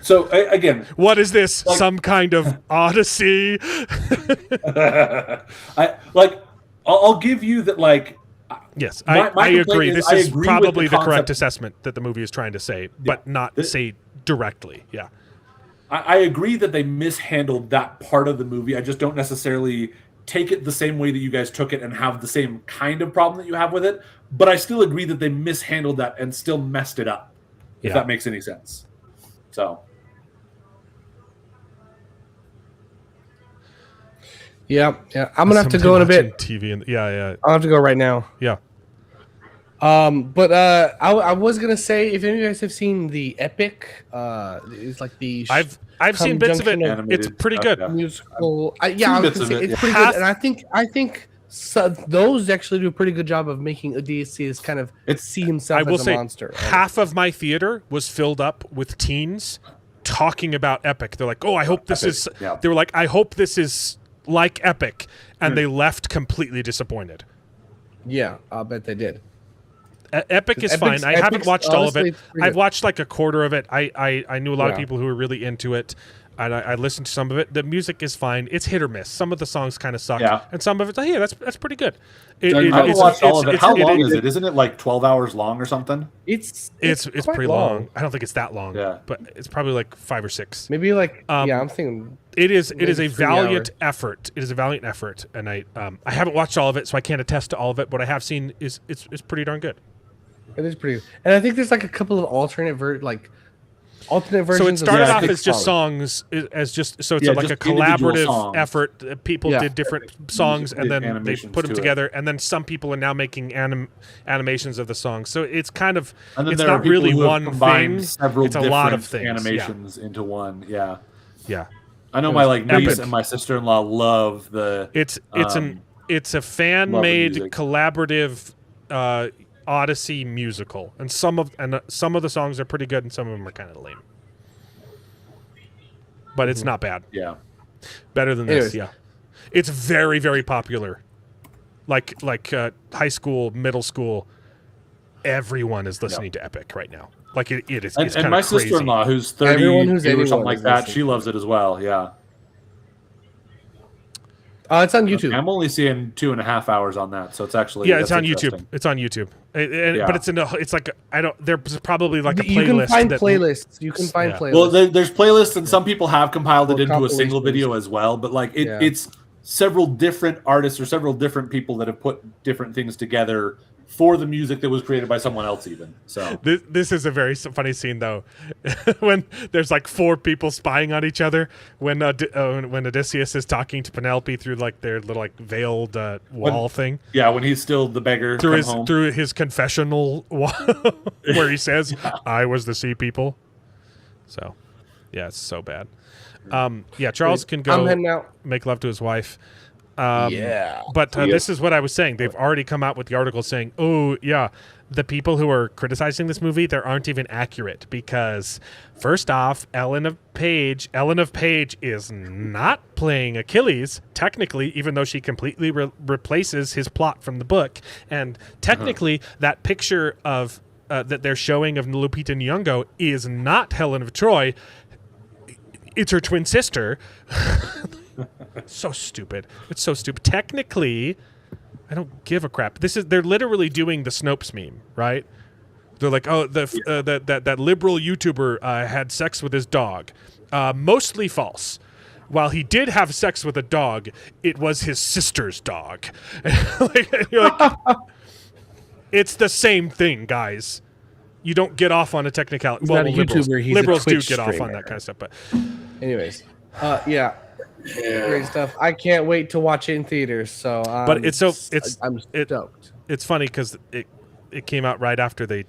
So again, what is this? Some kind of Odyssey? I'll give you that. Yes, I agree. This is probably the correct assessment that the movie is trying to say, but not say directly. Yeah. I agree that they mishandled that part of the movie. I just don't necessarily take it the same way that you guys took it and have the same kind of problem that you have with it. But I still agree that they mishandled that and still messed it up, if that makes any sense. So. Yeah. I'm gonna have to go in a bit. TV and I'll have to go right now. Yeah. But I was gonna say, if any of you guys have seen the Epic, it's like the I've seen bits of it. It's pretty good. Musical. I was gonna say it's pretty good, and I think those actually do a pretty good job of making Odysseus kind of see himself as a monster. Half of my theater was filled up with teens talking about Epic. They're like, "Oh, I hope this is." They were like, "I hope this is like Epic," and they left completely disappointed. Yeah, I'll bet they did. Epic is fine. I haven't watched all of it. I've watched like a quarter of it. I knew a lot of people who were really into it, and I listened to some of it. The music is fine. It's hit or miss. Some of the songs kind of suck, and some of it's like, that's pretty good. I haven't watched all of it. How long is it? Isn't it like 12 hours long or something? It's pretty long. I don't think it's that long. Yeah, but it's probably like 5 or 6. Maybe like I'm thinking. It is a valiant effort. It is a valiant effort, and I haven't watched all of it, so I can't attest to all of it. What I have seen is pretty darn good. It is pretty good. And I think there's like a couple of alternate alternate versions. So it started Yeah, I off think as just so. songs, as just so it's Yeah, like just a individual collaborative songs. effort. People Yeah. did different songs, and did then they animations put them to it. together. And then some people are now making animations of the songs. So it's kind of And then it's there are not people really who have one combined thing. several It's a different lot of things. animations into one. Yeah. Yeah, I know It my was like niece epic. and my sister-in-law love the. it's a fan love the made music. collaborative Odyssey musical, and some of the songs are pretty good, and some of them are kind of lame. But it's not bad. Yeah. Better than Anyways. this, yeah. It's very, very popular. Like high school, middle school, everyone is listening to Epic right now. Like it is. It's And kind my of crazy. sister-in-law, who's 30 Everyone who's or 81 something like is that, listening she to loves it as well. Yeah. It's on YouTube. I'm only seeing 2.5 hours on that, so it's actually Yeah, it's that's on YouTube. interesting. It's on YouTube. Yeah. But it's like I don't. There's probably like a playlist. You can find that, playlists. You can find Yeah. playlists. Well, there's playlists, and some people have compiled it Or into a single compilations. video as well. But like Yeah. it's several different artists or several different people that have put different things together for the music that was created by someone else, even. So This is a very funny scene though, when there's like 4 people spying on each other. When Odysseus is talking to Penelope through like their little like veiled wall thing. yeah, when he's still the beggar Through his confessional wall, where he says, "I was the sea people." So, yeah, it's so bad. Yeah, Charles can I'm go heading out. make love to his wife. Yeah. But this is what I was saying. They've already come out with the article saying, "Oh, yeah, the people who are criticizing this movie, they aren't even accurate because, first off, Ellen of Page is not playing Achilles technically, even though she completely replaces his plot from the book, and technically that picture of that they're showing of Lupita Nyong'o is not Helen of Troy. It's her twin sister." So stupid. It's so stupid. Technically, I don't give a crap. They're literally doing the Snopes meme, right? They're like, "Oh, that liberal YouTuber had sex with his dog." Mostly false. While he did have sex with a dog, it was his sister's dog. You're like, it's the same thing, guys. You don't get off on a technicality. He's not a YouTuber, he's a liberals do Twitch get off on streamer. that kind of stuff, but Anyways, yeah. Great stuff. I can't wait to watch it in theaters. So, But I'm stoked. It's funny because it came out right after they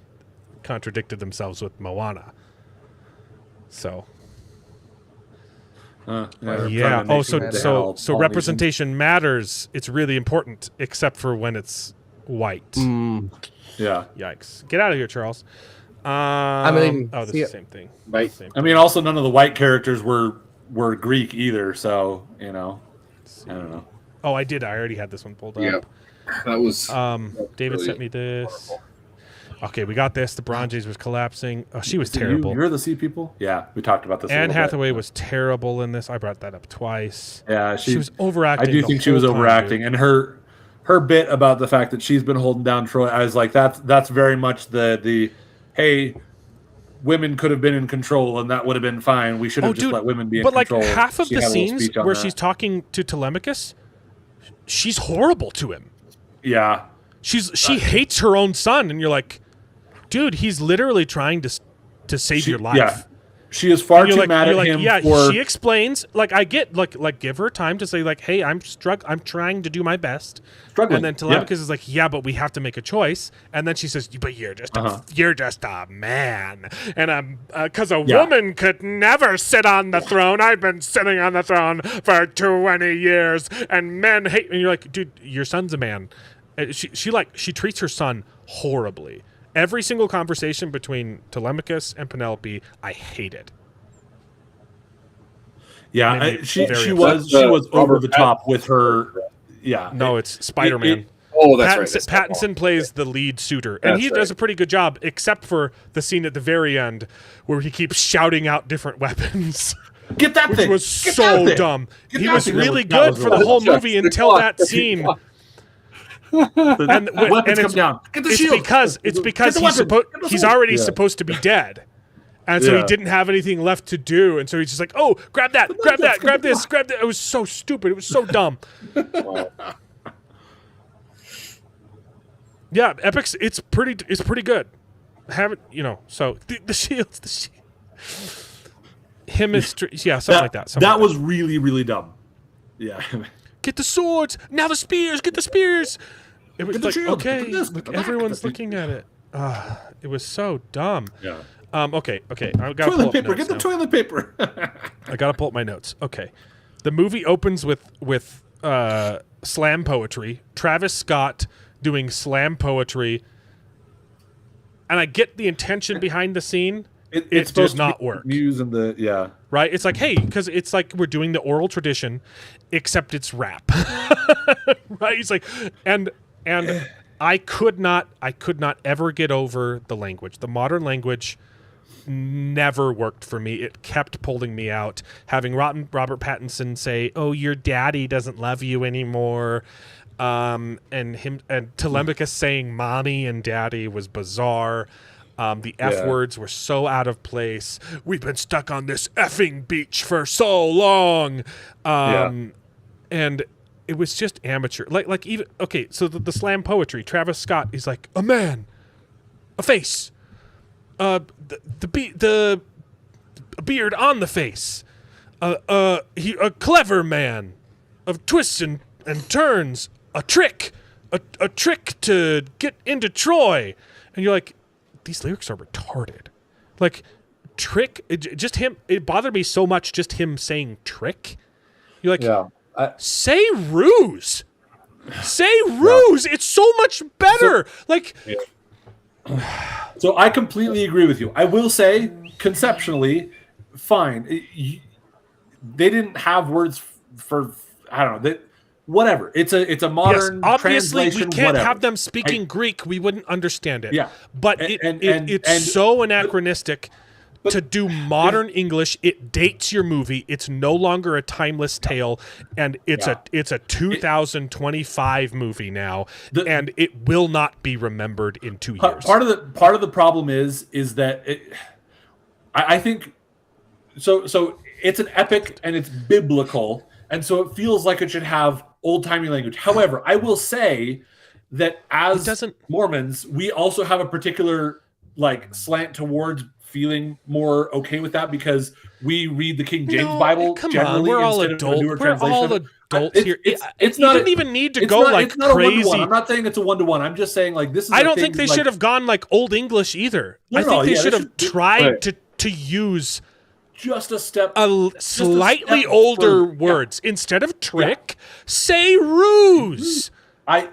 contradicted themselves with Moana. So yeah. Oh, so representation matters. It's really important, except for when it's white. Yeah. Yikes! Get out of here, Charles. leaving. Oh, this See is ya. the same thing. Bye. Same I mean, also none of the white characters were Greek either, so I don't know. Oh, I did. I already had this one pulled up. Yeah, that was. David sent me this. Okay, we got this. The Bronzes was collapsing. Oh, she was So terrible. You're the sea people? Yeah, we talked about this. Anne a little Hathaway bit. was terrible in this. I brought that up twice. Yeah, she was overacting. I do the think she was whole time, overacting, dude. and her bit about the fact that she's been holding down Troy. I was like, that's very much the hey, women could have been in control, and that would have been fine. We should have just let women be in but like control. half of She the had a little scenes speech on where that. she's talking to Telemachus, she's horrible to him. Yeah, she hates her own son, and you're like, dude, he's literally trying to save your life. Yeah, she is far And you're too like, mad you're at like, him. yeah, for she explains. Like, I get like give her time to say like, hey, I'm trying to do my best. Struggling. And then Telemachus is like, yeah, but we have to make a choice. And then she says, but you're just a man, and because a woman could never sit on the throne. I've been sitting on the throne for 20 years, and men hate. And you're like, dude, your son's a man. And she treats her son horribly. Every single conversation between Telemachus and Penelope, I hated. Yeah, Made me she very was over Robert the top with her. Yeah, No, it's Spider-Man. Oh, that's right. That's Pattinson plays the lead suitor, and he That's does right. a pretty good job, except for the scene at the very end where he keeps shouting out different weapons. Get that Which thing. was Get so that thing. dumb. Get He that was thing. really That was good for the really whole dumb. movie until that scene. The weapons come down. Get the it's shield. because Get the he's weapon. Get the he's sword. already Yeah. supposed to be dead. And so he Yeah. didn't have anything left to do, and so he's just like, "Oh, grab that, grab that, grab this, grab that." It was so stupid. It was so dumb. Yeah, Epic's it's pretty good. Haven't so the shields, Yeah, something like that. That was really, really dumb. Yeah. Get the swords now. The spears. Get the spears. It was Get the like shield, okay, get this, look, get the back, everyone's get the- looking at it. It was so dumb. Yeah. Okay. I got Toilet paper. Get the toilet paper. I gotta pull up my notes. Okay, the movie opens with slam poetry. Travis Scott doing slam poetry, and I get the intention behind the scene. It's It supposed does to not be work. Muse and the Right? It's like, hey, because it's like we're doing the oral tradition, except it's rap. Right? It's like, and I could not ever get over the language. The modern language never worked for me. It kept pulling me out. Having Robert Pattinson say, "Oh, your daddy doesn't love you anymore," and Telemachus saying "mommy" and "daddy" was bizarre. The F words were so out of place. We've been stuck on this effing beach for so long. And it was just amateur. Like even okay, so the slam poetry, Travis Scott is like a man, a face, the beard on the face, a clever man, of twists and turns, a trick to get into Troy, and you're like, these lyrics are retarded. Like, trick, just him. It bothered me so much. Just him saying trick. You're like, say ruse. Say ruse. It's so much better. So I completely agree with you. I will say, conceptually, fine. They didn't have words for I don't know. Whatever. It's a modern obviously translation. we can't whatever. have them speaking Greek. We wouldn't understand it. Yeah. But it's so anachronistic to do modern English. It dates your movie. It's no longer a timeless tale, and it's a 2025 movie now, and it will not be remembered in 2 years. Part of the problem is that I think so it's an epic and it's biblical, and so it feels like it should have old-timey language. However, I will say that as Mormons, we also have a particular slant towards feeling more okay with that because we read the King James Bible generally. We're all instead of a newer adults. We're all translation. adults here. It's you not didn't even need to go it's not crazy. A 1-to-1. I'm not saying it's a 1-to-1. I'm just saying this is. I don't think they should have gone Old English either. I think they should have tried to use just a step, slightly older words instead of trick. Say ruse. I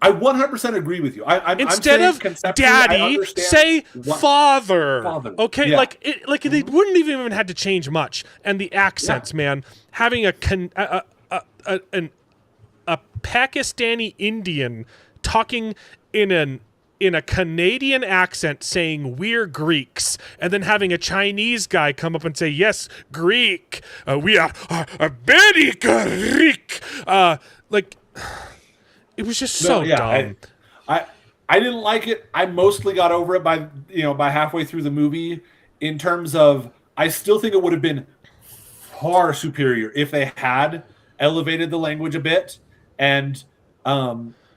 100% agree with you. Instead I'm of daddy, say father. Okay, they wouldn't even had to change much. And the accents, man, having a Pakistani Indian talking in a Canadian accent saying we're Greeks, and then having a Chinese guy come up and say, yes, Greek, we are very Greek. It was just so dumb. I didn't like it. I mostly got over it by halfway through the movie. In terms of, I still think it would have been far superior if they had elevated the language a bit and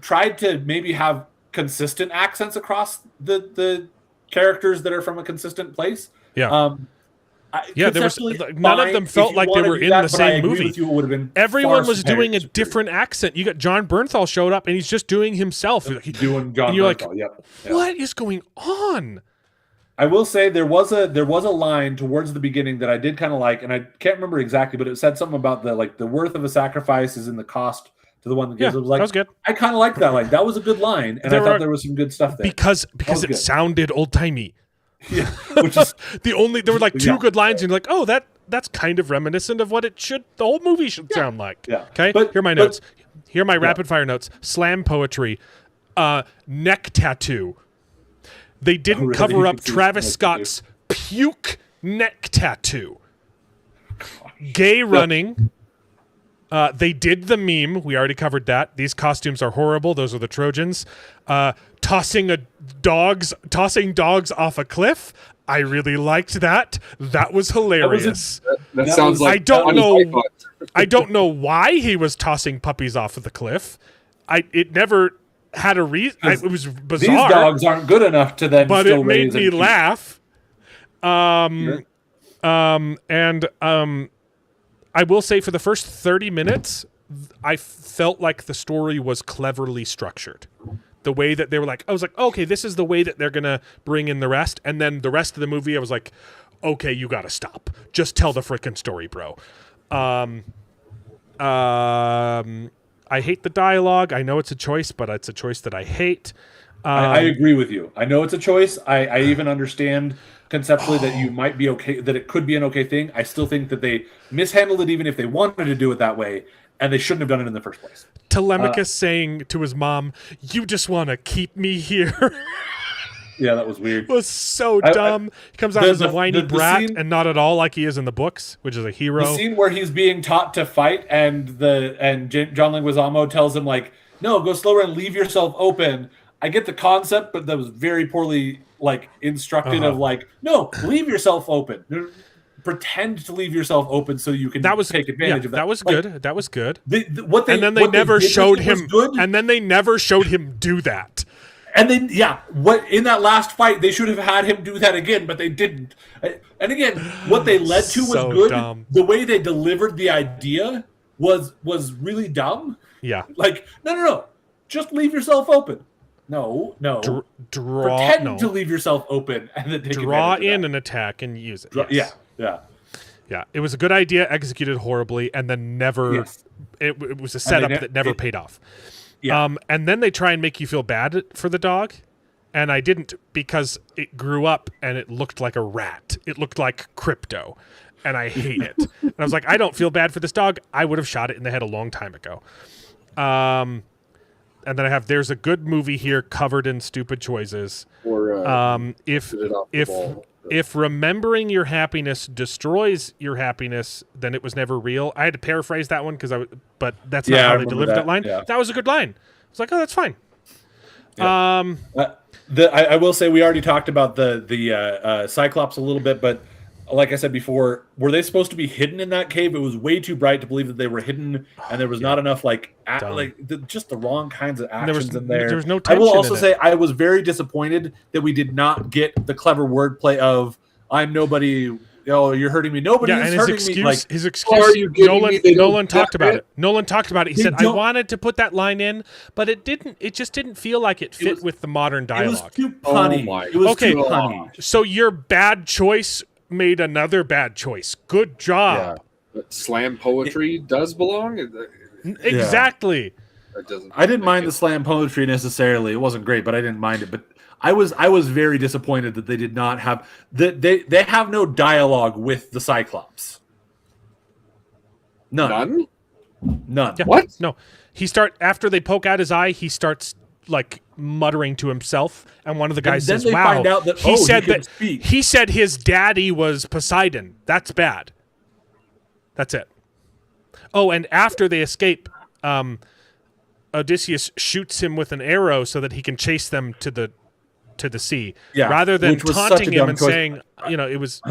tried to maybe have consistent accents across the characters that are from a consistent place. There was none of them felt like they were in the same movie. Everyone was doing a different accent. You got John Bernthal showed up and he's just doing himself. Doing John Bernthal. Yep. What is going on? I will say there was a line towards the beginning that I did kind of like, and I can't remember exactly, but it said something about the worth of a sacrifice is in the cost to the one that gives. It was that was good. I kind of liked that line. That was a good line, and I thought there was some good stuff there because it sounded old timey. Yeah, which is there were two good lines, and you're like, oh, that's kind of reminiscent of what the whole movie should sound like. Yeah. Okay. Here are my notes. Here are my rapid fire notes. Slam poetry, neck tattoo. They didn't cover up Travis Scott's puke neck tattoo. Gay running. They did the meme. We already covered that. These costumes are horrible. Those are the Trojans. Tossing dogs off a cliff. I really liked that. That was hilarious. That sounds like I don't know why he was tossing puppies off of the cliff. It never had a reason. It was bizarre. These dogs aren't good enough to then. But still it made me laugh. I will say for the first 30 minutes, I felt like the story was cleverly structured. The way that they were like, I was like, okay, this is the way that they're going to bring in the rest. And then the rest of the movie, I was like, okay, you got to stop. Just tell the freaking story, bro. I hate the dialogue. I know it's a choice, but it's a choice that I hate. I agree with you. I know it's a choice. I even understand conceptually that you might be okay, that it could be an okay thing. I still think that they mishandled it, even if they wanted to do it that way, and they shouldn't have done it in the first place. Telemachus saying to his mom, "You just want to keep me here." Yeah, that was weird. Was so dumb. He comes out as a whiny brat scene, and not at all like he is in the books, which is a hero. The scene where he's being taught to fight, and John Leguizamo tells him like, "No, go slower and leave yourself open." I get the concept, but that was very poorly instructed. Of no, leave yourself open. Pretend to leave yourself open so you can take advantage of that. That was good. That was good. And then they never showed him. And then they never showed him do that. And then what in that last fight they should have had him do that again, but they didn't. And again, what they led to was good. Dumb. The way they delivered the idea was really dumb. Yeah. No. Just leave yourself open. No. Pretend to leave yourself open and then draw in an attack and use it. Yes. Yeah. It was a good idea, executed horribly, and then never. Yes. It was a setup that never paid off. Yeah. And then they try and make you feel bad for the dog, and I didn't because it grew up and it looked like a rat. It looked like Crypto, and I hate it. And I was like, I don't feel bad for this dog. I would have shot it in the head a long time ago. And then I have there's a good movie here covered in stupid choices. Or if remembering your happiness destroys your happiness, then it was never real. I had to paraphrase that one but that's not how they delivered that line. Yeah. That was a good line. I was like, oh, that's fine. Yeah. I will say we already talked about the Cyclops a little bit, but like I said before, were they supposed to be hidden in that cave? It was way too bright to believe that they were hidden, and there was not enough just the wrong kinds of actions in there. There was no I tension. will also say I was very disappointed that we did not get the clever wordplay of "I'm nobody." Oh, you're hurting me. Nobody is hurting me. His excuse. Nolan talked about it. Nolan talked about it. He said, "I wanted to put that line in, but it didn't. It just didn't feel like it fit with the modern dialogue. It was too punny. It was too punny. So your bad choice made another bad choice. Good job." Yeah. But slam poetry does belong. Exactly. I didn't mind the slam poetry necessarily. It wasn't great, but I didn't mind it. But I was very disappointed that they did not have they have no dialogue with the Cyclops. None. Yeah. What? No. After they poke out his eye, he starts muttering to himself, and one of the guys says, they "Wow." find out that, he said his daddy was Poseidon. That's bad. That's it. Oh, and after they escape, Odysseus shoots him with an arrow so that he can chase them to the sea, rather than taunting him and saying, it was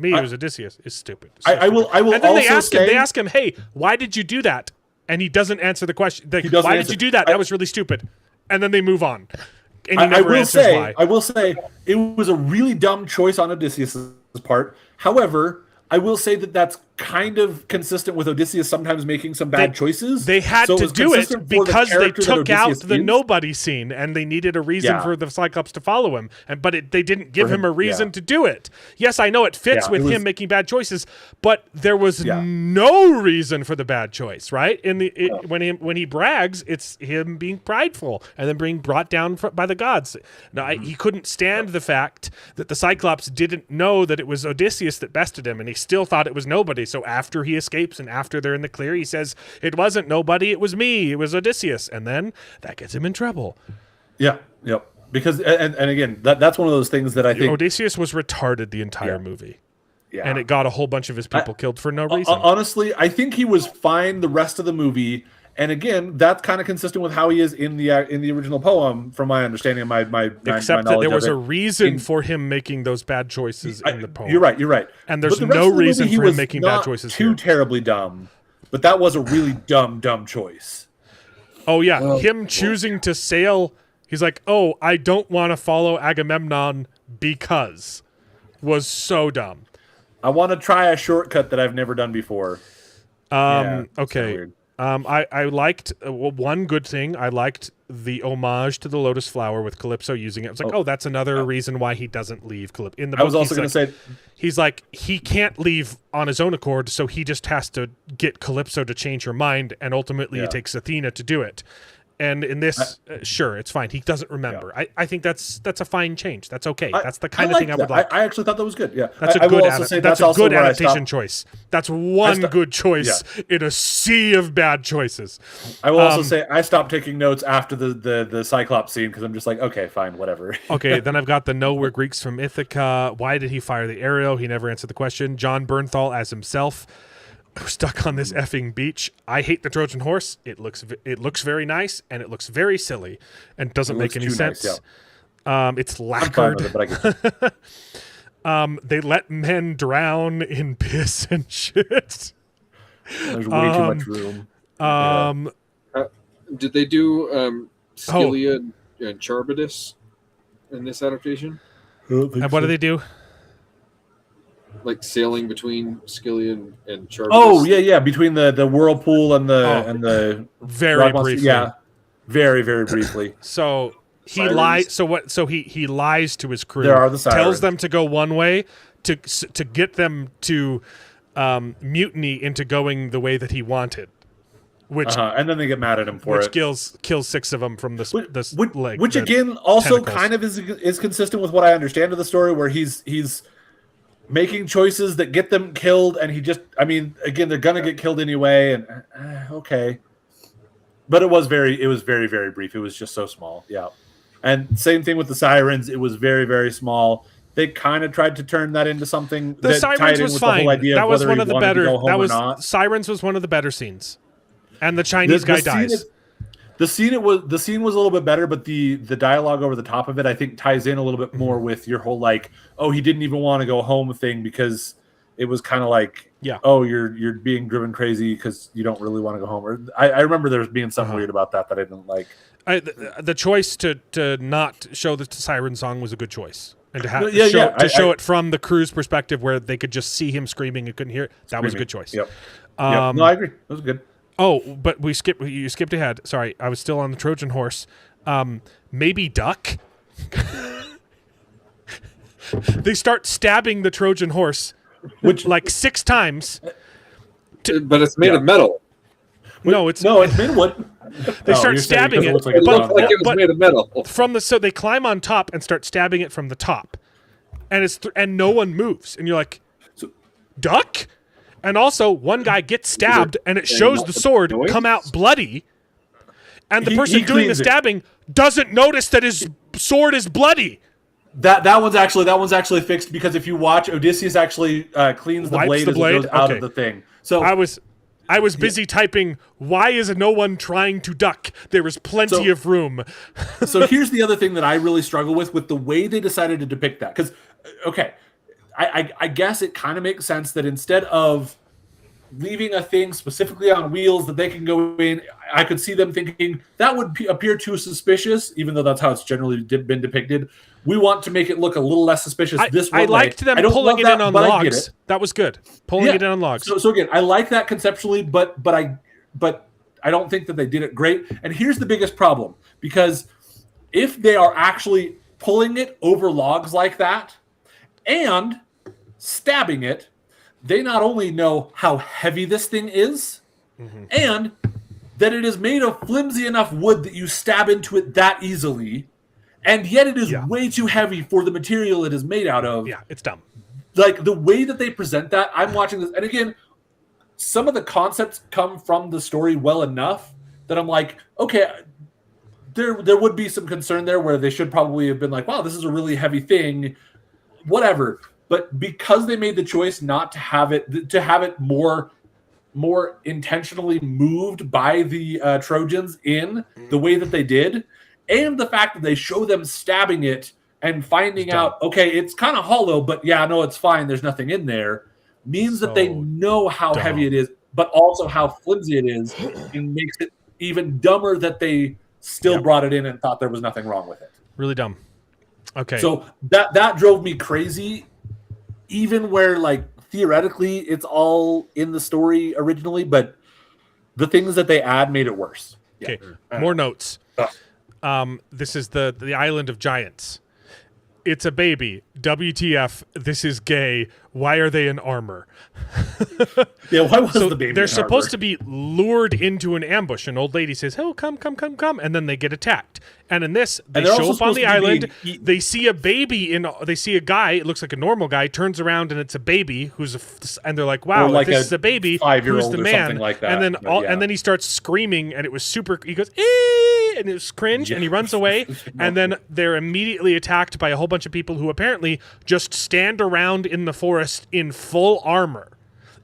me, it was Odysseus. It's stupid. I will. And then they ask him, "Hey, why did you do that?" And he doesn't answer the question. Why did you do that? That was really stupid. And then they move on. And he never answers why. I will say it was a really dumb choice on Odysseus' part. However, I will say that that's kind of consistent with Odysseus sometimes making some bad choices. They had to do it because they took out the nobody scene, and they needed a reason for the Cyclops to follow him. But they didn't give him a reason to do it. Yes, I know it fits with him making bad choices, but there was no reason for the bad choice, right? When he brags, it's him being prideful and then being brought down by the gods. Now, he couldn't stand the fact that the Cyclops didn't know that it was Odysseus that bested him, and he still thought it was nobody. So after he escapes and after they're in the clear, he says, "It wasn't nobody, it was me, it was Odysseus." And then that gets him in trouble. Yeah, yep. Because, and again, that's one of those things that I think... Odysseus was retarded the entire movie. Yeah. And it got a whole bunch of his people killed for no reason. Honestly, I think he was fine the rest of the movie. And again, that's kind of consistent with how he is in the original poem, from my understanding of my except my that there was a reason for him making those bad choices in the poem. You're right. And there's no reason for him making bad choices too terribly dumb, but that was a really dumb choice. Oh yeah, him choosing to sail. He's like, "Oh, I don't want to follow Agamemnon because," was so dumb. I want to try a shortcut that I've never done before. Yeah, it's kinda Okay. weird. I liked one good thing. I liked the homage to the lotus flower with Calypso using it. I was like, oh, that's another reason why he doesn't leave Calypso. In the book, I was also going to say, he's like, he can't leave on his own accord, so he just has to get Calypso to change her mind, and ultimately it takes Athena to do it. And in this, sure, it's fine. He doesn't remember. I think that's a fine change. That's okay. That's the kind of thing I would like. I actually thought that was good. Yeah, That's a I will good also say that's a also good where I adaptation stopped- choice. That's one good choice in a sea of bad choices. I will also say I stopped taking notes after the Cyclops scene because I'm just like, okay, fine, whatever. Okay, then I've got the no, we're Greeks from Ithaca. Why did he fire the arrow? He never answered the question. John Bernthal as himself. Stuck on this effing beach. I hate the Trojan horse. It looks very nice, and it looks very silly, and doesn't make any sense. Nice, it's I'm fine lacquered. with it, but I get They let men drown in piss and shit. There's way too much room. Did they do Scylla and Charybdis in this adaptation? And what do they do? Like sailing between Scylla and Charybdis? Oh yeah, between the whirlpool and the very rock monster. briefly. Yeah, very briefly. So he lies. So what? So he lies to his crew. There are the tells sirens. them to go one way to get them to mutiny into going the way that he wanted. Which and then they get mad at him for it. Which kills 6 of them from this leg. Which again also kind of is consistent with what I understand of the story, where he's making choices that get them killed, and again they're gonna get killed anyway, and okay. But it was very brief. It was just so small. Yeah. And same thing with the sirens. It was very small. They kind of tried to turn that into something. The that sirens tied in was with fine. The whole idea that of was whether one he of the wanted to better. go home That was or not. sirens was one of the better scenes, and the Chinese guy dies. The scene was a little bit better, but the dialogue over the top of it, I think, ties in a little bit more with your whole like, oh, he didn't even want to go home thing, because it was kind of like, oh, you're being driven crazy because you don't really want to go home. Or I remember there was being something weird about that I didn't like. The choice to not show the siren song was a good choice, and to have show it from the crew's perspective, where they could just see him screaming and couldn't hear it. That was a good choice. Yep. No, I agree. That was good. Oh, but you skipped ahead. Sorry, I was still on the Trojan horse. Maybe duck. They start stabbing the Trojan horse, which like 6 times. But it's made of metal. No, it's made of wood. They start stabbing it, It looked like it was made of metal. So they climb on top and start stabbing it from the top, and and no one moves, and you're like, duck. And also, one guy gets stabbed, and it shows the sword come out bloody, and the person doing the stabbing doesn't notice that his sword is bloody. That one's actually fixed, because if you watch, Odysseus actually cleans the blade as it goes out of the thing. So I was busy typing, why is no one trying to duck? There is plenty of room. So here's the other thing that I really struggle with the way they decided to depict that. Because, okay, I guess it kind of makes sense that instead of leaving a thing specifically on wheels that they can go in, I could see them thinking that would appear too suspicious, even though that's how it's generally been depicted. We want to make it look a little less suspicious. I liked them pulling it in on logs. That was good. Pulling it in on logs. So again, I like that conceptually, but I don't think that they did it great. And here's the biggest problem, because if they are actually pulling it over logs like that and stabbing it, they not only know how heavy this thing is, and that it is made of flimsy enough wood that you stab into it that easily, and yet it is way too heavy for the material it is made out of. Yeah, it's dumb. Like, the way that they present that, I'm watching this, and again, some of the concepts come from the story well enough that I'm like, okay, there would be some concern there where they should probably have been like, wow, this is a really heavy thing, whatever. But because they made the choice not to have it more intentionally moved by the Trojans in the way that they did, and the fact that they show them stabbing it and finding out, okay, it's kind of hollow, but yeah, no, it's fine, there's nothing in there, means that they know how heavy it is, but also how flimsy it is, and makes it even dumber that they still brought it in and thought there was nothing wrong with it. Really dumb. Okay. So that drove me crazy, even where, like, theoretically it's all in the story originally, but the things that they add made it worse. Okay, more notes. This is the island of giants. It's a baby. WTF? This is gay. Why are they in armor? Yeah, why was the baby? They're supposed to be lured into an ambush. An old lady says, "Oh, come," and then they get attacked. And in this, they show up on the island. They see a baby they see a guy. It looks like a normal guy. Turns around and it's a baby and they're like, "Wow, like this is a baby. Who's the or man?" something like that. And then and then he starts screaming, and it was super. He goes, "Eh!" and it was cringe, and he runs away. And then they're immediately attacked by a whole bunch of people who apparently just stand around in the forest in full armor.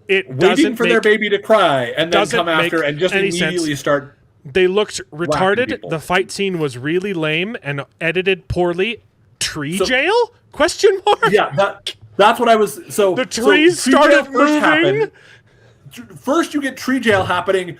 Waiting for their baby to cry and then come after and just immediately start. They looked retarded. The fight scene was really lame and edited poorly. Tree jail? Question mark? Yeah, that's what I was. So the trees started moving. First, you get tree jail happening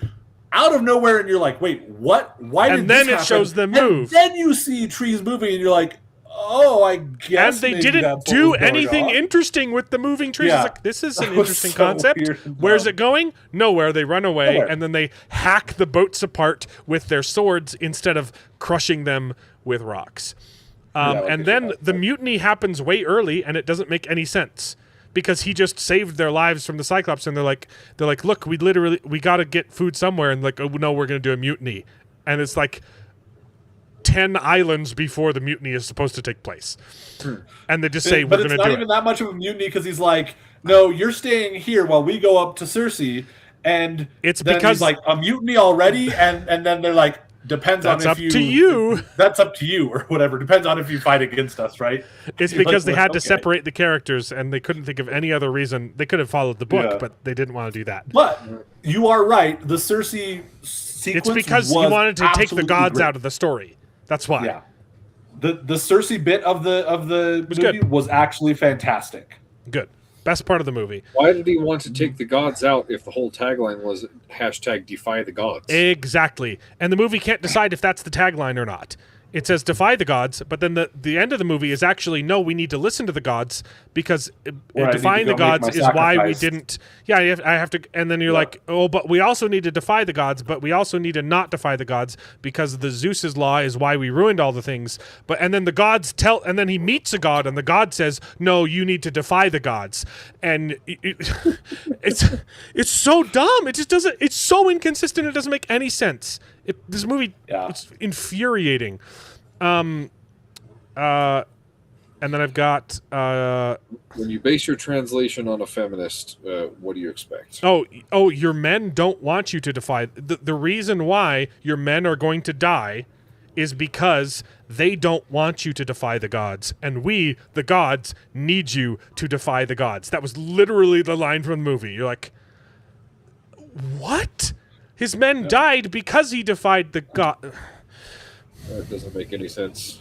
out of nowhere, and you're like, "Wait, what? Why?" And then it shows them move. And then you see trees moving, and you're like, "Oh, I guess." And they didn't do anything interesting with the moving trees. Yeah. It's like, this is an interesting concept. Where's it going? Nowhere. They run away, and then they hack the boats apart with their swords instead of crushing them with rocks. And then the mutiny happens way early, and it doesn't make any sense because he just saved their lives from the Cyclops. And they're like, look, we got to get food somewhere. And like, oh no, we're going to do a mutiny. And it's like 10 islands before the mutiny is supposed to take place. And they just say, we're going to do it. But it's not even that much of a mutiny because he's like, no, you're staying here while we go up to Cersei. And it's then because he's like, a mutiny already? And then they're like, depends on if up to you. That's up to you or whatever. Depends on if you fight against us, right? It's because they had to separate the characters and they couldn't think of any other reason. They could have followed the book, but they didn't want to do that. But you are right. The Cersei sequence It's because he wanted to take the gods out of the story. That's why. Yeah. The Cersei bit of the movie was actually fantastic. Good. Best part of the movie. Why did he want to take the gods out if the whole tagline was #defy the gods? Exactly. And the movie can't decide if that's the tagline or not. It says defy the gods, but then the end of the movie is actually, no, we need to listen to the gods because defying the gods is why we didn't. Yeah, I have to. And then you're like, oh, but we also need to defy the gods, but we also need to not defy the gods because the Zeus's law is why we ruined all the things. And then the gods and then he meets a god and the god says, no, you need to defy the gods. And it's so dumb. It just doesn't, it's so inconsistent. It doesn't make any sense. This movie, it's infuriating. And then I've got... when you base your translation on a feminist, what do you expect? Oh, your men don't want you to defy... The reason why your men are going to die is because they don't want you to defy the gods. And we, the gods, need you to defy the gods. That was literally the line from the movie. You're like, what? His men died because he defied the god. That doesn't make any sense.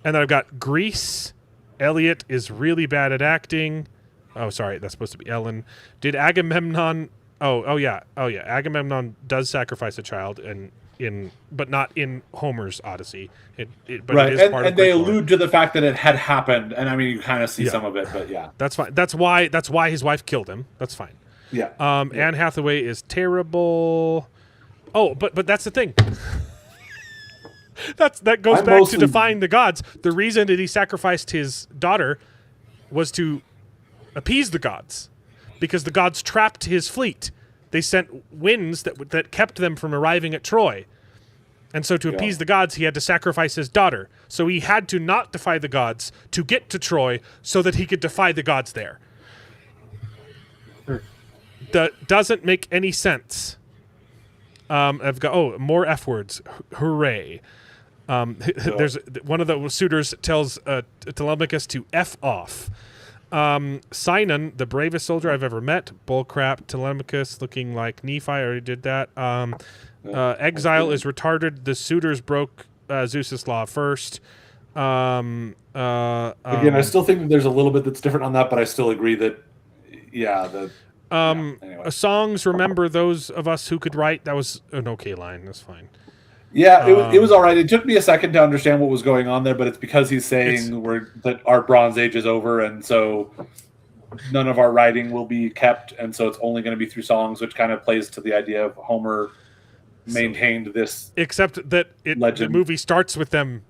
And then I've got Grease. Elliot is really bad at acting. Oh, sorry, that's supposed to be Ellen. Did Agamemnon? Oh yeah. Agamemnon does sacrifice a child, but not in Homer's Odyssey. But right, it is part of they Greek lore. allude to the fact that it had happened, and I mean, you kind of see some of it, but yeah, that's fine. That's why his wife killed him. That's fine. Yeah. Anne Hathaway is terrible. Oh, but that's the thing. That goes back to defying the gods. The reason that he sacrificed his daughter was to appease the gods, because the gods trapped his fleet. They sent winds that kept them from arriving at Troy. And so to appease the gods, he had to sacrifice his daughter. So he had to not defy the gods to get to Troy so that he could defy the gods there. That doesn't make any sense. I've got more F words. Hooray! There's one of the suitors tells Telemachus to F off. Sinon, the bravest soldier I've ever met. Bullcrap. Telemachus looking like Nephi. I already did that. Exile is retarded. The suitors broke Zeus's law first. Again, I still think that there's a little bit that's different on that, but I still agree that anyway. Songs, remember those of us who could write. That was an okay line. That's fine. Yeah, it was all right. It took me a second to understand what was going on there, but it's because he's saying that our Bronze Age is over, and so none of our writing will be kept, and so it's only going to be through songs, which kind of plays to the idea of Homer maintained this. Except that the legend. movie starts with them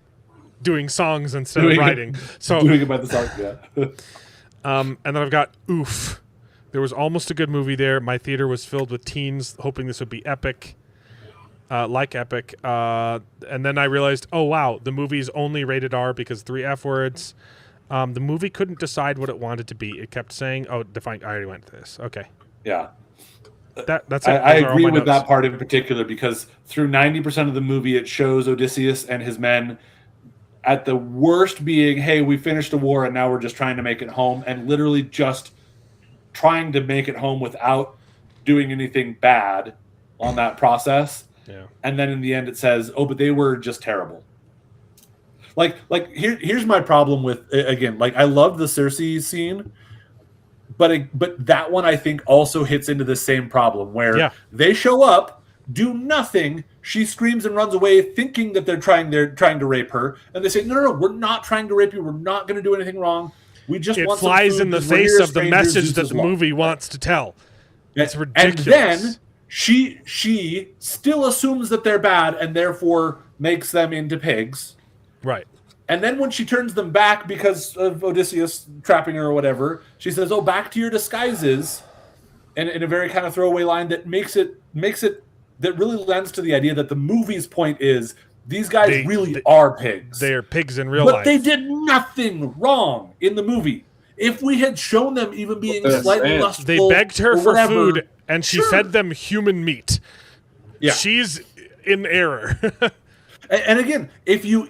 doing songs instead of writing. So doing it by the song, yeah. and then I've got Oof. There was almost a good movie there. My theater was filled with teens hoping this would be epic. Like Epic. And then I realized, oh, wow, the movie's only rated R because 3 F words. The movie couldn't decide what it wanted to be. It kept saying, oh, define. I already went to this. Okay. Yeah. That's it. I Those are all agree my with notes. that part in particular because through 90% of the movie, it shows Odysseus and his men at the worst being, hey, we finished a war and now we're just trying to make it home, and literally just trying to make it home without doing anything bad on that process. Yeah. And then in the end it says, oh, but they were just terrible. Like here's my problem with, again, like I love the Cersei scene, but that one I think also hits into the same problem where they show up, do nothing, she screams and runs away thinking that they're trying to rape her, and they say, no, we're not trying to rape you, we're not going to do anything wrong. We just want some flies food in the 'cause we're face here of the strangers, message Zeus that is the law. movie wants to tell. It's And ridiculous. then she still assumes that they're bad and therefore makes them into pigs. Right. And then when she turns them back because of Odysseus trapping her or whatever, she says, oh, back to your disguises. And in a very kind of throwaway line that makes it that really lends to the idea that the movie's point is these guys really are pigs. They are pigs in real life. life. But they did nothing wrong in the movie. If we had shown them even being slightly lustful, they begged her or for whatever, food, and she fed them human meat. Yeah. She's in error. And again, if you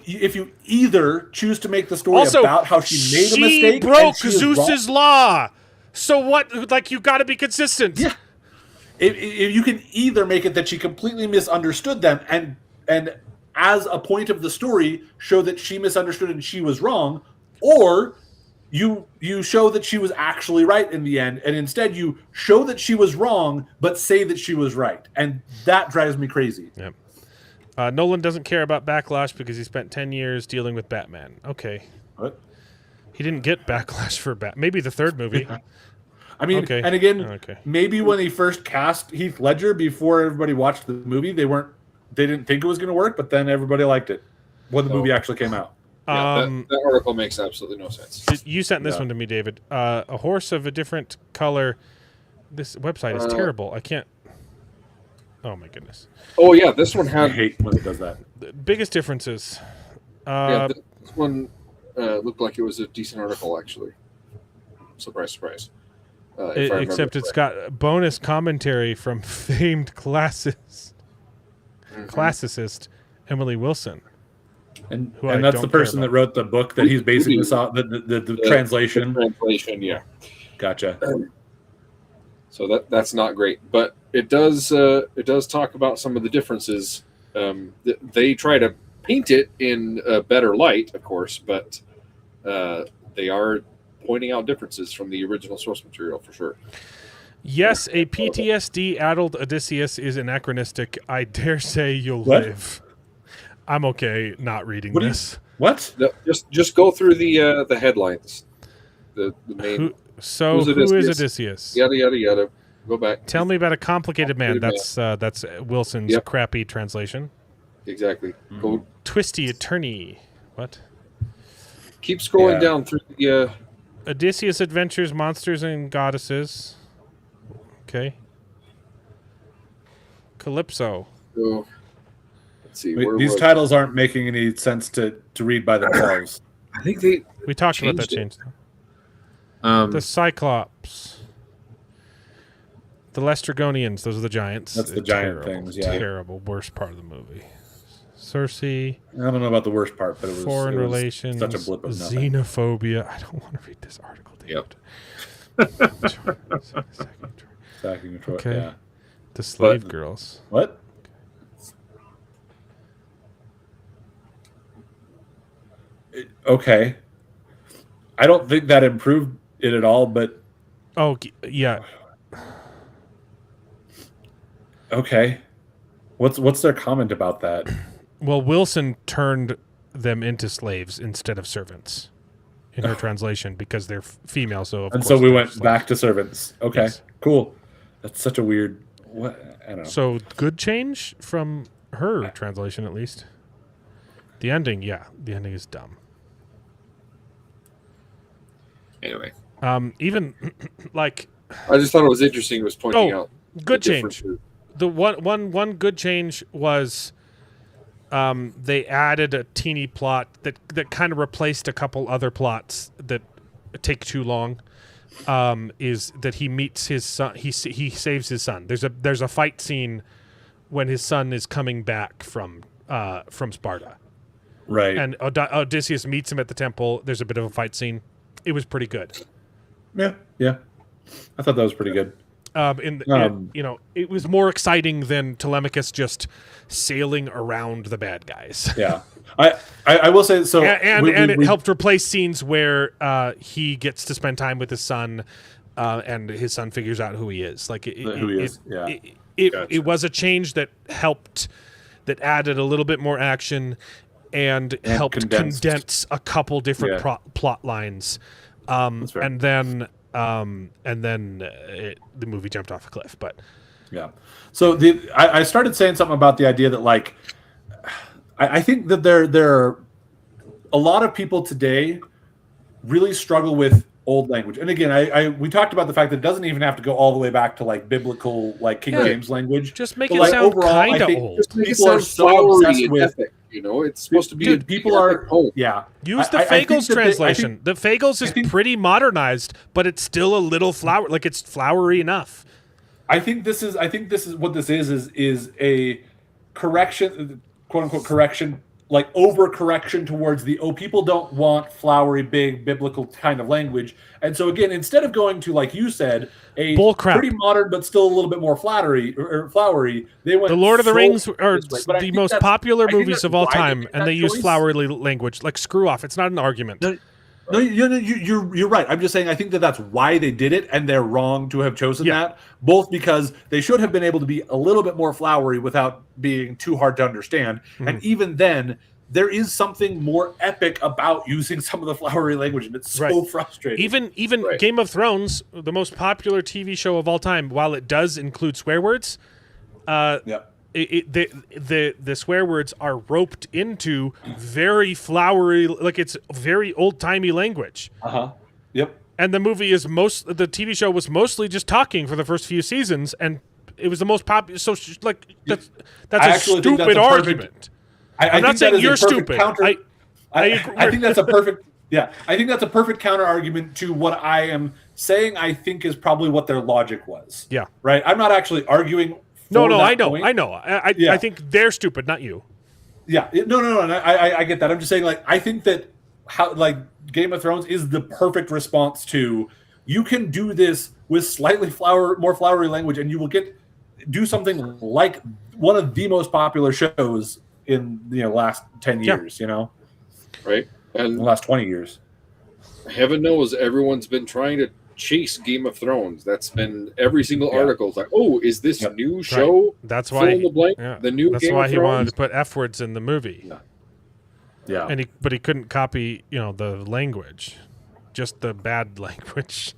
either choose to make the story Also, about how she made a mistake, she broke and she is Zeus's wrong- law. So what? Like, you got to be consistent. Yeah. If you can either make it that she completely misunderstood them, and as a point of the story show that she misunderstood and she was wrong, or you show that she was actually right in the end, and instead you show that she was wrong but say that she was right, and that drives me crazy. Yep. Nolan doesn't care about backlash because he spent 10 years dealing with Batman. Okay. What? He didn't get backlash for maybe the third movie. I mean, okay. And again, maybe when he first cast Heath Ledger before everybody watched the movie, they didn't think it was going to work, but then everybody liked it when the movie actually came out. Yeah, that article makes absolutely no sense. You sent this one to me, David. A horse of a different color. This website is terrible. I can't. Oh my goodness. Oh yeah, this one had. I hate when it does that. The biggest differences. This one looked like it was a decent article, actually. Surprise, surprise. Except it's got bonus commentary from famed classicist Emily Wilson. And that's the person that wrote the book that he's basing this off, the translation. Translation, yeah. Gotcha. So that's not great, but it does talk about some of the differences. They try to paint it in a better light, of course, but they are pointing out differences from the original source material for sure. Yes, a PTSD-addled Odysseus is anachronistic. I dare say you'll live. I'm okay not reading this. What? No, just go through the headlines. The main. Who is Odysseus? Yada yada yada. Go back. Tell me about a complicated man. That's Wilson's crappy translation. Exactly. Go. Twisty attorney. What? Keep scrolling down through the. Odysseus Adventures, Monsters and Goddesses. Okay. Calypso. Oh. Let's see. These titles aren't making any sense to read by themselves. I think we talked about that change. The Cyclops. The Lestrygonians. Those are the giants. That's the giant things. Yeah. Terrible. Worst part of the movie. Cersei. I don't know about the worst part, but it was foreign relations. Such a blip of nothing. Xenophobia. I don't want to read this article, David. Sacking of Troy. Okay. Yeah. The slave girls. What? Okay. I don't think that improved it at all, but. Oh, yeah. Okay. What's their comment about that? Well, Wilson turned them into slaves instead of servants in her translation because they're female. So of And course so we they're went slaves. back to servants. Okay, Yes. cool. That's such a weird. What I don't know. So good change from her translation, at least. The ending, the ending is dumb. Anyway, Even like I just thought it was interesting. It was pointing out good the change. differences. The one good change was they added a teeny plot that kind of replaced a couple other plots that take too long. Is that he meets his son? He saves his son. There's a fight scene when his son is coming back from Sparta, Right. and Odysseus meets him at the temple. There's a bit of a fight scene. It was pretty good. Yeah. I thought that was pretty good. It was more exciting than Telemachus just sailing around the bad guys. Yeah. I will say so. and it helped replace scenes where he gets to spend time with his son, and his son figures out who he is. Like Who he is, yeah. It was a change that helped, that added a little bit more action, and helped condense a couple different plot lines. And then the movie jumped off a cliff. But yeah. So I started saying something about the idea that like I think that there are a lot of people today really struggle with old language. And again, we talked about the fact that it doesn't even have to go all the way back to like biblical, like King James language. Just make But, it like, sound overall, I kind of think old. Just make it people are sound so flowery obsessed and with epic. It's supposed to be. people are Use the I think Fagles that translation. The Fagles is pretty modernized, but it's still a little like it's flowery enough. I think this is what this is a correction, quote unquote correction, like overcorrection towards people don't want flowery, big biblical kind of language. And so again, instead of going to, like you said, a Bullcrap. pretty modern but still a little bit more flowery, they went The Lord of the Rings are this way. But I the think most that's- popular I think movies that's of all why they time, made and that they use choice. flowery language. Like, screw off. It's not an argument. No, you're right. I'm just saying I think that's why they did it, and they're wrong to have chosen that. Both because they should have been able to be a little bit more flowery without being too hard to understand, and even then, there is something more epic about using some of the flowery language, and it's so frustrating. Even Game of Thrones, the most popular TV show of all time, while it does include swear words, the swear words are roped into very flowery, like it's very old timey language. Yep. And the movie is the TV show was mostly just talking for the first few seasons, and it was the most popular. So like that's a stupid argument. I'm not saying you're stupid. I think that's a perfect. Yeah, I think that's a perfect counter argument to what I am saying. I think is probably what their logic was. Yeah. Right. I'm not actually arguing. No, that I know, point. I know. I think they're stupid, not you. Yeah. No. And I get that. I'm just saying, like, I think that like Game of Thrones is the perfect response to, you can do this with slightly more flowery language, and you will do something like one of the most popular shows in the last 10 years. Right. And the last 20 years. Heaven knows everyone's been trying to chase Game of Thrones. That's been every single article. It's like, oh, is this new show? Right. That's why fill in the blank. The new. That's Game why of he Thrones? wanted to put F words in the movie. Yeah. And he couldn't copy, the language, just the bad language.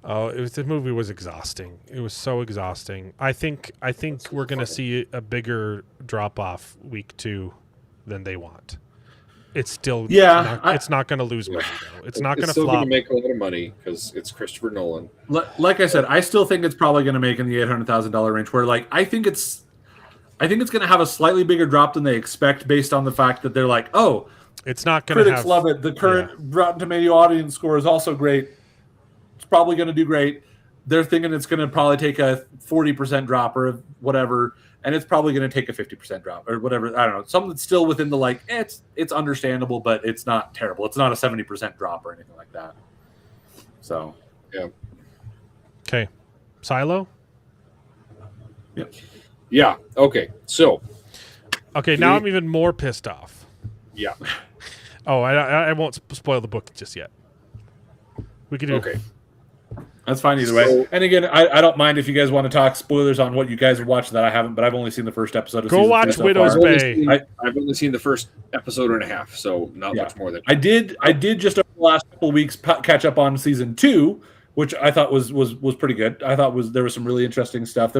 Oh, the movie was exhausting. It was so exhausting. I think we're going to see a bigger drop off week 2 than they want. It's still it's not going to lose money though. It's not going to still flop. going to make a lot of money because it's Christopher Nolan. Like I said, I still think it's probably going to make in the $800,000 range. Where like I think it's going to have a slightly bigger drop than they expect based on the fact that they're like, oh, it's not going to critics love it. The current Rotten Tomato audience score is also great. It's probably going to do great. They're thinking it's going to probably take a 40% drop or whatever, and it's probably going to take a 50% drop or whatever. I don't know. Something that's still within the like, it's understandable, but it's not terrible. It's not a 70% drop or anything like that. So, yeah. Okay. Silo? Yep. Yeah. Okay. So. Okay, now I'm even more pissed off. Yeah. Oh, I won't spoil the book just yet. We could do. Okay. That's fine either way. So- And again, I don't mind if you guys want to talk spoilers on what you guys have watched that I haven't, but I've only seen the first episode of Go season watch 2 so Widow's far. Bay. I've only seen the first episode and a half, so not Yeah. much more than I did just over the last couple of weeks catch up on season 2, which I thought was pretty good. I thought there was some really interesting stuff.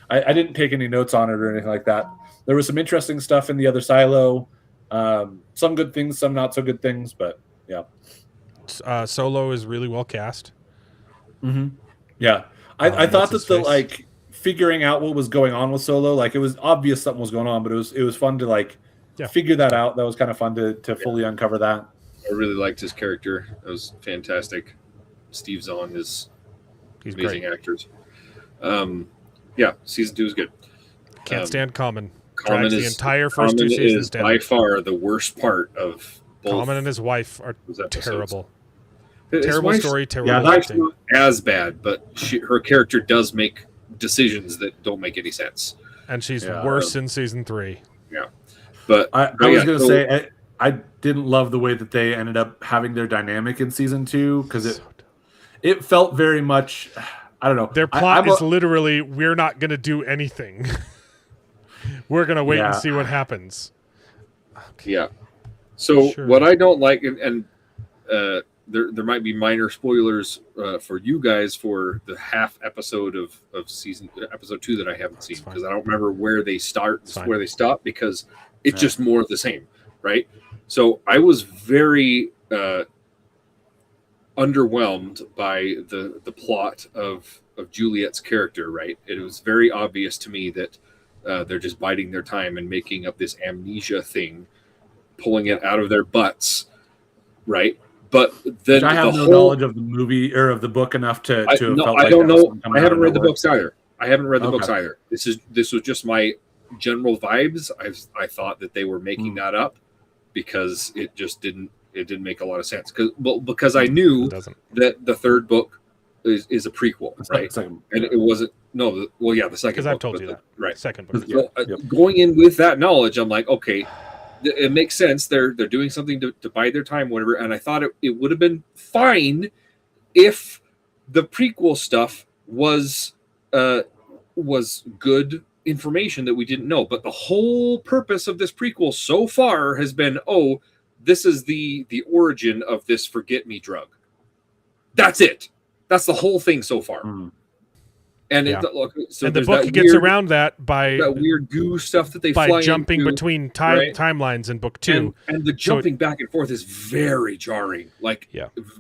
I didn't take any notes on it or anything like that. There was some interesting stuff in the other silo. Some good things, some not so good things, but yeah. Solo is really well cast. Mm-hmm. Yeah, I thought what's that his the face? figuring out what was going on with Solo, it was obvious something was going on, but it was fun to figure that out. That was kind of fun to fully uncover that. I really liked his character. It was fantastic. Steve Zahn is He's amazing great. actors. Yeah, season 2 is good. Can't stand Common. Common Drags the is entire first Common two seasons is down. by far the worst part of both. Common and his wife are those episodes. terrible. His Terrible wife's- story, terrible Yeah, His wife's acting. not as bad, but her character does make decisions that don't make any sense. And she's Yeah. worse in season 3. But I but was yeah, going to so- say I didn't love the way that they ended up having their dynamic in season 2 because it felt very much. I don't know. Their plot is literally, we're not going to do anything. We're going to wait and Yeah. see what happens. Yeah. So Sure. what I don't like, and there might be minor spoilers for you guys for the half episode of episode 2 that I haven't seen, because I don't remember where they where they stop, because it's just more of the same, right? So I was very underwhelmed by the plot of Juliet's character, right? It was very obvious to me that they're just biding their time and making up this amnesia thing, pulling it out of their butts, right? But then I have the no whole, knowledge of the movie or of the book enough to have felt I like don't that was know. something coming I out haven't of read the nowhere. books either. I haven't read the Okay. books either. This was just my general vibes. I thought that they were making that up because it just didn't make a lot of sense. Because I knew It doesn't. that the third book is a prequel, right? Second- And it wasn't. No, the second. Because I've book, told but you that. right? Second book. So, Yep. going in with that knowledge, I'm like, okay, it makes sense. They're doing something to bide their time, whatever. And I thought it would have been fine if the prequel stuff was good information that we didn't know. But the whole purpose of this prequel so far has been, this is the origin of this forget me drug. That's it. That's the whole thing so far. And Yeah. so And the there's book that gets weird- around that by that weird goo stuff that they by fly jumping into, between right? timelines in book 2. and the jumping back and forth is very jarring,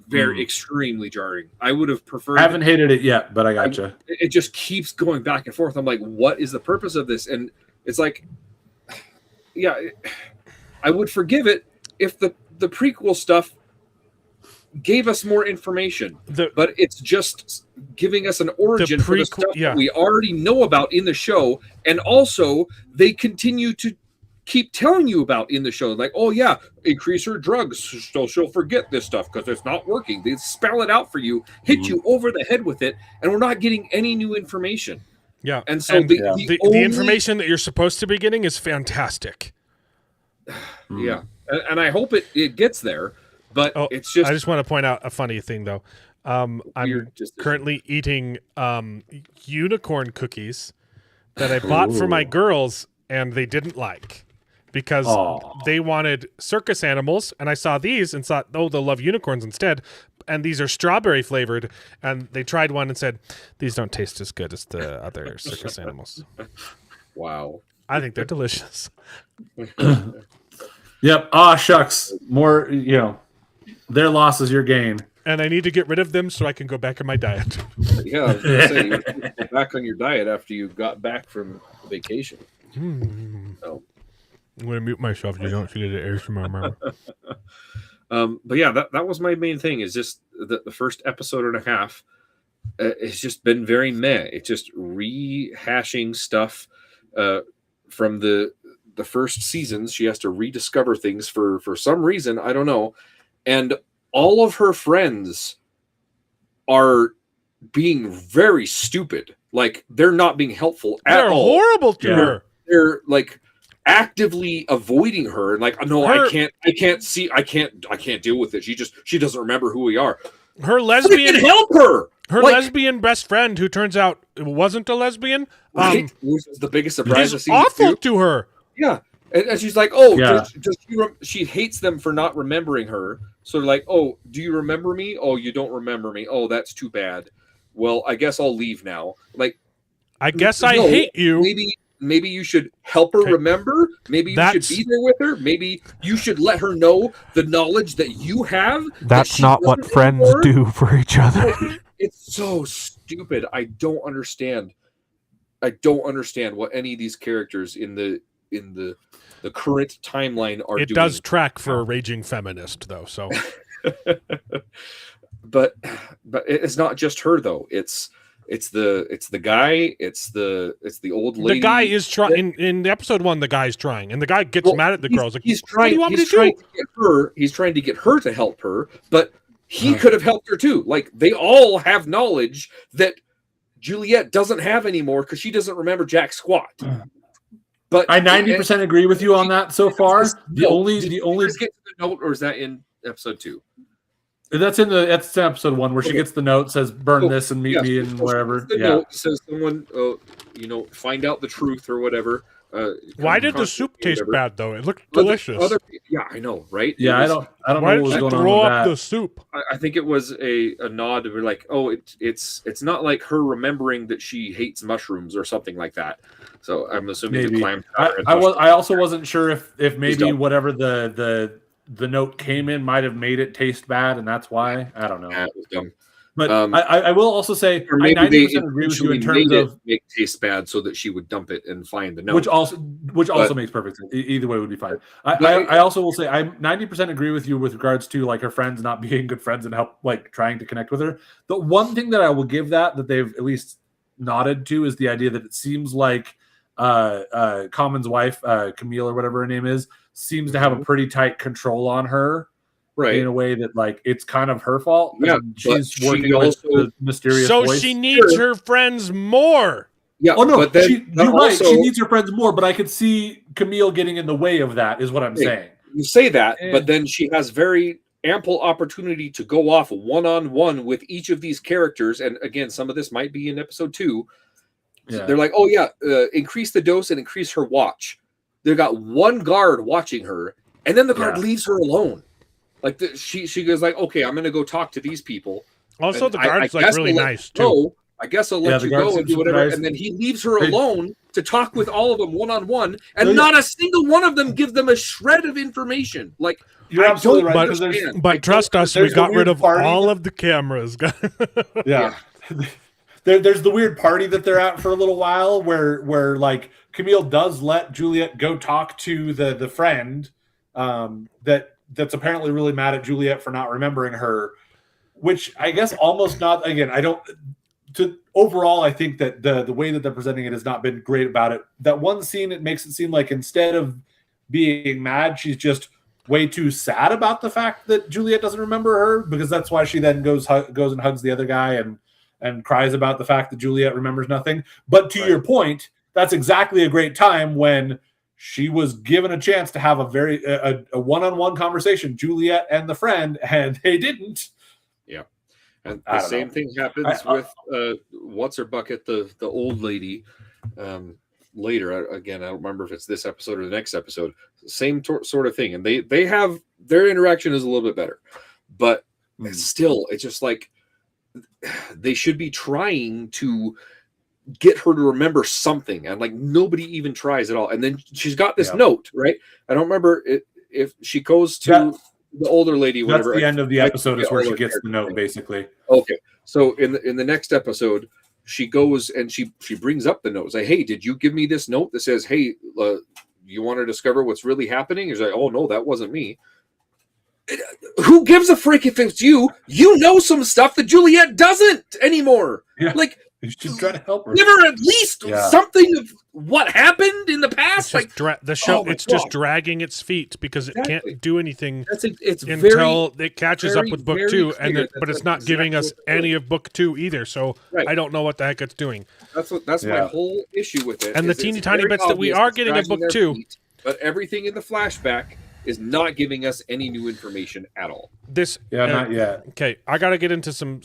very extremely jarring. I would have preferred. I haven't hated it yet, but I gotcha. It just keeps going back and forth. I'm like, what is the purpose of this? And it's like, yeah, I would forgive it if the prequel stuff gave us more information, but it's just giving us an origin for the stuff that we already know about in the show, and also they continue to keep telling you about in the show, like, oh yeah, increase her drugs so she'll forget this stuff because it's not working. They spell it out for you, hit you over the head with it, and we're not getting any new information. Yeah, and so the information that you're supposed to be getting is fantastic. Yeah, and I hope it gets there. But it's just. I just want to point out a funny thing, though. I'm currently eating unicorn cookies that I bought for my girls, and they didn't like because they wanted circus animals, and I saw these and thought, oh, they'll love unicorns instead. And these are strawberry flavored, and they tried one and said, these don't taste as good as the other circus animals. Wow. I think they're delicious. Yep. Shucks. More, their loss is your gain. And I need to get rid of them so I can go back on my diet. Yeah, I was gonna say, you're back on your diet after you got back from vacation. So. I'm going to mute myself. You don't see the ASMR. But yeah, that was my main thing. Is just the first episode and a half. It's just been very meh. It's just rehashing stuff from the first seasons. She has to rediscover things for some reason. I don't know. And all of her friends are being very stupid. Like, they're not being helpful at all. They're horrible to her. They're like actively avoiding her and like, no, I can't deal with it. She doesn't remember who we are. her Freaking lesbian help her. her Like, lesbian best friend, who turns out wasn't a lesbian, right? Which is the biggest surprise of is season awful 2. to her. Yeah. And she's like, oh, Yeah. she hates them for not remembering her. So they're like, oh, do you remember me? Oh, you don't remember me. Oh, that's too bad. Well, I guess I'll leave now. Like, I guess I no, hate you. Maybe you should help her remember. Maybe you should be there with her. Maybe you should let her know the knowledge that you have. That's not what friends do for each other. It's so stupid. I don't understand. I don't understand what any of these characters in the current timeline are doing. It does track for a raging feminist, though. So, but it's not just her though. It's the guy. It's the old lady. the guy is trying in episode 1. The guy's trying, and the guy gets mad at the girls. Like, he's what trying. do you want me He's to trying do? to get her. He's trying to get her to help her, but he could have helped her too. Like, they all have knowledge that Juliet doesn't have anymore because she doesn't remember jack squat. But I 90% agree with you on that so far. The only get to the note, or is that in episode 2? That's in episode 1 where she gets the note, says burn this and meet me in wherever. The note says someone, find out the truth or whatever. Why did the soup taste bad though? It looked delicious. Yeah, I know, right? Yeah, I don't know what was going on throw with up that. the soup. I think it was a nod to be like, oh, it's not like her remembering that she hates mushrooms or something like that. So I'm assuming the clam chowder and I also wasn't sure if maybe dumb. whatever the note came in might have made it taste bad, and that's why. I don't know. Yeah, it was dumb. But I will also say Or I maybe 90% agree with you in intentionally terms made of it make it taste bad so that she would dump it and find the note. which also makes perfect sense. Either way would be fine. I also will say I 90% agree with you with regards to like her friends not being good friends and help like trying to connect with her. The one thing that I will give that they've at least nodded to is the idea that it seems like Common's wife, Camille or whatever her name is, seems to have a pretty tight control on her. Right. In a way that like it's kind of her fault. Yeah, she's but working she with also- the mysterious So voice. she needs her friends more. Yeah. Oh no, but then you're right. also- She needs her friends more, but I could see Camille getting in the way of that. Is what I'm saying. You say that, but then she has very ample opportunity to go off one-on-one with each of these characters. And again, some of this might be in episode 2. Yeah. They're like, oh yeah, increase the dose and increase her watch. They've got one guard watching her, and then the guard leaves her alone. Like she goes like, okay, I'm going to go talk to these people. Also, And the guard's I like guess really I'll let nice you too. go. I guess I'll let the you guard go and seems do whatever. nice. And then he leaves her Hey. alone to talk with all of them one-on-one, and Yeah. not a single one of them give them a shred of information. Like, You're I absolutely don't right, 'cause understand. But trust us, we there's a got rid weird of party all of the cameras. Yeah. There's the weird party that they're at for a little while where like Camille does let Juliet go talk to the friend that's apparently really mad at Juliet for not remembering her, which I guess almost not. Again, I don't. Overall, I think that the way that they're presenting it has not been great about it. That one scene, it makes it seem like instead of being mad, she's just way too sad about the fact that Juliet doesn't remember her, because that's why she then goes and hugs the other guy and cries about the fact that Juliet remembers nothing. But to your point, that's exactly a great time when she was given a chance to have a one-on-one conversation, Juliet and the friend, and they didn't. Yeah. And the same thing happens with what's her bucket, the old lady. Later, again, I don't remember if it's this episode or the next episode. Same sort of thing, and they have their interaction is a little bit better, but still, it's just like they should be trying to get her to remember something, and like nobody even tries at all. And then she's got this note, right? I don't remember if she goes to the older lady. Whatever. That's the end of the episode is where she gets the note, basically. Okay, so in the next episode, she goes and she brings up the note. It's like, hey, did you give me this note that says, hey, you want to discover what's really happening? He's like, oh no, that wasn't me. Who gives a frick if it's you? You know some stuff that Juliet doesn't anymore. Yeah. Like, you should try to help her. give her at least something of what happened in the past. It's just the show. It's just dragging its feet because it can't do anything it's until it catches up with book very 2, clear and that but it's that's not giving us exactly any of book 2 either. So Right. I don't know what the heck it's doing. That's my whole issue with it. And the is teeny it's tiny very bits that we obvious are it's getting in dragging book their 2. feet, but everything in the flashback is not giving us any new information at all. This not yet. Okay, I got to get into some.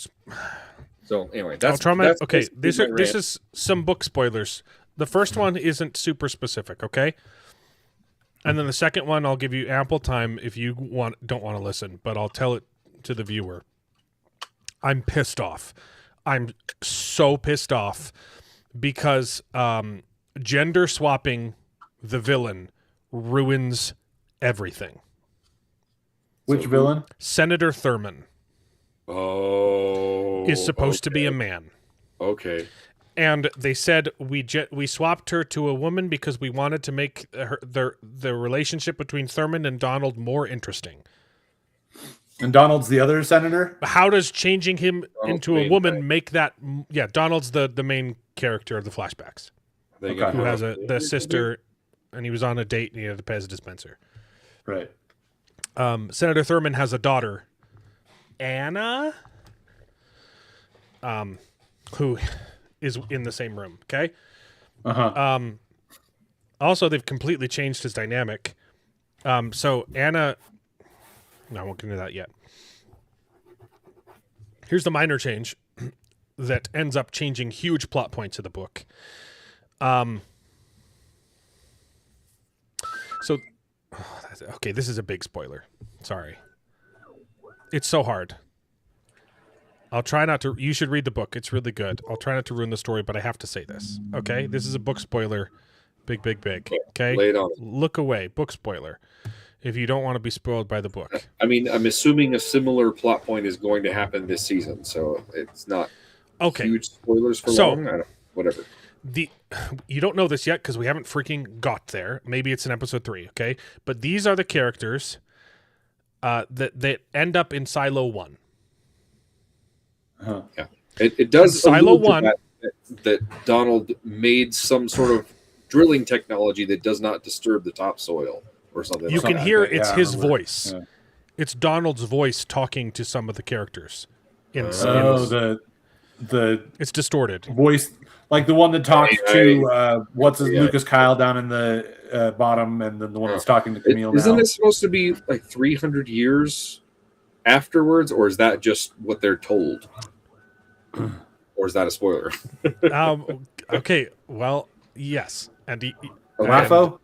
So anyway, I'll that's try my that's okay. basically This my this rant. is some book spoilers. The first one isn't super specific, okay? And then the second one, I'll give you ample time if you don't want to listen, but I'll tell it to the viewer. I'm pissed off. I'm so pissed off because gender swapping the villain ruins everything. Which villain? Senator Thurman is supposed to be a man. Okay. And they said we swapped her to a woman because we wanted to make the relationship between Thurman and Donald more interesting. And Donald's the other senator? How does changing him Donald's into a main woman guy. make that? Yeah, Donald's the main character of the flashbacks, Okay. who has the sister, and he was on a date and he had to pay his dispenser. Right. Senator Thurman has a daughter, Anna, who is in the same room. Okay. Also, they've completely changed his dynamic. So Anna, no, I won't get into that yet. Here's the minor change that ends up changing huge plot points of the book. So, okay, this is a big spoiler. Sorry. It's so hard. I'll try not to. You should read the book. It's really good. I'll try not to ruin the story, but I have to say this. Okay? This is a book spoiler. Big, big, big. Okay? Lay it on. Look away. Book spoiler. If you don't want to be spoiled by the book. I mean, I'm assuming a similar plot point is going to happen this season, so it's not huge spoilers for long. Whatever. You don't know this yet because we haven't freaking got there. Maybe it's in episode 3, okay? But these are the characters that end up in Silo 1. Yeah, it does Silo allude to 1 that Donald made some sort of drilling technology that does not disturb the topsoil or something. You like can that. hear it's his remember. voice. Yeah. It's Donald's voice talking to some of the characters. It's distorted. Voice, like the one that talks to Yeah. Lucas Kyle down in the bottom, and then the one that's talking to Camille now. Isn't it supposed to be like 300 years afterwards, or is that just what they're told? Or is that a spoiler? Okay, well, yes. And Raffo?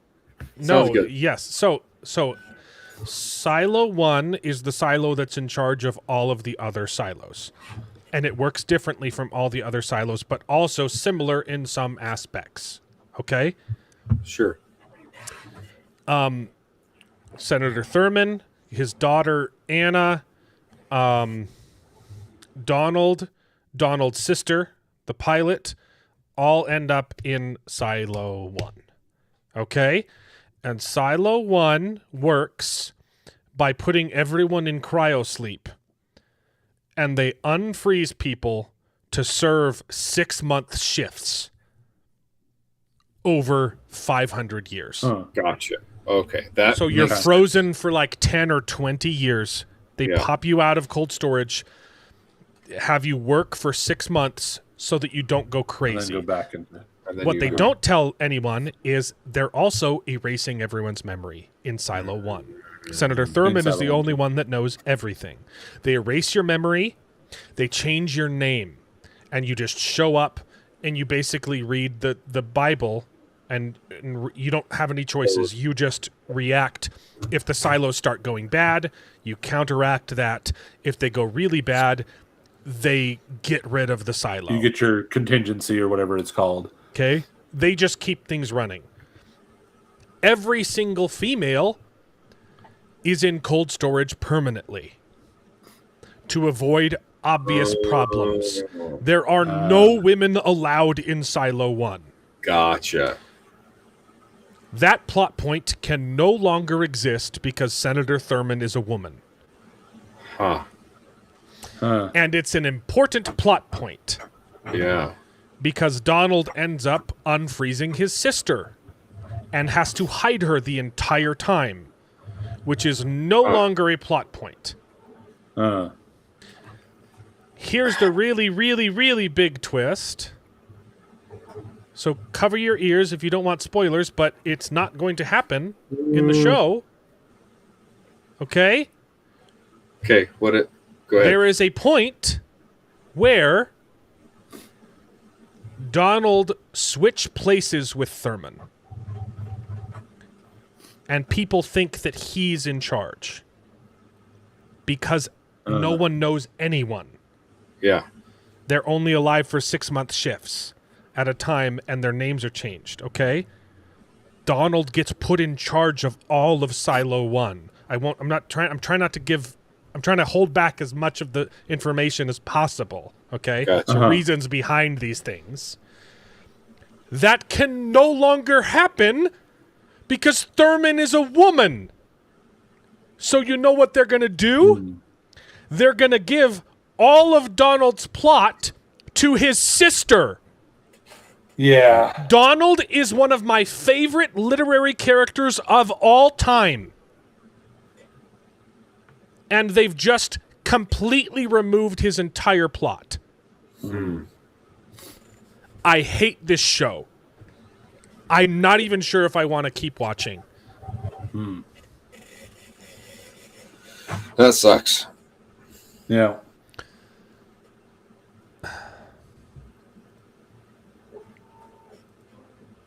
No, Sounds good. yes. So Silo 1 is the silo that's in charge of all of the other silos. And it works differently from all the other silos, but also similar in some aspects. Okay? Sure. Senator Thurman, his daughter Anna, Donald's sister, the pilot, all end up in Silo 1. Okay? And Silo 1 works by putting everyone in cryosleep. And they unfreeze people to serve 6-month shifts over 500 years. Gotcha. Okay. So you're frozen for like 10 or 20 years. They pop you out of cold storage, have you work for 6 months so that you don't go crazy. And then go back and what they don't tell anyone is they're also erasing everyone's memory in Silo 1. Senator Thurman is the only one that knows everything. They erase your memory, they change your name, and you just show up and you basically read the Bible, and you don't have any choices. You just react. If the silos start going bad, you counteract that. If they go really bad, they get rid of the silo. you get your contingency or whatever it's called. Okay? They just keep things running. Every single female is in cold storage permanently to avoid obvious problems. There are no women allowed in Silo 1. Gotcha. That plot point can no longer exist because Senator Thurman is a woman. Huh. And it's an important plot point. Yeah. Because Donald ends up unfreezing his sister and has to hide her the entire time, which is no longer a plot point. Here's the really, really, really big twist. So cover your ears if you don't want spoilers, but it's not going to happen in the show. Okay? Okay, go ahead. There is a point where Donald switch places with Thurman. And people think that he's in charge. Because no one knows anyone. Yeah. They're only alive for 6-month shifts at a time, and their names are changed, okay? Donald gets put in charge of all of Silo 1. I'm trying to hold back as much of the information as possible, okay? Gotcha. The reasons behind these things. That can no longer happen because Thurman is a woman. So you know what they're going to do? They're going to give all of Donald's plot to his sister. Yeah. Donald is one of my favorite literary characters of all time. And they've just completely removed his entire plot. I hate this show. I'm not even sure if I want to keep watching. That sucks. Yeah.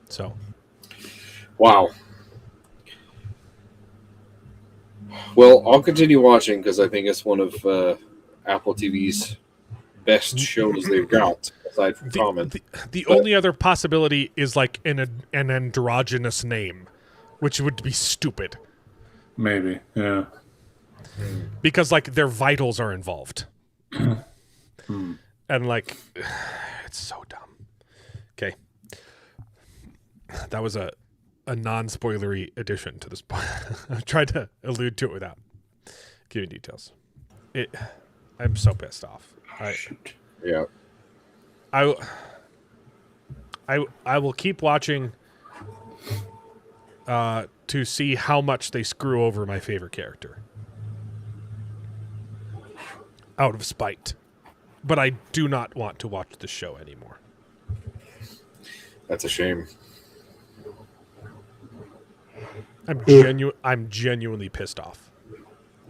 So. Wow. Well, I'll continue watching because I think it's one of Apple TV's best shows they've got, aside from Common. The only other possibility is like an androgynous name, which would be stupid. Maybe, yeah. Because like their vitals are involved. And like it's so dumb. Okay. That was a non-spoilery addition to this point. I tried to allude to it without giving details. I'm so pissed off. Yeah. I will keep watching to see how much they screw over my favorite character. Out of spite. But I do not want to watch the show anymore. That's a shame. I'm genuinely pissed off.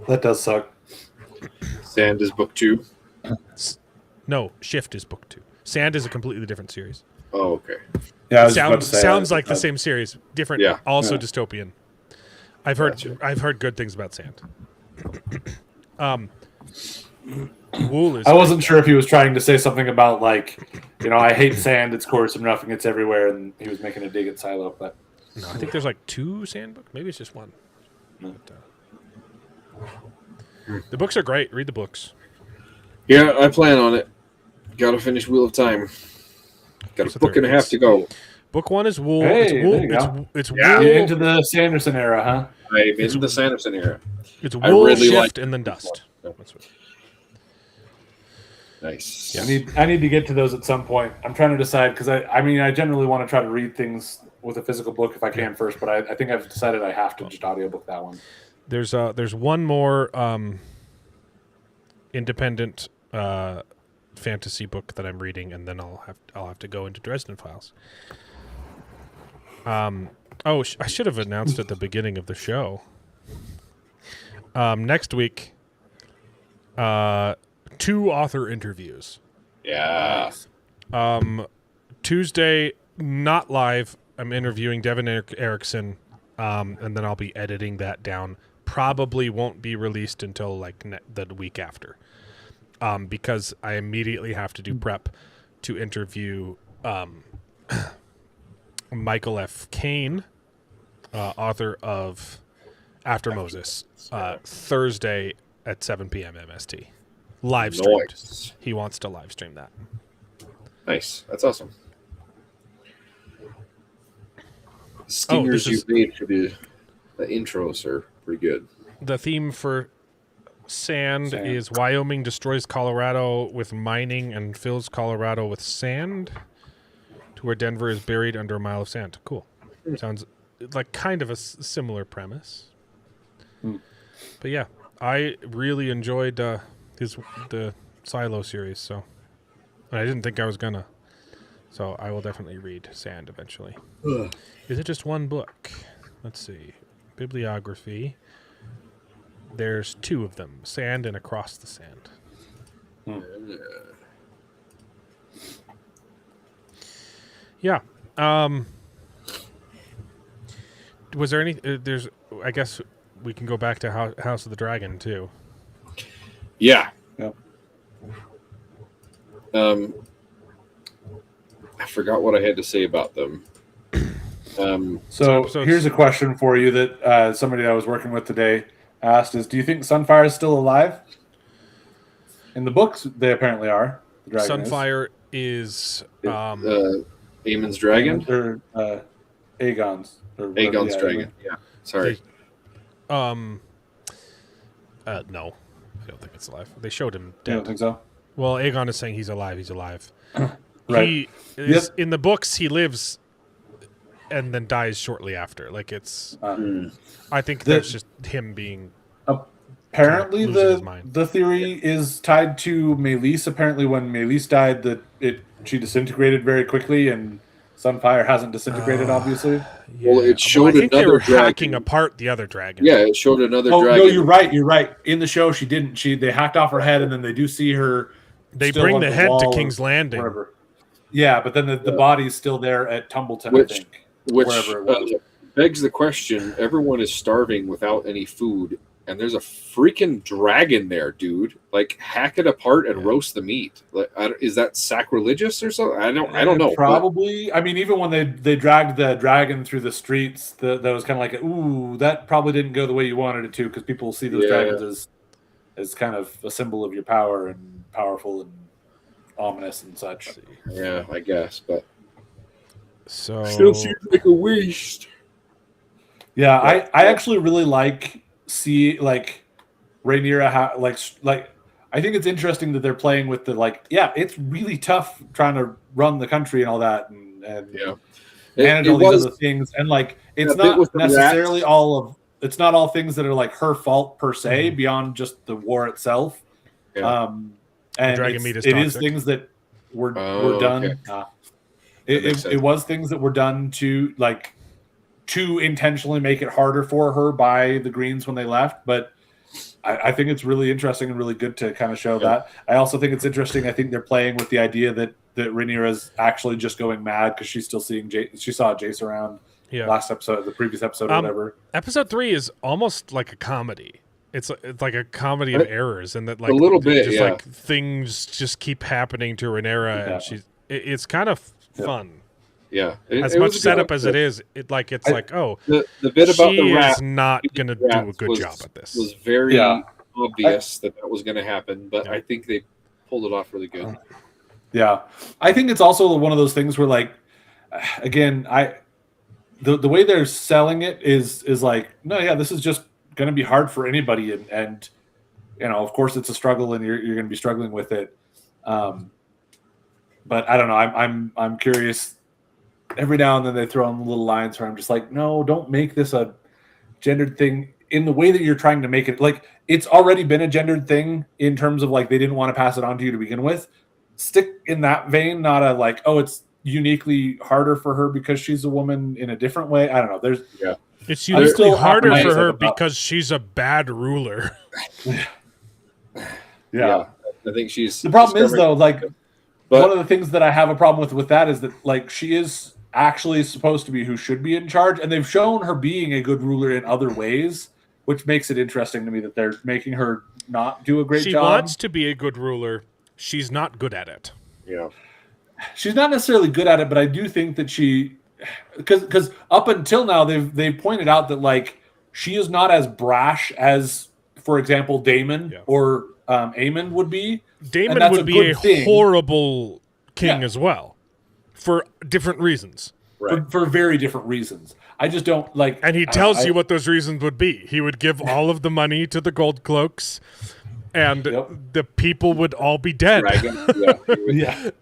That does suck. Sand is book 2? No, Shift is book 2. Sand is a completely different series. Oh, okay. Yeah, sounds like the same series, different. Yeah. Also dystopian. I've heard good things about Sand. Wool is. I wasn't sure if he was trying to say something about like, I hate sand. It's coarse and rough and it's everywhere, and he was making a dig at Silo. But no, I think there's like 2 Sand books. Maybe it's just 1. But, the books are great. Read the books. Yeah, I plan on it. Got to finish Wheel of Time. Got a book and a half to go. Book 1 is Wool. Hey, it's Wool. there you go. It's Yeah. Wool. into the Sanderson era, huh? I'm in the Sanderson era. It's Wool, really Shift, and then Dust. Nice. Yeah. I need to get to those at some point. I'm trying to decide because I generally want to try to read things with a physical book if I can first, but I think I've decided I have to just audiobook that one. There's one more independent fantasy book that I'm reading, and then I'll have to go into Dresden Files. I should have announced at the beginning of the show. Next week, 2 author interviews. Yeah. Tuesday, not live. I'm interviewing Devin Erickson, and then I'll be editing that down. Probably won't be released until like the week after, because I immediately have to do prep to interview Michael F. Caine, author of After Moses, Thursday at 7 p.m. MST. Live streamed. Nice. He wants to live stream that. Nice. That's awesome. Stingers you've made for the intros are pretty good. The theme for Sand is Wyoming destroys Colorado with mining and fills Colorado with sand to where Denver is buried under a mile of sand. Cool. Sounds like kind of a similar premise. But yeah, I really enjoyed the Silo series, so I didn't think I was gonna. So I will definitely read Sand eventually. Is it just one book? Let's see. Bibliography. There's 2 of them, sand and across the sand. Yeah. Was there any? There's. I guess we can go back to House of the Dragon too. Yeah. Yep. I forgot what I had to say about them. So here's a question for you that somebody I was working with today asked: Is do you think Sunfire is still alive? In the books, they apparently are. The dragon Sunfire is Aemon's dragon or Aegon's Aegon's dragon. Yeah. Sorry. No, I don't think it's alive. They showed him dead. You don't think so? Well, Aegon is saying he's alive. He's alive. Right. He is, in the books, he lives and then dies shortly after. Like it's. I think that's just him being. Apparently, losing his mind. the theory is tied to Meleese. Apparently, when Meleese died, she disintegrated very quickly, and Sunfire hasn't disintegrated, obviously. Yeah. Well, it showed I think another they were dragon. hacking apart the other dragon. Yeah, it showed another Oh dragon. no, you're right. You're right. In the show, she didn't. They hacked off her head, and then they do see her. They still bring on the head to wall King's Landing. wherever. Yeah, but then the body's still there at Tumbleton, Which- I think. Which wherever it was. begs the question: everyone is starving without any food, and there's a freaking dragon there, dude. Like, hack it apart and roast the meat. Like, is that sacrilegious or something? I don't know. Probably. I mean, even when they dragged the dragon through the streets, that was kind of like, ooh, that probably didn't go the way you wanted it to, because people see those dragons as kind of a symbol of your power and powerful and ominous and such. Yeah, I guess, but So still seems like a waste. Yeah, I actually really like Rhaenyra like I think it's interesting that they're playing with the it's really tough trying to run the country and all that and manage all these other things, and it's not necessarily it's not all things that are like her fault per se beyond just the war itself. And dragon meat is it is toxic. things that were done. Okay. It was things that were done to intentionally make it harder for her by the Greens when they left. But I think it's really interesting and really good to kind of show that. I also think it's interesting. I think they're playing with the idea that Rhaenyra is actually just going mad because she's still seeing she saw Jace around last episode, the previous episode, or whatever. Episode 3 is almost like a comedy. It's like a comedy of errors, and that a little bit, just like things just keep happening to Rhaenyra, and it's kind of fun. Yeah, as much setup as it is, it's like the bit about she the rat is not going to do a good job at this. Was very obvious that was going to happen, but I think they pulled it off really good. Yeah, I think it's also one of those things where, again, the way they're selling it is like, no, yeah, this is just going to be hard for anybody, and of course it's a struggle, and you're going to be struggling with it. But I don't know. I'm curious. Every now and then they throw in little lines where I'm just like, no, don't make this a gendered thing in the way that you're trying to make it. Like, it's already been a gendered thing in terms of they didn't want to pass it on to you to begin with. Stick in that vein, not it's uniquely harder for her because she's a woman in a different way. I don't know. It's uniquely harder for her because she's a bad ruler. Yeah. I think she's. The problem is though, one of the things that I have a problem with that is that she is actually supposed to be who should be in charge, and they've shown her being a good ruler in other ways, which makes it interesting to me that they're making her not do a great job. She wants to be a good ruler. She's not good at it. Yeah. She's not necessarily good at it, but I do think that because up until now they've pointed out that she is not as brash as, for example, Daemon or Aemon would be. Daemon would be a horrible king as well, for different reasons. Right. For very different reasons. I just don't like. And he tells you what those reasons would be. He would give all of the money to the gold cloaks, and the people would all be dead.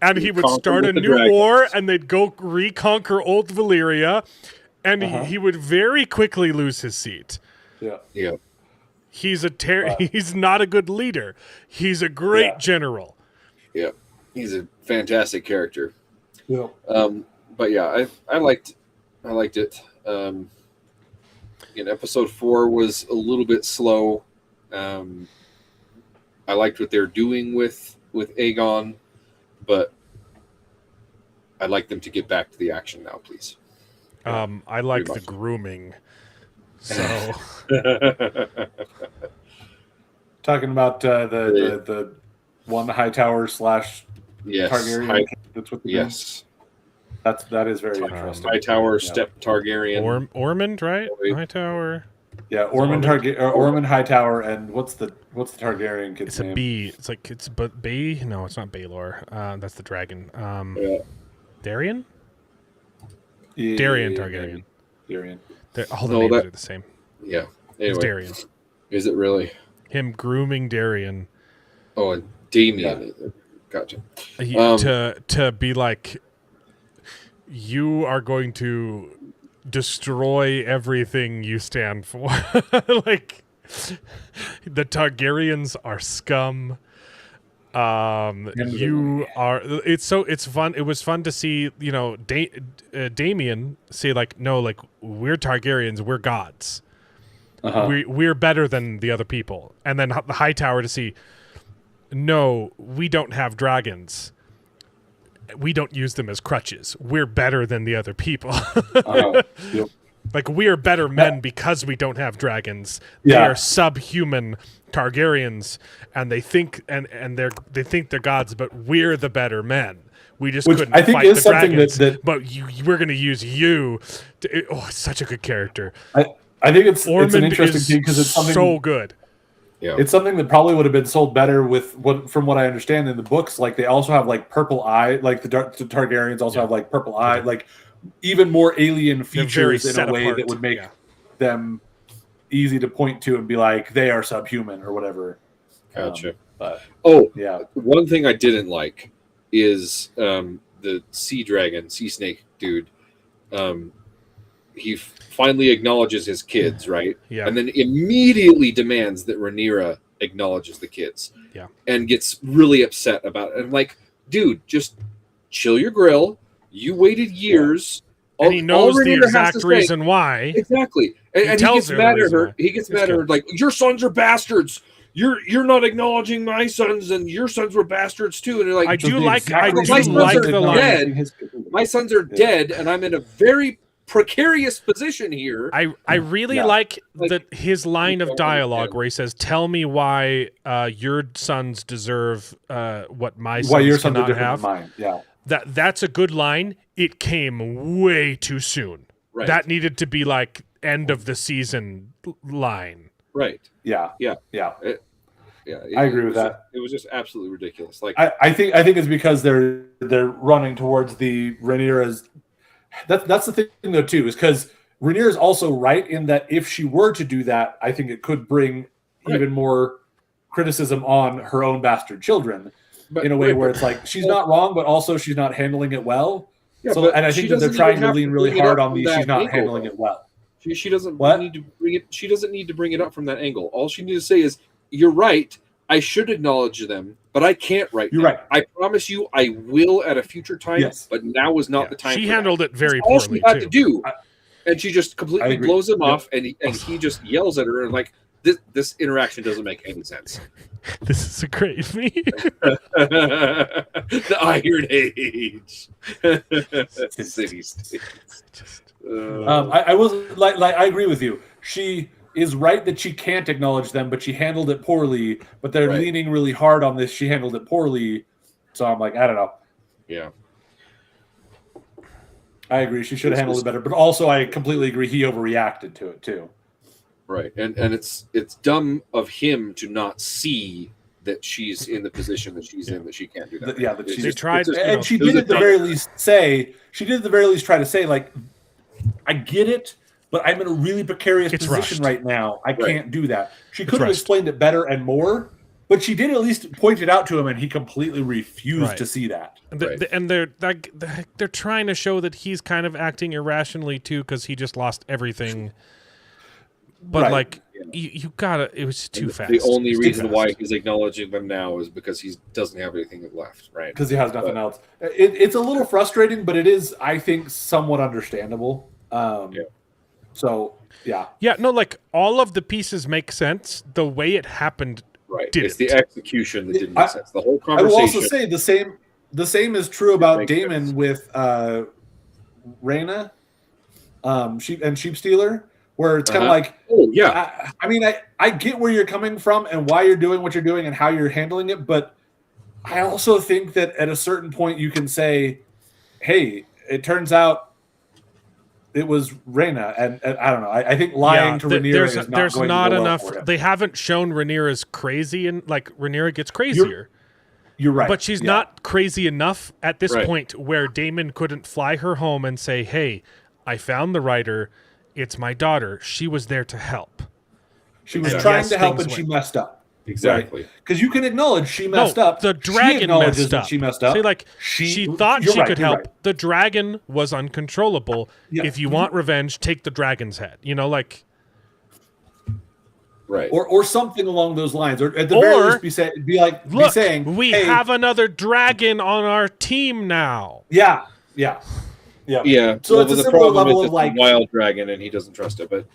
And he would start a new war, and they'd go reconquer old Valyria, and he would very quickly lose his seat. Yeah. He's he's not a good leader. He's a great general. Yeah, he's a fantastic character. Yeah. But yeah, I liked it. Episode 4 was a little bit slow. I liked what they're doing with Aegon, but I'd like them to get back to the action now, please. I like the grooming. So talking about the one Hightower / yes, Targaryen. That's what. Yes, that is very interesting. Hightower, step Targaryen, Ormond, right? Hightower. Yeah, Ormond Hightower, and what's the Targaryen kid's name? It's a B. It's like B. No, it's not Baelor. That's the dragon. Darian. Yeah, Darian Targaryen. Darian. All the names are the same. Yeah. Anyway, it's Darian. Is it really? Him grooming Darian. Oh, and Damien. Yeah. Gotcha. To be like, you are going to destroy everything you stand for. Like, the Targaryens are scum. You are. It's fun. It was fun to see. Damien say like, no, like we're Targaryens. We're gods. We're better than the other people. And then the Hightower to see, no, we don't have dragons. We don't use them as crutches. We're better than the other people. Yep. Like, we are better men because we don't have dragons. They are subhuman Targaryens, and they think they think they're gods, but we're the better men. We just couldn't fight the dragons. But we're going to use you. It's such a good character. I think it's an interesting thing because it's something so good. Yeah. It's something that probably would have been sold better from what I understand in the books. Like they also have like purple eye, like the Targaryens also have like purple eye, like even more alien features in a way that would make them easy to point to and be like they are subhuman or whatever. Gotcha. Yeah. One thing I didn't like is the sea snake dude. He finally acknowledges his kids, right? Yeah. And then immediately demands that Rhaenyra acknowledges the kids. Yeah. And gets really upset about it. And like, dude, just chill your grill. You waited years. And he knows the exact reason why. Exactly. And he gets mad at her. He gets mad at her like, your sons are bastards. You're not acknowledging my sons, and your sons were bastards too. And they're like, I do like the line. My sons are dead, and I'm in a very precarious position here. I really like his line of dialogue where he says, "Tell me why your sons deserve what my sons cannot have." Than mine. Yeah, that's a good line. It came way too soon. Right. That needed to be like end of the season line. Right. Yeah. I agree with that. It was just absolutely ridiculous. Like I think it's because they're running towards the Rhaenyra's. That's the thing though too, is because Rhaenyra is also right in that if she were to do that, I think it could bring even more criticism on her own bastard children in a way where it's like she's not wrong, but also she's not handling it well. Yeah, and I think that they're trying to lean really hard on the she's not handling it well. She doesn't need to bring it. She doesn't need to bring it up from that angle. All she needs to say is, "You're right. I should acknowledge them, but I can't right now. You're right. I promise you, I will at a future time. Yes. But now is not the time." She for handled that. it very That's all poorly she had too. to do, and she just completely blows him off, and he just yells at her, and like this interaction doesn't make any sense. This is a great meme. The Iron Age. City states. I was like I agree with you. She is right that she can't acknowledge them, but she handled it poorly. But they're leaning really hard on this. She handled it poorly, so I'm like, I don't know. Yeah, I agree. She should have handled it better. But also, I completely agree. He overreacted to it too. Right, and it's dumb of him to not see that she's in the position that she's in, that she can't do that. That she tried, and she did at the very least say, she did at the very least try to say, like, I get it, but I'm in a really precarious position right now. I can't do that. She could have explained it better and more, but she did at least point it out to him, and he completely refused to see that. And they're trying to show that he's kind of acting irrationally too, because he just lost everything. But you gotta, it was too fast. The only reason why he's acknowledging them now is because he doesn't have anything left, right? Because he has nothing else. It's a little frustrating, but it is, I think, somewhat understandable. So yeah, no, like all of the pieces make sense. The way it happened, Right. didn't. It's the execution that didn't make sense. The whole I conversation. will also say the same is true about makes Damon sense. with Reyna, Sheep Stealer, where it's kind of like, oh yeah, I mean, I get where you're coming from and why you're doing what you're doing and how you're handling it, but I also think that at a certain point you can say, hey, it turns out it was Reyna, and I don't know. I think lying to Rhaenyra is not there's going not to go enough. well for him. They haven't shown Rhaenyra's crazy, and like Rhaenyra gets crazier. You're right, but she's not crazy enough at this Right. point where Damon couldn't fly her home and say, "Hey, I found the writer. It's my daughter. She was there to help." She was And trying yes, to help, things and she went- messed up. exactly. Because you can acknowledge she messed no, up. the She dragon acknowledges messed that up. she messed up. Say like she thought you're she right, could you're help. right. The dragon was uncontrollable. Yeah. If you want revenge, take the dragon's head. You know, like Right. or something along those lines, or at the very Or, least be look, saying, we hey, have another dragon on our team now. yeah. Yeah. So it's a the similar problem level is of it's a like, wild dragon, and he doesn't trust it. But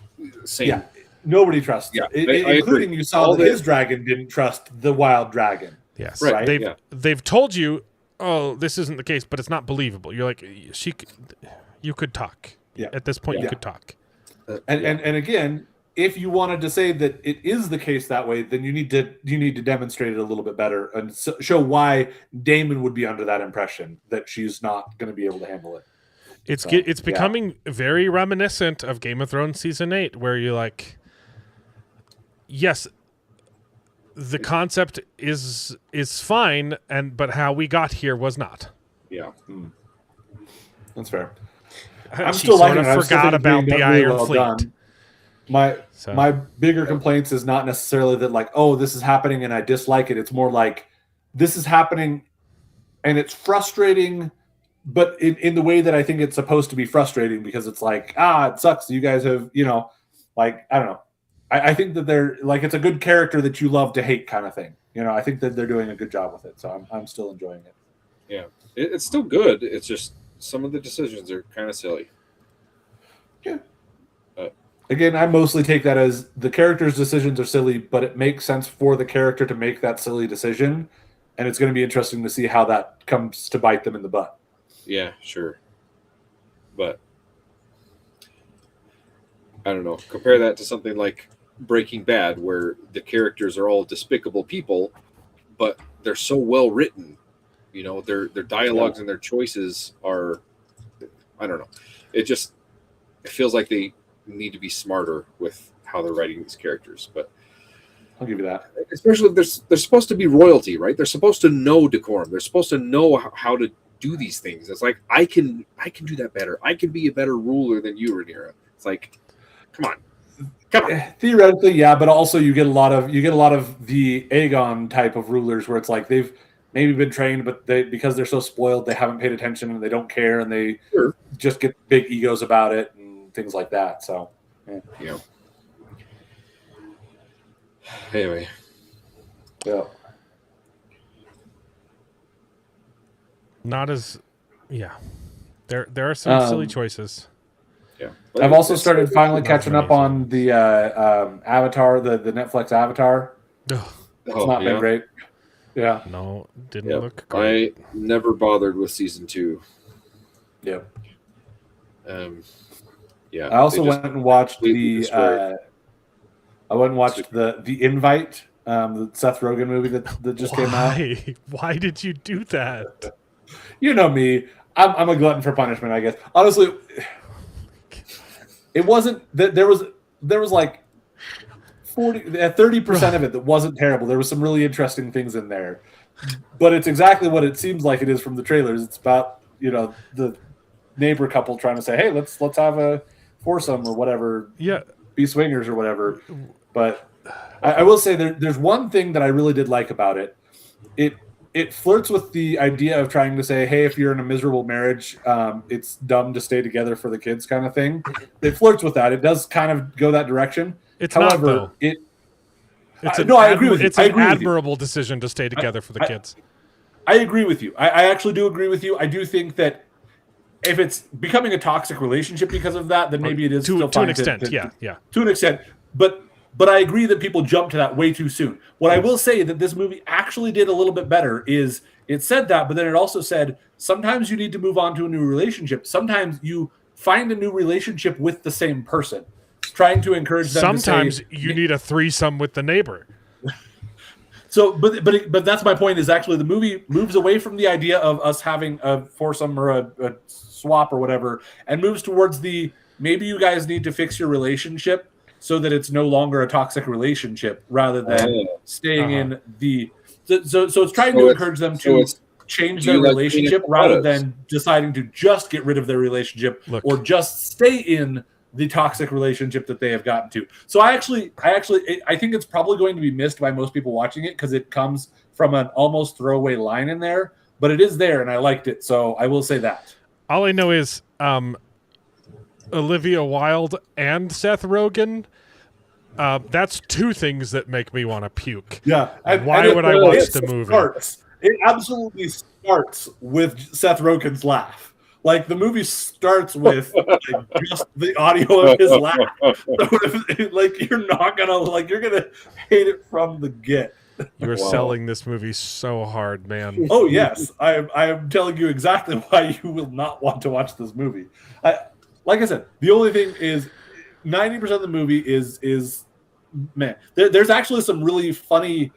same. yeah, nobody trusts. Yeah, it, I including agree. you saw All that the- his dragon didn't trust the wild dragon. Yes, Right, They've told you, oh, this isn't the case, but it's not believable. You're like, you could talk. Yeah. At this point, you Yeah. could talk. And again, if you wanted to say that it is the case that way, then you need to demonstrate it a little bit better and show why Damon would be under that impression that she's not going to be able to handle it. It's becoming very reminiscent of Game of Thrones season 8, where you're like, yes, the concept is fine, but how we got here was not. Yeah. That's fair. She I'm still sort liking of it. I'm still forgot thinking about it's the really Iron well Fleet. done. My bigger complaints is not necessarily that like, oh, this is happening and I dislike it. It's more like this is happening and it's frustrating, but in the way that I think it's supposed to be frustrating, because it's like, it sucks. You guys have, like, I don't know. I think that they're like, it's a good character that you love to hate kind of thing. I think that they're doing a good job with it. So I'm still enjoying it. Yeah. It's still good. It's just some of the decisions are kind of silly. Yeah. Again, I mostly take that as the character's decisions are silly, but it makes sense for the character to make that silly decision. And it's going to be interesting to see how that comes to bite them in the butt. Yeah, sure. But I don't know. Compare that to something like Breaking Bad, where the characters are all despicable people, but they're so well written. Their dialogues and their choices are, I don't know. It feels like they need to be smarter with how they're writing these characters. But I'll give you that. Especially if they're supposed to be royalty, right? They're supposed to know decorum. They're supposed to know how to do these things. It's like I can do that better. I can be a better ruler than you, Rhaenyra. It's like, come on. Theoretically, yeah, but also you get a lot of the Aegon type of rulers where it's like they've maybe been trained, but because they're so spoiled, they haven't paid attention and they don't care and they just get big egos about it and things like that. So, yeah. Anyway, yeah. Not as, yeah. There are some silly choices. Yeah, I've also started finally catching up on the Avatar, the Netflix Avatar. It's not been great. Yeah. No, didn't look great. I never bothered with season 2. Yep. Yeah. I also went and watched the Invite, the Seth Rogen movie that just came out. Why did you do that? You know me. I'm a glutton for punishment, I guess. Honestly, it wasn't that there was like 30% of it that wasn't terrible. There was some really interesting things in there, but it's exactly what it seems like it is from the trailers. It's about the neighbor couple trying to say, hey, let's have a foursome or whatever, be swingers or whatever. But I will say there's one thing that I really did like about it. It flirts with the idea of trying to say, hey, if you're in a miserable marriage, it's dumb to stay together for the kids kind of thing. It flirts with that. It does kind of go that direction. However, it's I agree with you. It's an admirable decision to stay together for the kids. I agree with you. I actually do agree with you. I do think that if it's becoming a toxic relationship because of that, then maybe it is still to an fine extent. yeah, Yeah. to an extent. But I agree that people jump to that way too soon. What I will say that this movie actually did a little bit better is it said that, but then it also said sometimes you need to move on to a new relationship. Sometimes you find a new relationship with the same person, trying to encourage them. Sometimes to say, you need a threesome with the neighbor. So, but that's my point. Is actually the movie moves away from the idea of us having a foursome or a swap or whatever, and moves towards the maybe you guys need to fix your relationship so that it's no longer a toxic relationship, rather than staying in the. So it's trying to encourage them to change their relationship rather than deciding to just get rid of their relationship or just stay in the toxic relationship that they have gotten to. So I think it's probably going to be missed by most people watching it because it comes from an almost throwaway line in there, but it is there and I liked it. So I will say that. All I know is Olivia Wilde and Seth Rogen. That's two things that make me want to puke. Yeah. Why would I watch the movie? It absolutely starts with Seth Rogen's laugh. Like the movie starts with just the audio of his laugh. So like you're gonna hate it from the get. You're selling this movie so hard, man. Oh yes, I am telling you exactly why you will not want to watch this movie. Like I said, the only thing is 90% of the movie is man. There's actually some really funny.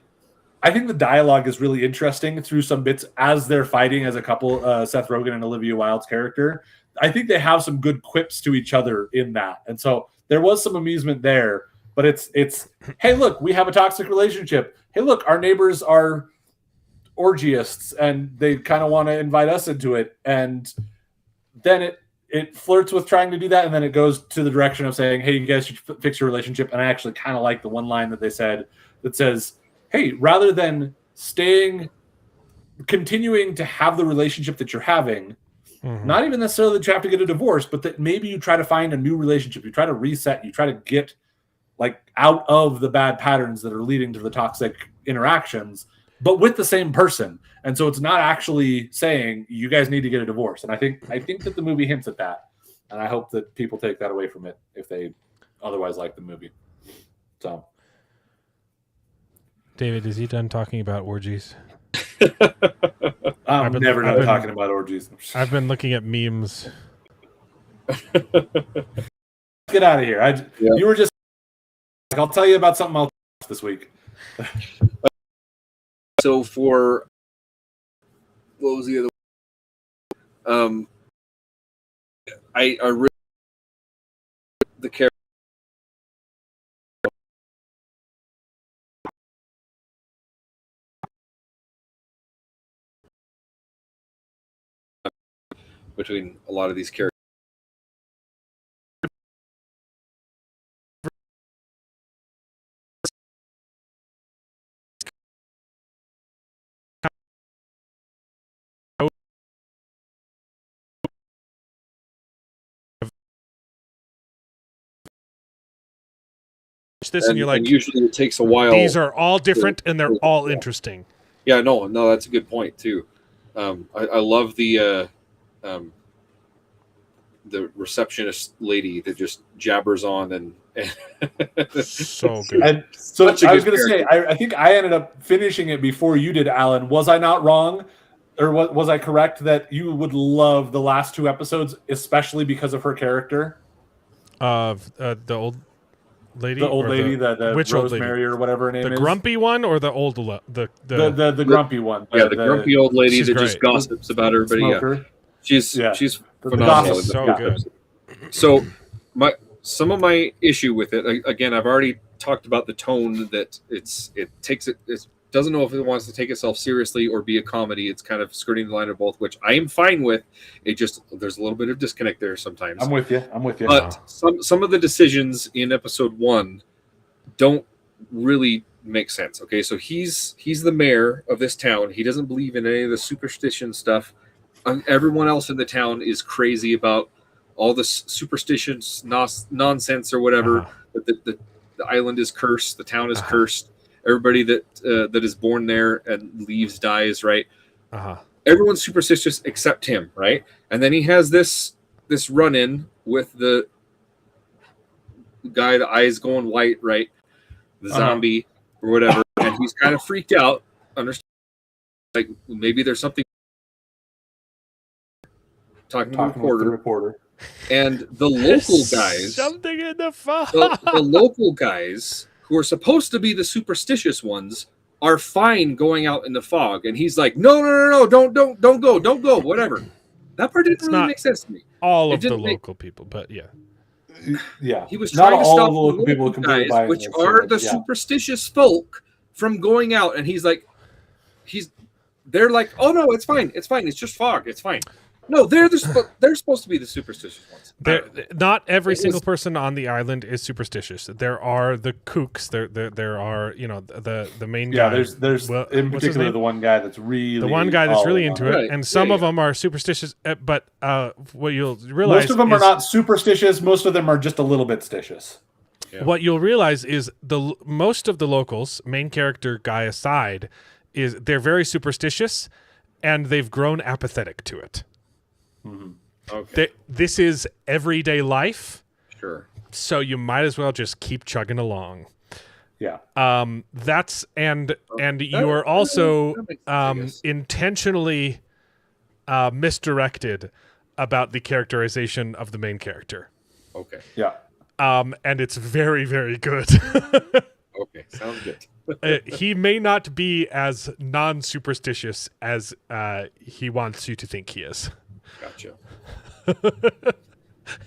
I think the dialogue is really interesting through some bits as they're fighting as a couple, Seth Rogen and Olivia Wilde's character. I think they have some good quips to each other in that. And so there was some amusement there, but it's hey, look, we have a toxic relationship. Hey, look, our neighbors are orgyists and they kind of want to invite us into it. And then it flirts with trying to do that. And then it goes to the direction of saying, hey, you guys should fix your relationship. And I actually kind of like the one line that they said that says, hey, rather than continuing to have the relationship that you're having, not even necessarily that you have to get a divorce, but that maybe you try to find a new relationship, you try to reset, you try to get like out of the bad patterns that are leading to the toxic interactions, but with the same person. And so it's not actually saying you guys need to get a divorce. And I think that the movie hints at that. And I hope that people take that away from it if they otherwise like the movie. So David, is he done talking about orgies? I'm never done talking about orgies. I've been looking at memes. Get out of here. You were just I'll tell you about something else this week. So for what was the other I really the character between a lot of these characters. This and you're like, usually it takes a while. These are all different and they're all interesting. Yeah, no, that's a good point too. I love the receptionist lady that just jabbers on and so good. And so I was going to say, I think I ended up finishing it before you did, Alan. Was I not wrong? Or was I correct that you would love the last two episodes, especially because of her character? The old lady? The old lady, the which Rosemary or whatever her name is. The grumpy one or the old the grumpy one. Yeah, the grumpy old lady that just gossips about everybody. Yeah. She's phenomenal. So good. So some of my issue with it, again, I've already talked about the tone that it doesn't know if it wants to take itself seriously or be a comedy. It's kind of skirting the line of both, which I am fine with. It just, there's a little bit of disconnect there sometimes. I'm with you. But some of the decisions in episode 1 don't really make sense. Okay, so he's the mayor of this town. He doesn't believe in any of the superstition stuff. Everyone else in the town is crazy about all this superstitions nonsense or whatever. The island is cursed. The town is cursed. Everybody that is born there and leaves dies, right? everyone's superstitious except him, right? And then he has this run-in with the guy, the eyes going white, right? The zombie or whatever, and he's kind of freaked out. Understand? Like maybe there's something. Talking to with the reporter. And the local guys, something in the fog. the local guys who are supposed to be the superstitious ones are fine going out in the fog, and he's like, no, don't go, whatever. That part didn't really make sense to me. All of the local people, but yeah. Yeah, He was trying to stop the local people guys, which are the superstitious folk, from going out, and he's like, they're like, oh no, it's fine, it's just fog, it's fine. No, they're supposed to be the superstitious ones. Not every single person on the island is superstitious. There are the kooks. There are the main guy. Yeah, there's in particular the one guy that's really into it, and some of them are superstitious. But what you'll realize, most of them are not superstitious. Most of them are just a little bit stitious. Yeah. What you'll realize is most of the locals, main character guy aside, is they're very superstitious, and they've grown apathetic to it. Mm-hmm. Okay. This is everyday life. Sure. So you might as well just keep chugging along. Yeah. That's and you are also intentionally misdirected about the characterization of the main character. Okay. Yeah. And it's very, very good. Okay, sounds good. He may not be as non-superstitious as he wants you to think he is. Gotcha.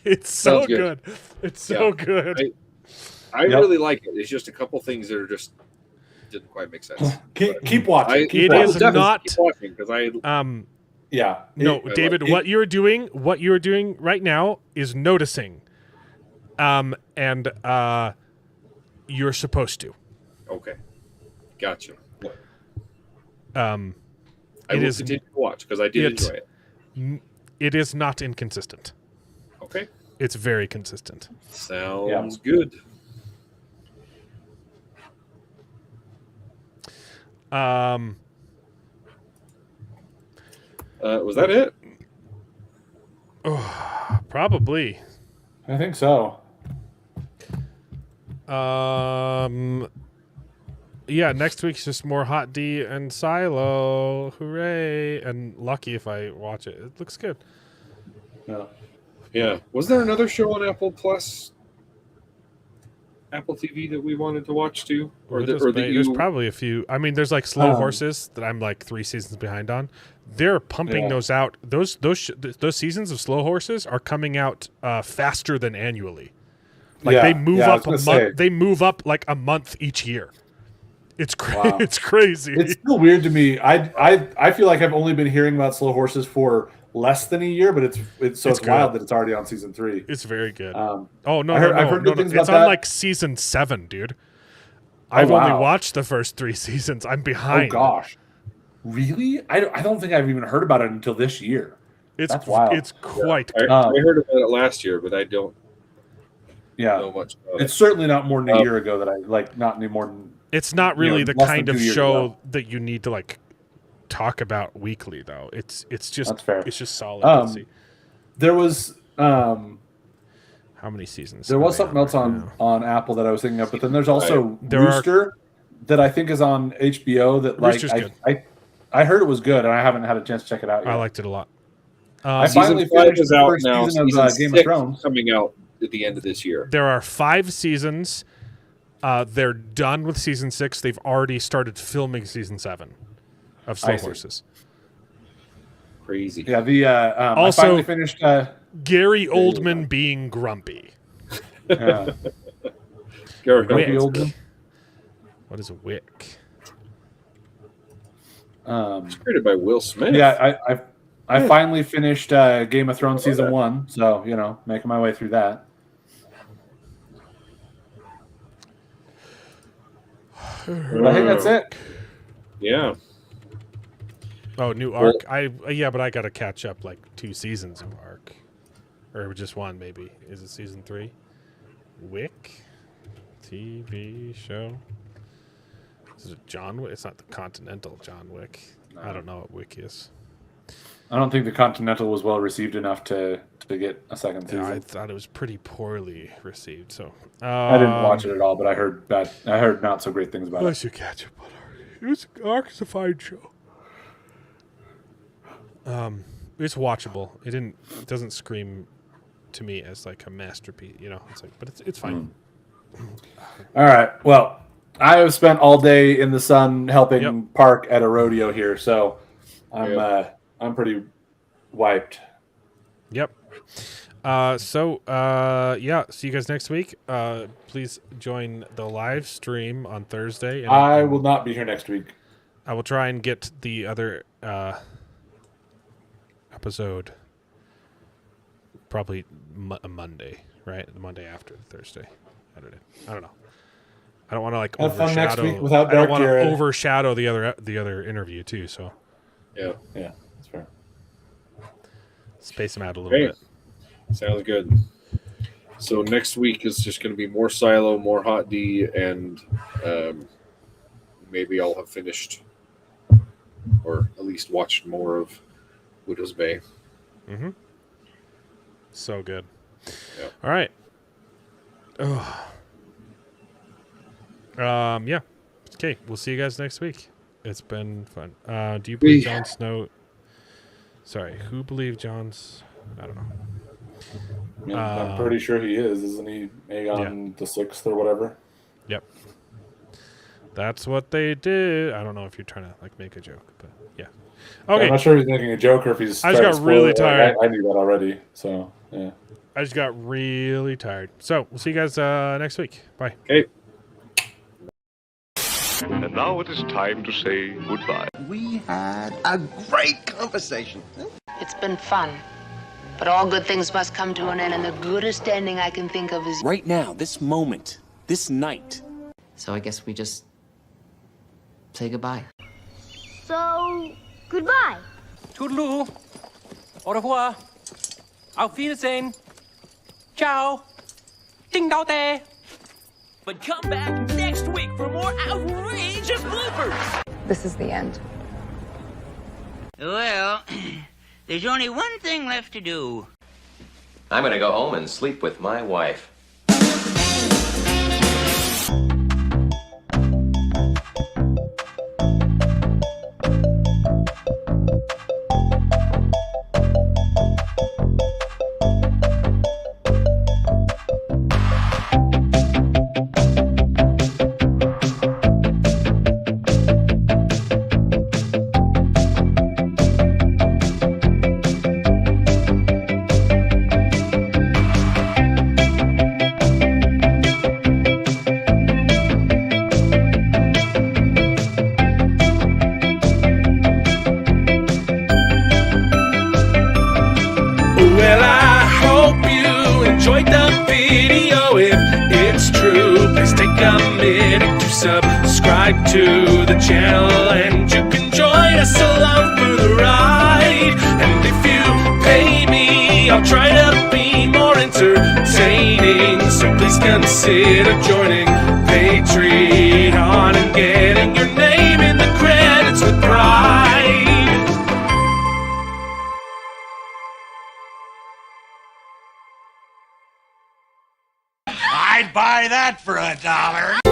It's so good. It's so good. I really like it. It's just a couple things that are just didn't quite make sense. Keep watching. It is not. Keep watching because Yeah. No, David, what you're doing right now is noticing. And you're supposed to. Okay. Gotcha. I will continue to watch because I did enjoy it. It is not inconsistent. Okay. It's very consistent. Sounds good. Was that it? Oh, probably. I think so. Yeah, next week's just more Hot D and Silo. Hooray. And Lucky if I watch it. It looks good. Yeah. Was there another show on Apple TV that we wanted to watch too? There's probably a few. I mean, there's like Slow Horses that I'm like 3 seasons behind on. They're pumping those out. Those seasons of Slow Horses are coming out faster than annually. Like they move up a month. They move up like a month each year. It's it's crazy. It's still weird to me. I feel like I've only been hearing about Slow Horses for less than a year, but it's wild that it's already on season 3. It's very good. I've heard good things about it's on like season 7, dude. I've only watched the first 3 seasons. I'm behind. Oh gosh, really? I don't think I've even heard about it until this year. That's wild. It's quite. I heard about it last year, but I don't. Know much about it's certainly not more than a year ago that I like. Not any more than. It's not really the kind of show that you need to like talk about weekly, though. It's just That's fair. It's just solid. There was how many seasons? There was something else on Apple that I was thinking of, but then there's also Rooster that I think is on HBO. That like I heard it was good, and I haven't had a chance to check it out yet. I liked it a lot. I finally finished the first season of Game of Thrones coming out at the end of this year. There are 5 seasons. They're done with season 6. They've already started filming season 7 of Slow Horses. Crazy. Yeah. Also, I finally finished Gary Oldman being grumpy. Yeah. Gary Oldman. What is a wick? It's created by Will Smith. Yeah, I finally finished Game of Thrones season 1, so making my way through that. But I think that's it. Yeah. Oh, new arc. But I gotta catch up like 2 seasons of arc, or just 1 maybe. Is it season 3? Wick, TV show. Is it John Wick? It's not the Continental John Wick. No. I don't know what Wick is. I don't think the Continental was well received enough to get a second season. Yeah, I thought it was pretty poorly received. So I didn't watch it at all, but I heard not so great things about it. I should catch up on it. It's a fine show. It's watchable. It doesn't scream to me as like a masterpiece. You know, it's like, but it's fine. All right. Well, I have spent all day in the sun helping park at a rodeo here, so I'm pretty wiped. Yep. See you guys next week. Please join the live stream on Thursday. And I will not be here next week. I will try and get the other episode probably a Monday, right? The Monday after Thursday. I don't know. I don't want to like have fun next week overshadow. without I don't Dark want to Jared. overshadow the other interview too. So Yeah. That's fair. space them out a little bit. Sounds good. So next week is just going to be more Silo, more Hot D, and maybe I'll have finished or at least watched more of Widow's Bay. Mm-hmm. So good. Yep. All right. Oh. Yeah. Okay. We'll see you guys next week. It's been fun. Do you believe Jon Snow? Sorry, who believed Jon's? I don't know. Yeah, I'm pretty sure he is, isn't he? Aegon the 6th or whatever. Yep. That's what they did. I don't know if you're trying to like make a joke, but yeah. Okay. I'm not sure if he's making a joke or if he's. I just got really tired. I knew that already. So yeah. I just got really tired. So we'll see you guys next week. Bye. Okay. And now it is time to say goodbye. We had a great conversation. It's been fun. But all good things must come to an end, and the goodest ending I can think of is Right now, this moment, this night. So I guess we just say goodbye. So, goodbye. Toodaloo. Au revoir. Auf Wiedersehen. Ciao. Ding dao day. But come back next week for more outrageous bloopers. This is the end. Well, there's only one thing left to do. I'm gonna go home and sleep with my wife. Well, I hope you enjoyed the video. If it's true, please take a minute to subscribe to the channel, and you can join us along for the ride. And if you pay me, I'll try to be more entertaining. So please consider joining Patreon and getting your name in the credits with pride. I'd buy that for $1.